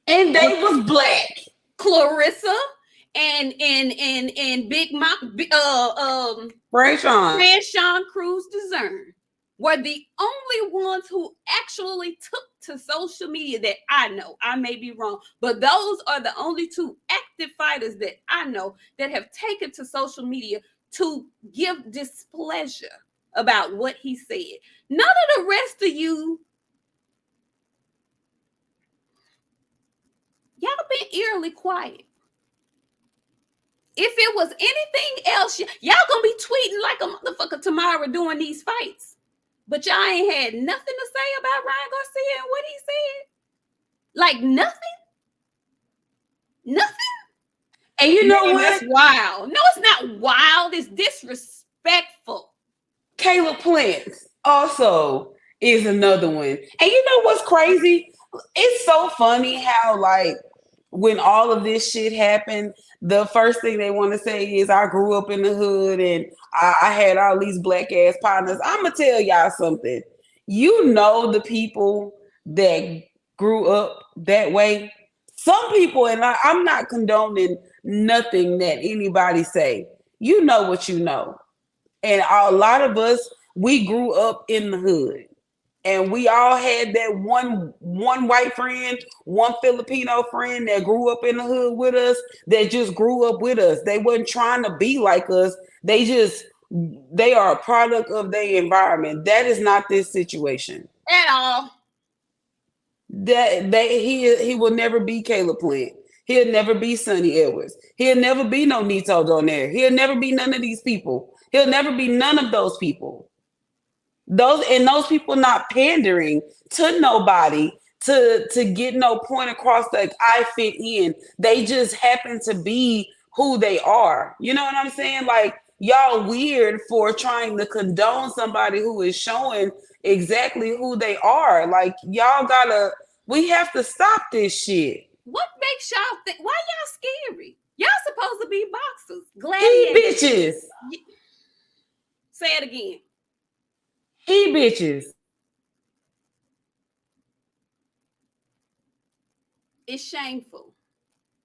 and they was black. Clarissa and Big Mom, Brayshawn. Sean Cruz Discern were the only ones who actually took to social media that I know. I may be wrong, but those are the only two active fighters that I know that have taken to social media to give displeasure about what he said. None of the rest of you, y'all been eerily quiet. If it was anything else, y'all gonna be tweeting like a motherfucker tomorrow doing these fights. But y'all ain't had nothing to say about Ryan Garcia and what he said. Like nothing. Nothing. And you know what? That's wild. No, it's not wild. It's disrespectful. Caleb Plant also is another one. And you know what's crazy? It's so funny how, like, when all of this shit happened, the first thing they want to say is, I grew up in the hood and I had all these black ass partners. I'm going to tell y'all something. You know, the people that grew up that way, some people, and I'm not condoning nothing that anybody say. You know what you know. And a lot of us, we grew up in the hood. And we all had that one white friend, one Filipino friend that grew up in the hood with us, that just grew up with us. They wasn't trying to be like us. They are a product of their environment. That is not this situation at all. He will never be Caleb Plant. He'll never be Sonny Edwards. He'll never be no Nito Donaire. He'll never be none of these people. He'll never be none of those people. Those people not pandering to nobody to get no point across like I fit in. They just happen to be who they are. You know what I'm saying? Like, y'all weird for trying to condone somebody who is showing exactly who they are. Like, we have to stop this shit. What makes y'all think? Why y'all scary? Y'all supposed to be boxers, gladiators. He bitches. Say it again. He bitches. It's shameful.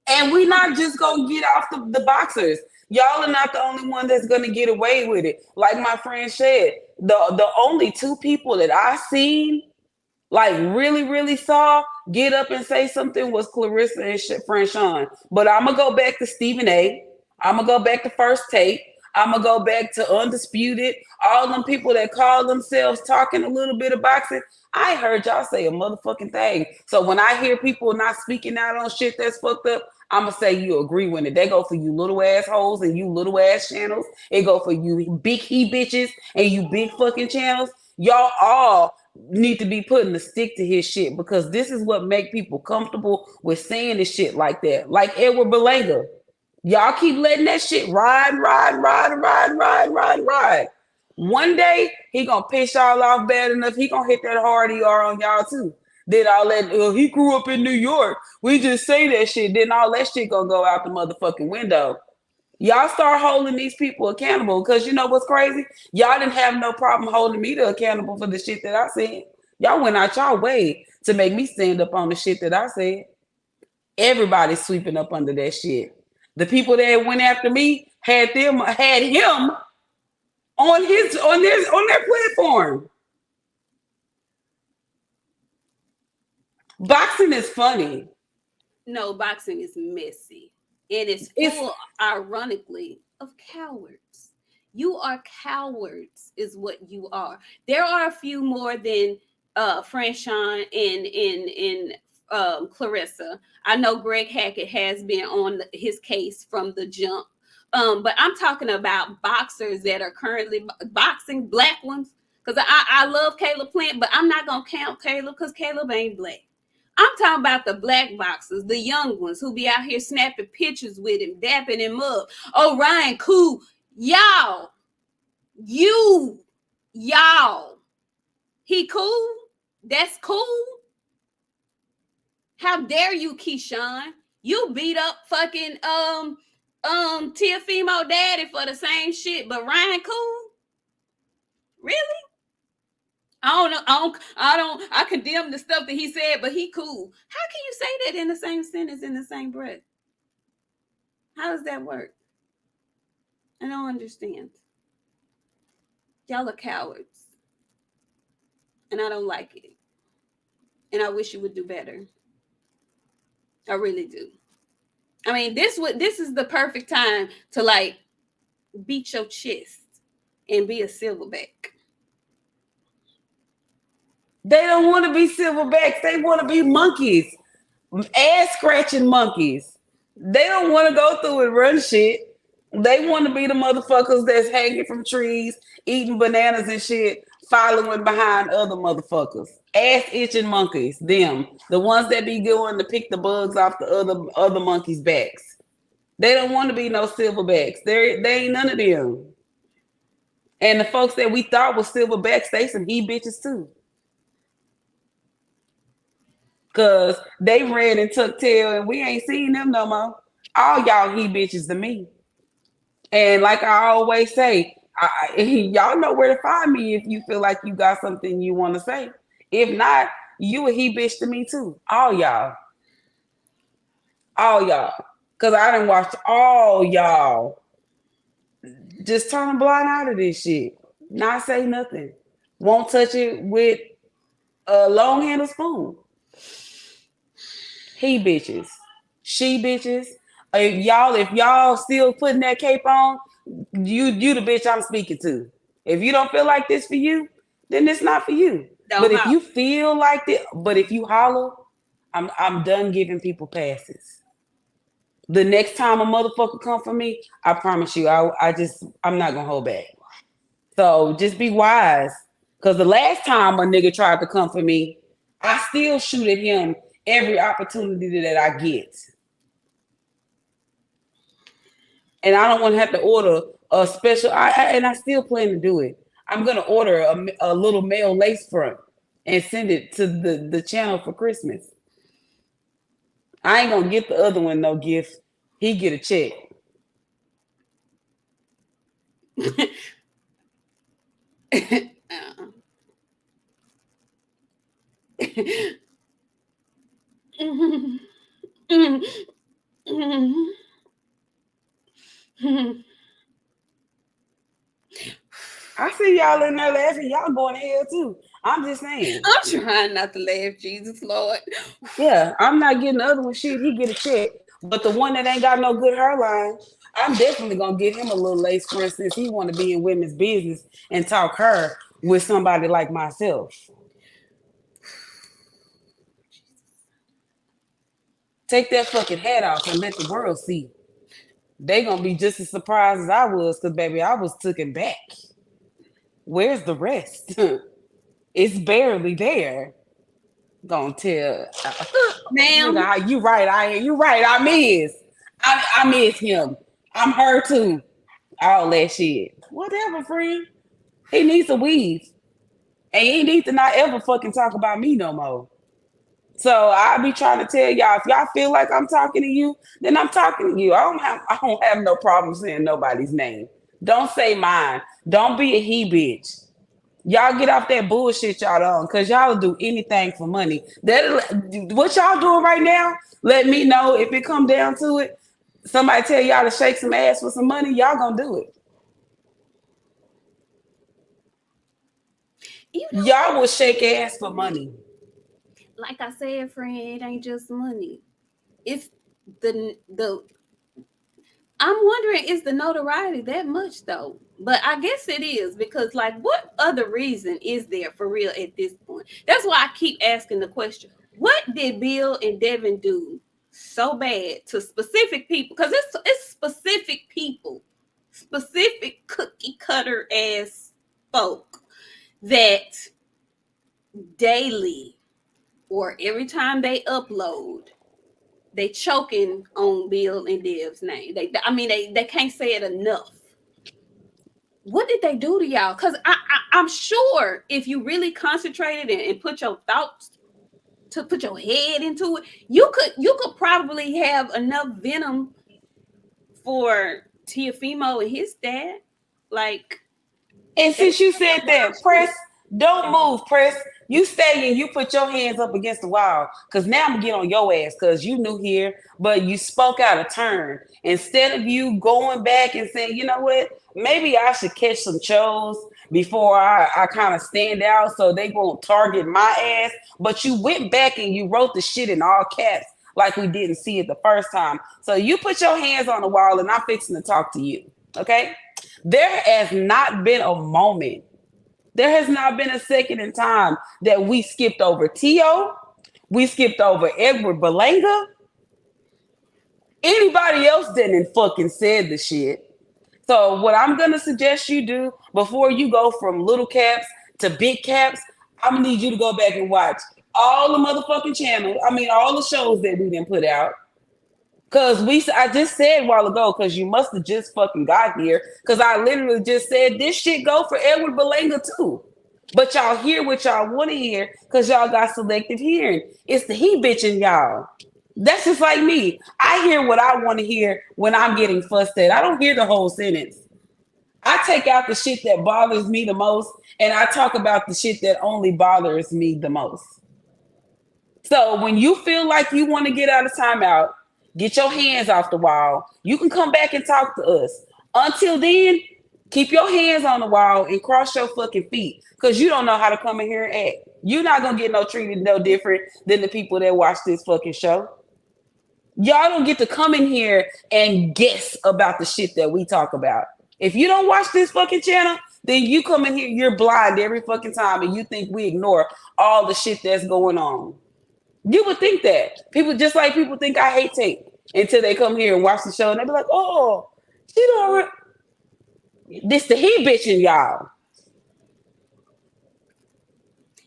And we not just gonna get off the boxers. Y'all are not the only one that's gonna get away with it. Like my friend said, the only two people that I seen, like really, really saw get up and say something was Clarissa and Franchon. But I'm gonna go back to Stephen A. I'm gonna go back to First Take. I'm gonna go back to Undisputed. All them people that call themselves talking a little bit of boxing. I heard y'all say a motherfucking thing. So when I hear people not speaking out on shit that's fucked up, I'm gonna say you agree with it. They go for you little assholes and you little ass channels. It go for you big he bitches and you big fucking channels. Y'all all need to be putting a stick to his shit, because this is what make people comfortable with saying this shit like that. Like Edward Berlanga. Y'all keep letting that shit ride. One day, he gonna piss y'all off bad enough. He gonna hit that hard ER on y'all too. Then all that, he grew up in New York. We just say that shit. Then all that shit gonna go out the motherfucking window. Y'all start holding these people accountable, because you know what's crazy? Y'all didn't have no problem holding me accountable for the shit that I said. Y'all went out y'all way to make me stand up on the shit that I said. Everybody's sweeping up under that shit. The people that went after me had him on their platform. Boxing is funny. No, boxing is messy. And it's full, ironically, of cowards. You are cowards, is what you are. There are a few more than Franchon and Clarissa. I know Greg Hackett has been on his case from the jump. But I'm talking about boxers that are currently boxing, black ones. Because I love Caleb Plant, but I'm not going to count Caleb because Caleb ain't black. I'm talking about the black boxers, the young ones who be out here snapping pictures with him, dapping him up. Oh, Ryan, cool. Y'all. He cool? That's cool? How dare you, Keyshawn? You beat up fucking Tiafimo daddy for the same shit, but Ryan cool? Really? I don't know. I condemn the stuff that he said, but he cool. How can you say that in the same sentence, in the same breath? How does that work? I don't understand. Y'all are cowards. And I don't like it. And I wish you would do better. I really do. I mean, this is the perfect time to like beat your chest and be a silverback. They don't want to be silverbacks. They want to be monkeys, ass scratching monkeys. They don't want to go through and run shit. They want to be the motherfuckers that's hanging from trees, eating bananas and shit, following behind other motherfuckers. Ass itching monkeys, them. The ones that be going to pick the bugs off the other monkeys' backs. They don't want to be no silverbacks. They ain't none of them. And the folks that we thought was silverbacks, they some he bitches too. Cause they ran and took tail and we ain't seen them no more. All y'all he bitches to me. And like I always say, y'all know where to find me if you feel like you got something you want to say. If not, you a he bitch to me too. All y'all. All y'all. Cause I done watched all y'all just turn a blind eye to this shit. Not say nothing. Won't touch it with a long handle spoon. He bitches. She bitches. If y'all still putting that cape on, you the bitch I'm speaking to. If you don't feel like this for you, then it's not for you. But if you feel like it, but if you holler, I'm done giving people passes. The next time a motherfucker come for me, I promise you, I'm not gonna hold back. So just be wise. Cause the last time a nigga tried to come for me, I still shoot at him every opportunity that I get. And I don't want to have to order a special, and I still plan to do it. I'm going to order a little male lace front and send it to the channel for Christmas. I ain't going to get the other one no gift. He get a check. I see y'all in there laughing. Y'all going to hell too. I'm just saying. I'm trying not to laugh, Jesus Lord. Yeah, I'm not getting the other one. Shit, he get a check. But the one that ain't got no good hairline, I'm definitely gonna get him a little lace front since he want to be in women's business and talk her with somebody like myself. Take that fucking hat off and let the world see. They gonna be just as surprised as I was, cause baby, I was taken back. Where's the rest? It's barely there. Gonna tell, Ma'am. nigga, you right. I miss him. I'm her too. All that shit. Whatever, friend. He needs a weave. And he needs to not ever fucking talk about me no more. So I be trying to tell y'all, if y'all feel like I'm talking to you, then I'm talking to you. I don't have no problem saying nobody's name. Don't say mine. Don't be a he bitch. Y'all get off that bullshit y'all on, because y'all do anything for money. What y'all doing right now, let me know if it come down to it. Somebody tell y'all to shake some ass for some money, y'all gonna do it. Y'all will shake ass for money. Like I said, friend, it ain't just money. It's the I'm wondering, is the notoriety that much though? But I guess it is, because like, what other reason is there for real at this point? That's why I keep asking the question: what did Bill and Devin do so bad to specific people? Because it's specific people, specific cookie cutter ass folk that daily or every time they upload, they choking on Bill and Dev's name. They can't say it enough. What did they do to y'all? Because I'm sure if you really concentrated and put your thoughts to put your head into it, you could probably have enough venom for Tiafimo and his dad. Like, And since you said that, press, don't move, press. You stay and you put your hands up against the wall. Cause now I'm gonna get on your ass because you new here, but you spoke out of turn. Instead of you going back and saying, you know what, maybe I should catch some shows before I kind of stand out so they won't target my ass. But you went back and you wrote the shit in all caps like we didn't see it the first time. So you put your hands on the wall and I'm fixing to talk to you. Okay? There has not been a moment, there has not been a second in time that we skipped over Tio, we skipped over Edward Belanga. Anybody else didn't fucking said the shit. So what I'm gonna suggest you do before you go from little caps to big caps, I'm gonna need you to go back and watch all the motherfucking channels. I mean, all the shows that we didn't put out. Cause I just said a while ago, cause you must have just fucking got here. Cause I literally just said this shit go for Edward Belanga too. But y'all hear what y'all want to hear, cause y'all got selective hearing. It's the he bitching y'all. That's just like me. I hear what I want to hear when I'm getting fussed at. I don't hear the whole sentence. I take out the shit that bothers me the most, and I talk about the shit that only bothers me the most. So when you feel like you want to get out of timeout, get your hands off the wall. You can come back and talk to us. Until then, keep your hands on the wall and cross your fucking feet because you don't know how to come in here and act. You're not going to get no treated no different than the people that watch this fucking show. Y'all don't get to come in here and guess about the shit that we talk about. If you don't watch this fucking channel, then you come in here, you're blind every fucking time and you think we ignore all the shit that's going on. You would think that. People, just like people think I hate tape until they come here and watch the show and they be like, oh, she don't. This the he bitching y'all.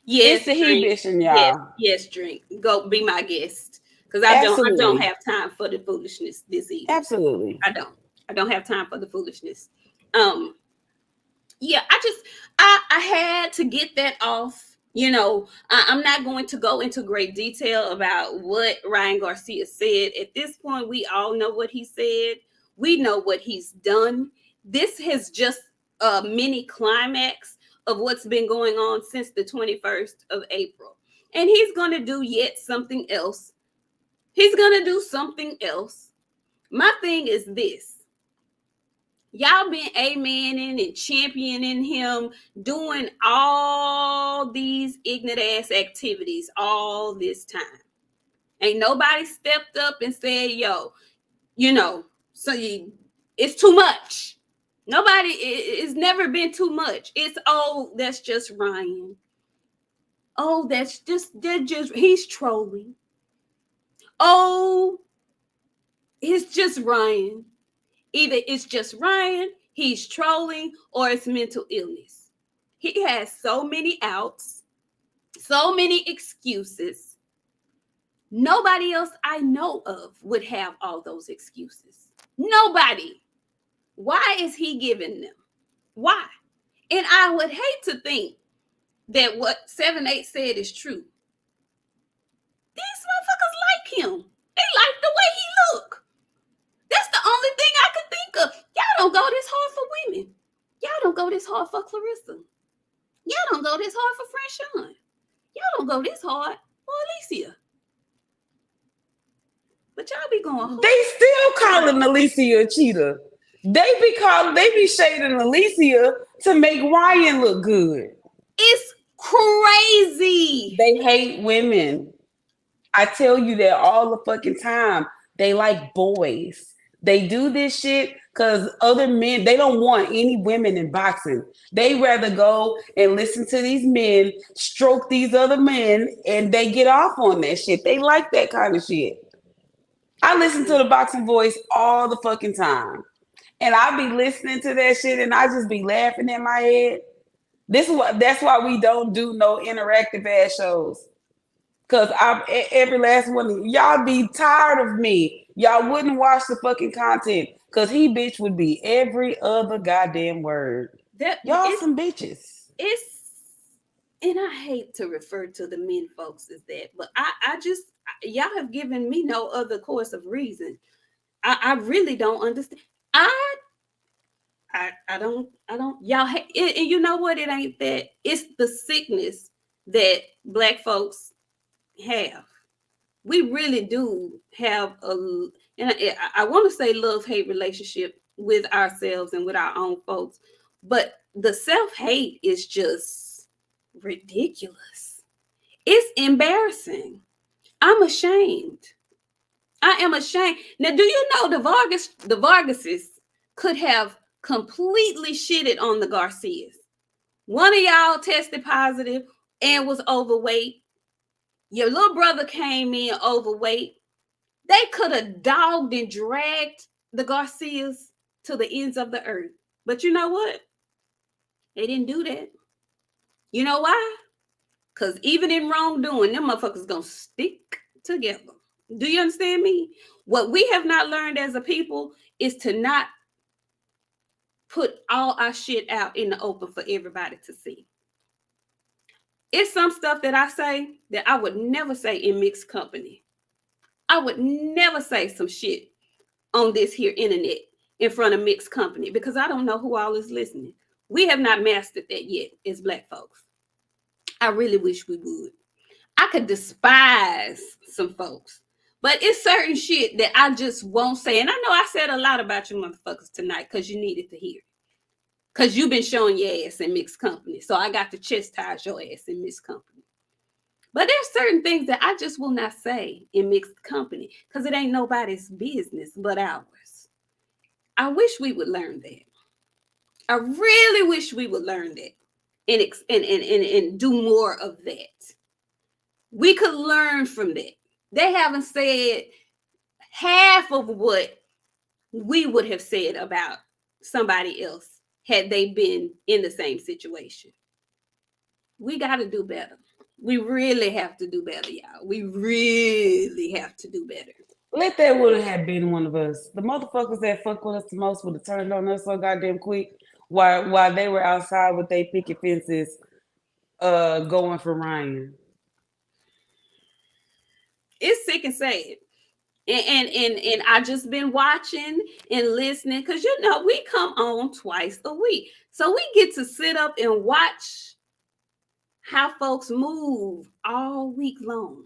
Yes, it's the he bitching y'all. Yes, drink. Go be my guest. Because I don't have time for the foolishness this evening. Absolutely. I don't have time for the foolishness. Yeah, I had to get that off. You know, I'm not going to go into great detail about what Ryan Garcia said. At this point, we all know what he said. We know what he's done. This has just a mini climax of what's been going on since the 21st of April. And he's going to do yet something else. He's going to do something else. My thing is this. Y'all been amening and championing him, doing all these ignorant ass activities all this time. Ain't nobody stepped up and said, yo, you know, it's too much. Nobody, it's never been too much. It's, oh, that's just Ryan. Oh, he's trolling. Oh, it's just Ryan. Either it's just Ryan, he's trolling, or it's mental illness. He has so many outs, so many excuses. Nobody else I know of would have all those excuses. Nobody. Why is he giving them? Why? And I would hate to think that what 7-8 said is true. These motherfuckers like him. They like the way he look. That's the only thing I could think of. Y'all don't go this hard for women. Y'all don't go this hard for Clarissa. Y'all don't go this hard for Freshon. Y'all don't go this hard for Alicia. But y'all be going hard. They still calling Alicia a cheater. They be shading Alicia to make Ryan look good. It's crazy. They hate women. I tell you that all the fucking time. They like boys. They do this shit because other men, they don't want any women in boxing. They rather go and listen to these men stroke these other men and they get off on that shit. They like that kind of shit. I listen to the Boxing Voice all the fucking time. And I be listening to that shit and I just be laughing in my head. That's why we don't do no interactive ass shows. Cause every last one of y'all be tired of me. Y'all wouldn't watch the fucking content. Cause he bitch would be every other goddamn word. Y'all some bitches. And I hate to refer to the men folks as that, but I just y'all have given me no other course of reason. I really don't understand. I I don't y'all and you know what, it ain't that, it's the sickness that black folks have. We really do have a, and I want to say love hate relationship with ourselves and with our own folks, but the self hate is just ridiculous. It's embarrassing. I'm ashamed. I am ashamed. Now, do you know the Vargases could have completely shitted on the Garcias? One of y'all tested positive and was overweight. Your little brother came in overweight. They could have dogged and dragged the Garcias to the ends of the earth. But you know what? They didn't do that. You know why? Because even in wrongdoing, them motherfuckers gonna stick together. Do you understand me? What we have not learned as a people is to not put all our shit out in the open for everybody to see. It's some stuff that I say that I would never say in mixed company. I would never say some shit on this here internet in front of mixed company because I don't know who all is listening. We have not mastered that yet as black folks. I really wish we would. I could despise some folks, but it's certain shit that I just won't say. And I know I said a lot about you motherfuckers tonight because you needed to hear it. Because you've been showing your ass in mixed company. So I got to chastise your ass in mixed company. But there's certain things that I just will not say in mixed company because it ain't nobody's business but ours. I wish we would learn that. I really wish we would learn that and do more of that. We could learn from that. They haven't said half of what we would have said about somebody else had they been in the same situation. We got to do better. We really have to do better, y'all. We really have to do better. Let that would have been one of us. The motherfuckers that fuck with us the most would have turned on us so goddamn quick while they were outside with their picket fences going for Ryan. It's sick and sad. And I just been watching and listening because you know we come on twice a week. So we get to sit up and watch how folks move all week long.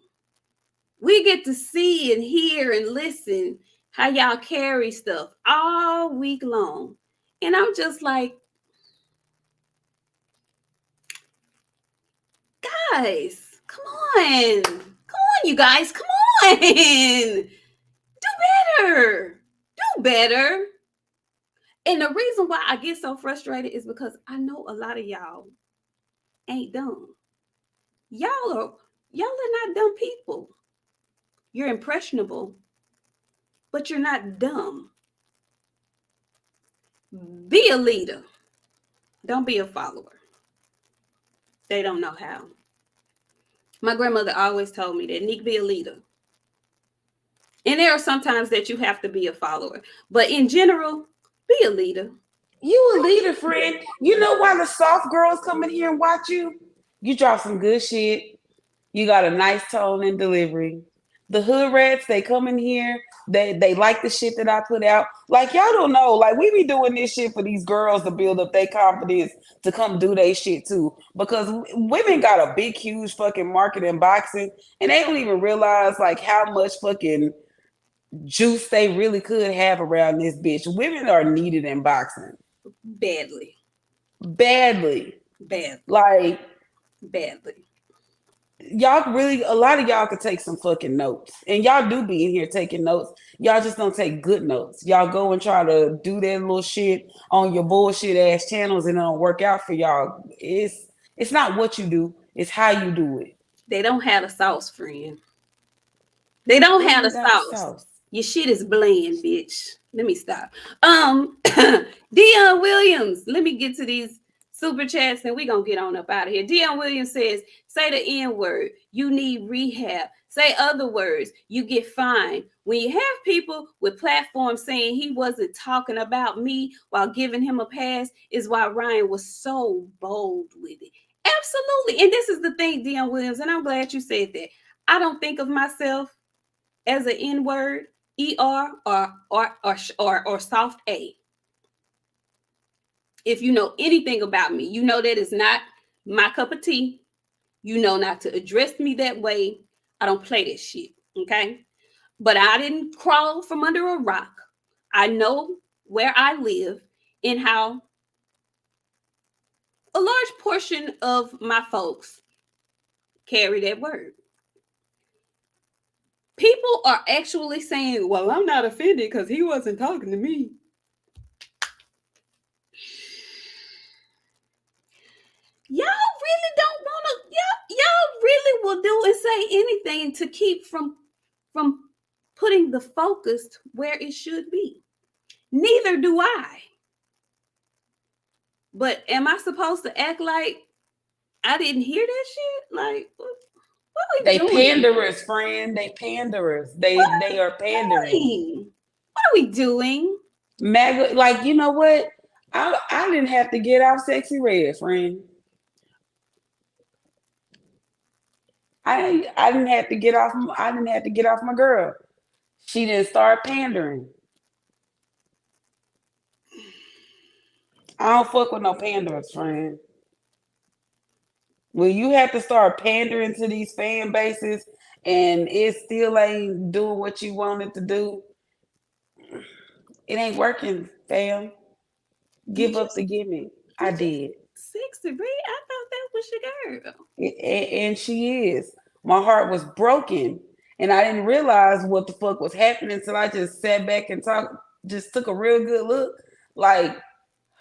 We get to see and hear and listen how y'all carry stuff all week long. And I'm just like, guys, come on. Come on, you guys. Come on. Do better. Do better. And the reason why I get so frustrated is because I know a lot of y'all ain't dumb. Y'all are y'all are not dumb people. You're impressionable, but you're not dumb. Be a leader. Don't be a follower. They don't know how. My grandmother always told me that Nik, be a leader. And there are sometimes that you have to be a follower. But in general, be a leader. You a leader, friend. You know why the soft girls come in here and watch you? You drop some good shit. You got a nice tone and delivery. The hood rats, they come in here. They like the shit that I put out. Like y'all don't know. Like we be doing this shit for these girls to build up their confidence to come do their shit too. Because women got a big, huge fucking market in boxing, and they don't even realize like how much fucking juice they really could have around this bitch. Women are needed in boxing. Badly. Badly. Badly. Like Badly. y'all really, a lot of y'all could take some fucking notes, and y'all do be in here taking notes. Y'all just don't take good notes. Y'all go and try to do that little shit on your bullshit ass channels, and it don't work out for y'all. It's not what you do, it's how you do it. They don't have a sauce, friend. They don't They have a ain't got the sauce. sauce. Your shit is bland, bitch. Let me stop. Dion Williams. Let me get to these super chats and we gonna get on up out of here. Dion Williams says, say the N word, you need rehab. Say other words, you get fined. When you have people with platforms saying he wasn't talking about me while giving him a pass, is why Ryan was so bold with it. Absolutely. And this is the thing, Dion Williams, and I'm glad you said that. I don't think of myself as an N word. or soft A. If you know anything about me, you know that is not my cup of tea. You know not to address me that way. I don't play this shit. Okay. But I didn't crawl from under a rock. I know where I live and how a large portion of my folks carry that word. People are actually saying, well, I'm not offended because he wasn't talking to me. Y'all really don't want to, y'all really will do and say anything to keep from putting the focus where it should be. Neither do I. But am I supposed to act like I didn't hear that shit? Like, what are we They doing? panderers, friend. They panderers. They are pandering. What are we doing? MAGA, like, you know what? I didn't have to get off Sexy Red, friend. I didn't have to get off. I didn't have to get off my girl. She didn't start pandering. I don't fuck with no panderers, friend. When you have to start pandering to these fan bases and it still ain't doing what you wanted to do, it ain't working, fam. Did Give you up the gimmick. I did you did. Sexy Red? I thought that was your girl. And she is. My heart was broken, and I didn't realize what the fuck was happening until I just sat back and just took a real good look. Like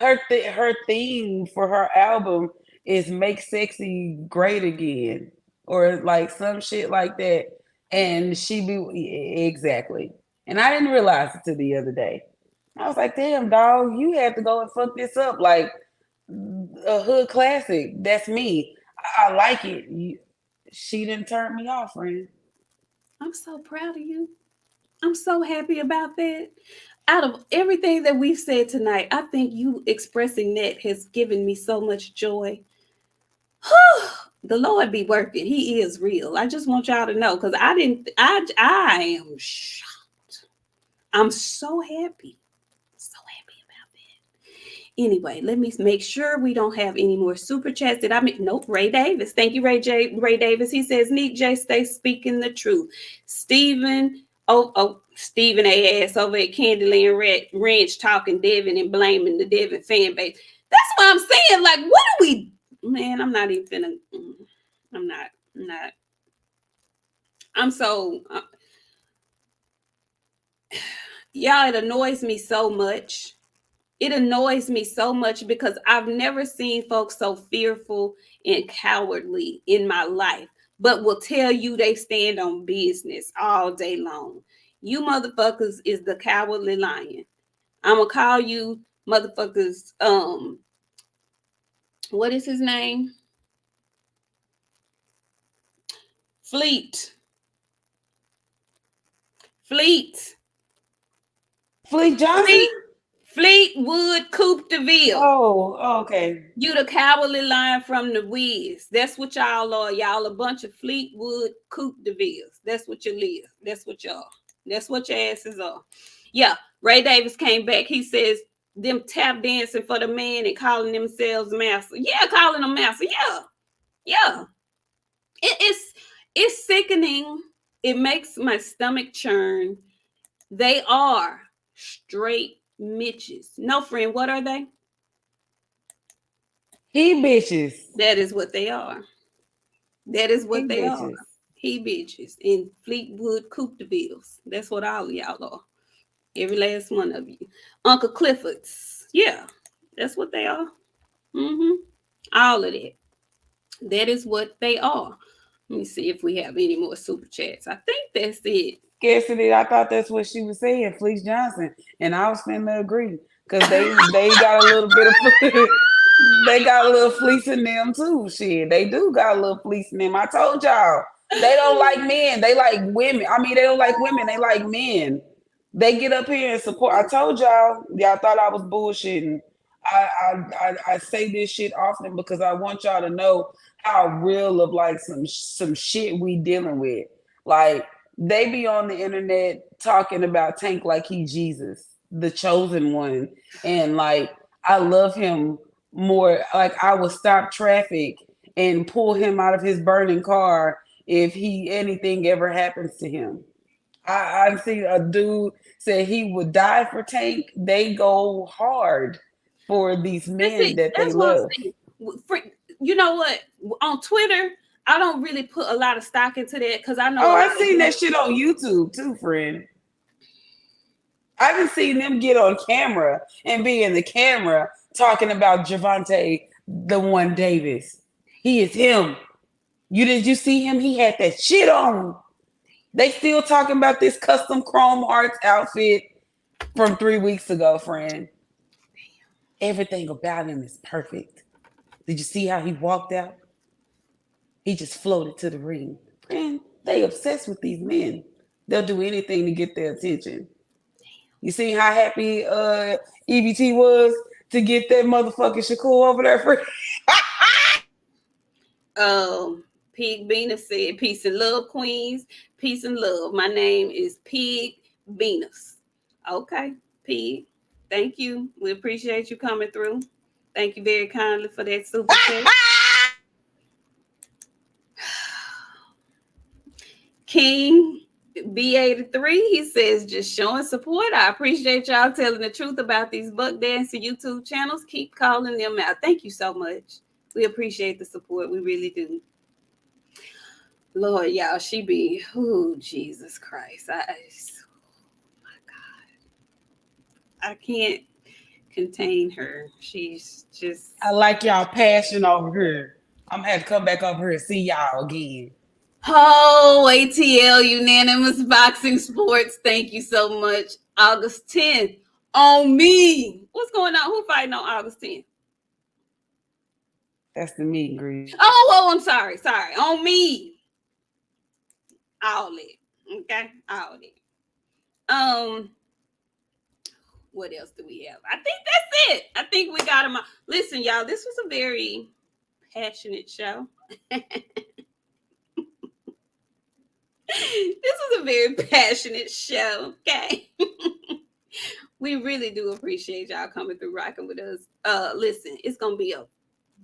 her theme for her album is "Make Sexy Great Again" or like some shit like that, and she be exactly. And I didn't realize it till the other day. I was like, "Damn, dog, you had to go and fuck this up." Like a hood classic. That's me. I like it. She didn't turn me off, friend. I'm so proud of you. I'm so happy about that. Out of everything that we've said tonight, I think you expressing that has given me so much joy. The Lord be working. He is real. I just want y'all to know because I didn't. I am shocked. I'm so happy. So happy about that. Anyway, let me make sure we don't have any more super chats. Did I make? Nope. Ray Davis. Thank you, Ray Davis. He says, Nik J, stay speaking the truth. Stephen. Stephen A. ass over at Candyland Ranch talking Devin and blaming the Devin fan base. That's what I'm saying. Like, what are we? Man, I'm not even finna. I'm not. I'm not. I'm so. Y'all, it annoys me so much. It annoys me so much because I've never seen folks so fearful and cowardly in my life, but will tell you they stand on business all day long. You motherfuckers is the cowardly lion. I'm gonna call you motherfuckers. What is his name? Fleet. Fleet. Fleet Johnson? Fleet. Fleetwood Coupe de Ville. Oh, okay. You the cowardly lion from the Wiz. That's what y'all are. Y'all a bunch of Fleetwood Coupe de Villes. That's what you live. That's what y'all. That's what your asses are. Yeah. Ray Davis came back. He says them tap dancing for the man and calling themselves master. Yeah, calling them master. Yeah. Yeah. It's sickening. It makes my stomach churn. They are straight Mitches. No, friend, what are they? He bitches. That is what they are. That is He what they are. bitches. He bitches in Fleetwood Coupe de Villes. That's what all of y'all are. Every last one of you. Uncle Clifford's. Yeah, that's what they are. Mm-hmm. All of that. That is what they are. Let me see if we have any more super chats. I think that's it. Cassidy, I thought that's what she was saying, Fleece Johnson. And I was finna agree. Cause they got a little bit of they got a little fleece in them too. Shit. They do got a little fleece in them. I told y'all. They don't like men. They like women. I mean, they don't like women. They like men. They get up here and support. I told y'all thought I was bullshitting. I say this shit often because I want y'all to know how real of like some shit we dealing with. Like they be on the internet talking about Tank like he Jesus, the chosen one. And like, I love him more. Like, I would stop traffic and pull him out of his burning car if he anything ever happens to him. I've seen a dude say he would die for Tank. They go hard for these That's men it. that they That's what I'm love. saying. You know what? On Twitter, I don't really put a lot of stock into that because I know Oh, a lot I've of seen that shit on YouTube too, friend. I haven't seen them get on camera and be in the camera talking about Javante, the one Davis. He is him. Did you see him? He had that shit on. They still talking about this custom chrome hearts outfit from 3 weeks ago, friend. Everything about him is perfect. Did you see how he walked out? He just floated to the ring. Friend, they obsessed with these men. They'll do anything to get their attention. You see how happy EBT was to get that motherfucking Shakur over there for Pig Venus said, peace and love, queens. Peace and love. My name is Pig Venus. Okay, Pig. Thank you. We appreciate you coming through. Thank you very kindly for that super chat. King B83, he says, just showing support. I appreciate y'all telling the truth about these buck dancing YouTube channels. Keep calling them out. Thank you so much. We appreciate the support. We really do. Lord, y'all, she be, oh, Jesus Christ. Oh my God. I can't contain her. She's just. I like y'all passion over here. I'm gonna have to come back over here and see y'all again. Oh, ATL Unanimous Boxing Sports. Thank you so much. August 10th on me. What's going on? Who fighting on August 10th? That's the meet and greet. Oh, I'm sorry. Sorry. On me. All it. Okay. All it. What else do we have? I think that's it. I think we got them all. Listen, y'all, this was a very passionate show. This was a very passionate show. Okay. We really do appreciate y'all coming through rocking with us. Listen, it's gonna be a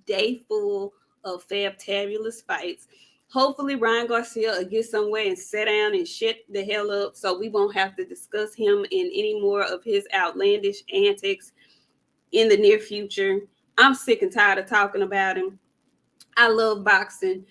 day full of fabulous fights. Hopefully Ryan Garcia will get somewhere and sit down and shut the hell up so we won't have to discuss him in any more of his outlandish antics in the near future. I'm sick and tired of talking about him. I love boxing.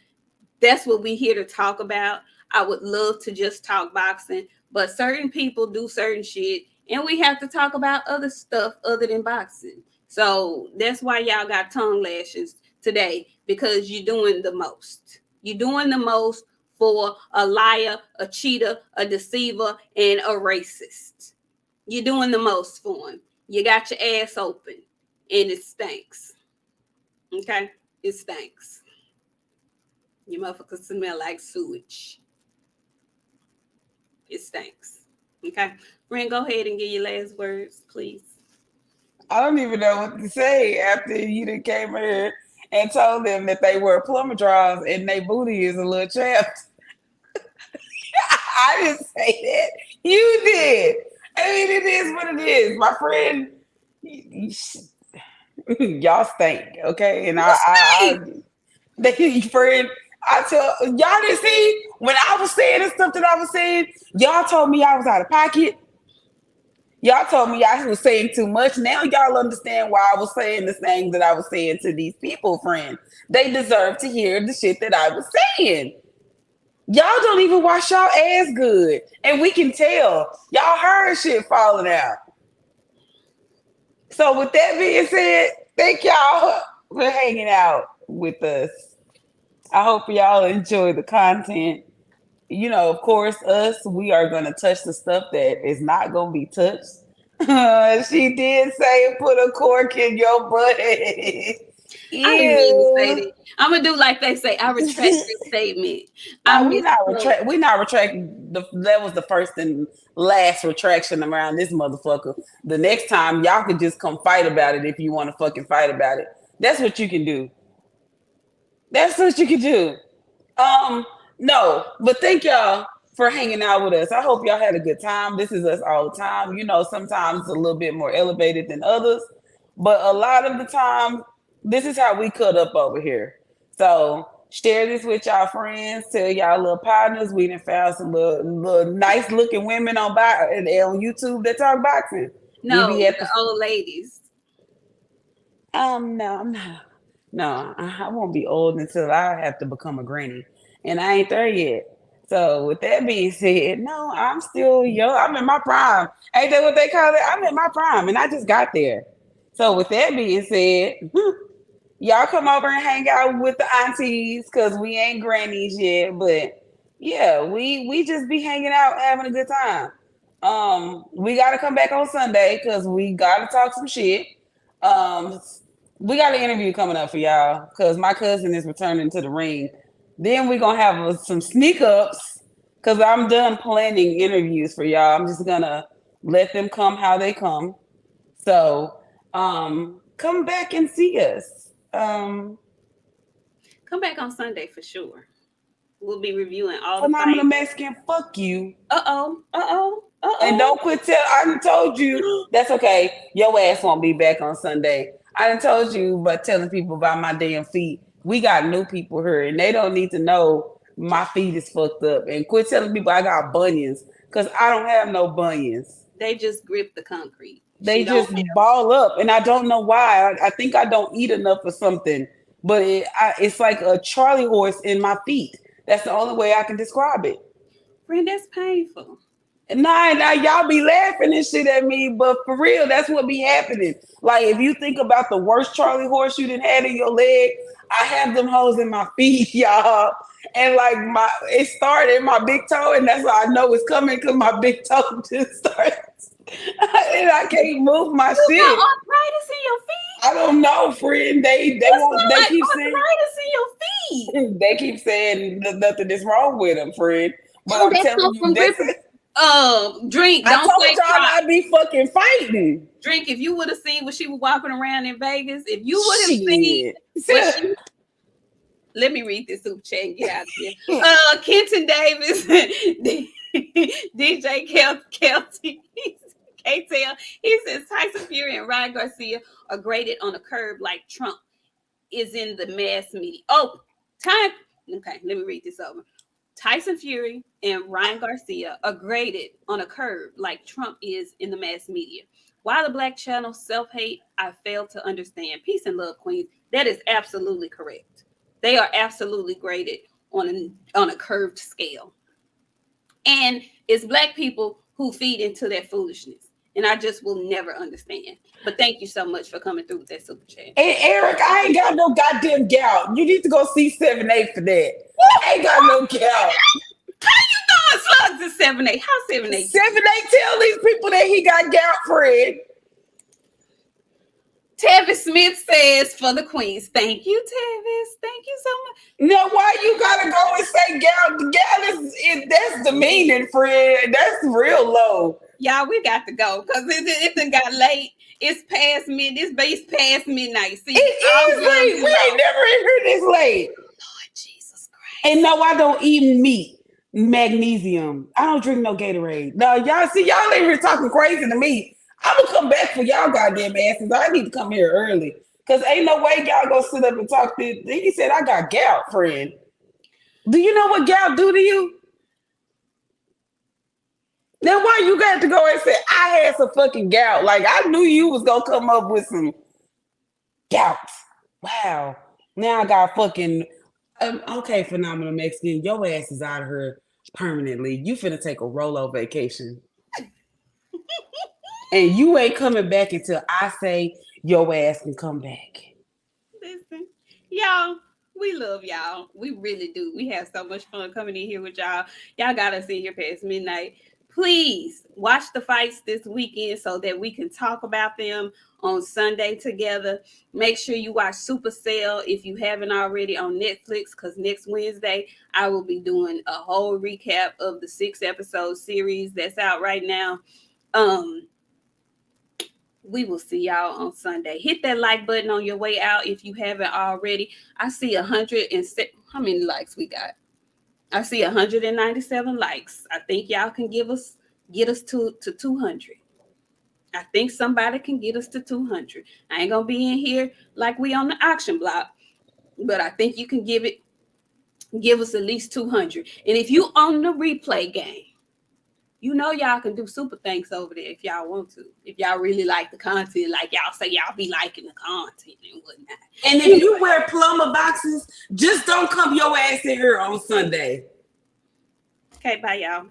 That's what we're here to talk about. I would love to just talk boxing, but certain people do certain shit, and we have to talk about other stuff other than boxing. So that's why y'all got tongue lashes today, because you're doing the most. You're doing the most for a liar, a cheater, a deceiver, and a racist. You're doing the most for him. You got your ass open, and it stinks. Okay? It stinks. You motherfuckers smell like sewage. It stinks. Okay? Friend, go ahead and give your last words, please. I don't even know what to say after you done came here and told them that they wear plumber drawers and their booty is a little chapped. I didn't say that. You did. I mean, it is what it is. My friend, y'all stink, okay? And friend, I tell y'all didn't see when I was saying the stuff that I was saying, y'all told me I was out of pocket. Y'all told me I was saying too much. Now y'all understand why I was saying the things that I was saying to these people, friend. They deserve to hear the shit that I was saying. Y'all don't even wash y'all ass good. And we can tell. Y'all heard shit falling out. So with that being said, thank y'all for hanging out with us. I hope y'all enjoy the content. You know, of course, we are going to touch the stuff that is not going to be touched. She did say, put a cork in your butt. I didn't mean to say that. I'm gonna do like they say. I retract this statement. We're not retracting. That was the first and last retraction around this motherfucker. The next time, y'all can just come fight about it if you want to fucking fight about it. That's what you can do. That's what you can do. No, but thank y'all for hanging out with us. I hope y'all had a good time. This is us all the time. You know, sometimes it's a little bit more elevated than others, but a lot of the time, this is how we cut up over here. So share this with y'all friends, tell y'all little partners. We done found some little nice looking women on YouTube that talk boxing. We No, be at the old ladies. no, I'm not. No, I won't be old until I have to become a granny, and I ain't there yet. So with that being said, no, I'm still young. I'm in my prime. Ain't that what they call it? I'm in my prime, and I just got there. So with that being said, y'all come over and hang out with the aunties because we ain't grannies yet. But yeah, we just be hanging out, having a good time. We gotta come back on Sunday because we gotta talk some shit. Um, we got an interview coming up for y'all because my cousin is returning to the ring. Then we're gonna have some sneak ups because I'm done planning interviews for y'all. I'm just gonna let them come how they come. So come back and see us. Come back on Sunday for sure. We'll be reviewing all the Phenomenal fights. Mexican, fuck you. Uh-oh. Uh-oh. And Uh-oh. don't quit I done told you that's okay. Your ass won't be back on Sunday. I done told you but telling people about my damn feet. We got new people here and they don't need to know my feet is fucked up. And quit telling people I got bunions. Because I don't have no bunions. They just grip the concrete. They She don't just ball up. And I don't know why. I think I don't eat enough or something. But it's like a Charlie horse in my feet. That's the only way I can describe it. Friend, that's painful. Nah, y'all be laughing and shit at me, but for real, that's what be happening. Like, if you think about the worst Charlie horse you done had in your leg, I have them hoes in my feet, y'all. And like it started in my big toe, and that's how I know it's coming because my big toe just starts. And I can't move my You shit. got arthritis in your feet? I don't know, friend. They won't. They Like keep saying arthritis in your feet. they keep saying nothing is wrong with them, friend. But Oh, I'm that's telling come you, from that's gripping. it. Drink. I Don't told play y'all prop. I be fucking fighting. Drink. If you would have seen what she was walking around in Vegas, if you would have seen Shit. what she. Let me read this super chat and get out of here. Kenton Davis, DJ Kelty, KTL. He says Tyson Fury and Ryan Garcia are graded on a curve like Trump is in the mass media. Oh, time. Okay, let me read this over. Tyson Fury and Ryan Garcia are graded on a curve like Trump is in the mass media. Why the Black channel self-hate, I fail to understand. Peace and love, queens. That is absolutely correct. They are absolutely graded on a curved scale. And it's Black people who feed into that foolishness. And I just will never understand. But thank you so much for coming through with that super chat. Hey, Eric, I ain't got no goddamn gout. You need to go see 7-8 for that. I ain't got no gout. How you doing, slugs at 7-8? How 7-8? 7-8 tell these people that he got gout, Fred. Tavis Smith says for the queens. Thank you, Tavis. Thank you so much. Now, why you gotta go and say gout? Gout that's demeaning, Fred. That's real low. Y'all, we got to go because it done got late. It's past midnight. See, it is late. We ain't never in here this late. Lord Jesus Christ. And no, I don't eat meat. Magnesium. I don't drink no Gatorade. No, y'all see, y'all ain't here talking crazy to me. I'm gonna come back for y'all goddamn asses. I need to come here early. Cause ain't no way y'all gonna sit up and talk to. He said I got gout, friend. Do you know what gout do to you? Then why you got to go and say I had some fucking gout? Like I knew you was gonna come up with some gout. Wow. Now I got fucking okay, phenomenal Mexican. Your ass is out of here permanently. You finna take a Rolo vacation. And you ain't coming back until I say your ass can come back. Listen, y'all, we love y'all. We really do. We have so much fun coming in here with y'all. Y'all got us in here past midnight. Please watch the fights this weekend so that we can talk about them on Sunday together. Make sure you watch Supercell if you haven't already on Netflix, because next Wednesday I will be doing a whole recap of the 6-episode series that's out right now. We will see y'all on Sunday. Hit that like button on your way out if you haven't already. I see 107. How many likes we got? I see 197 likes. I think y'all can get us to 200. I think somebody can get us to 200. I ain't gonna be in here like we on the auction block, but I think you can give us at least 200. And if you own the replay game, you know y'all can do super thanks over there if y'all want to. If y'all really like the content, like y'all say y'all be liking the content and whatnot. And if you wear plumber boxes, just don't come your ass in here on Sunday. Okay, bye y'all.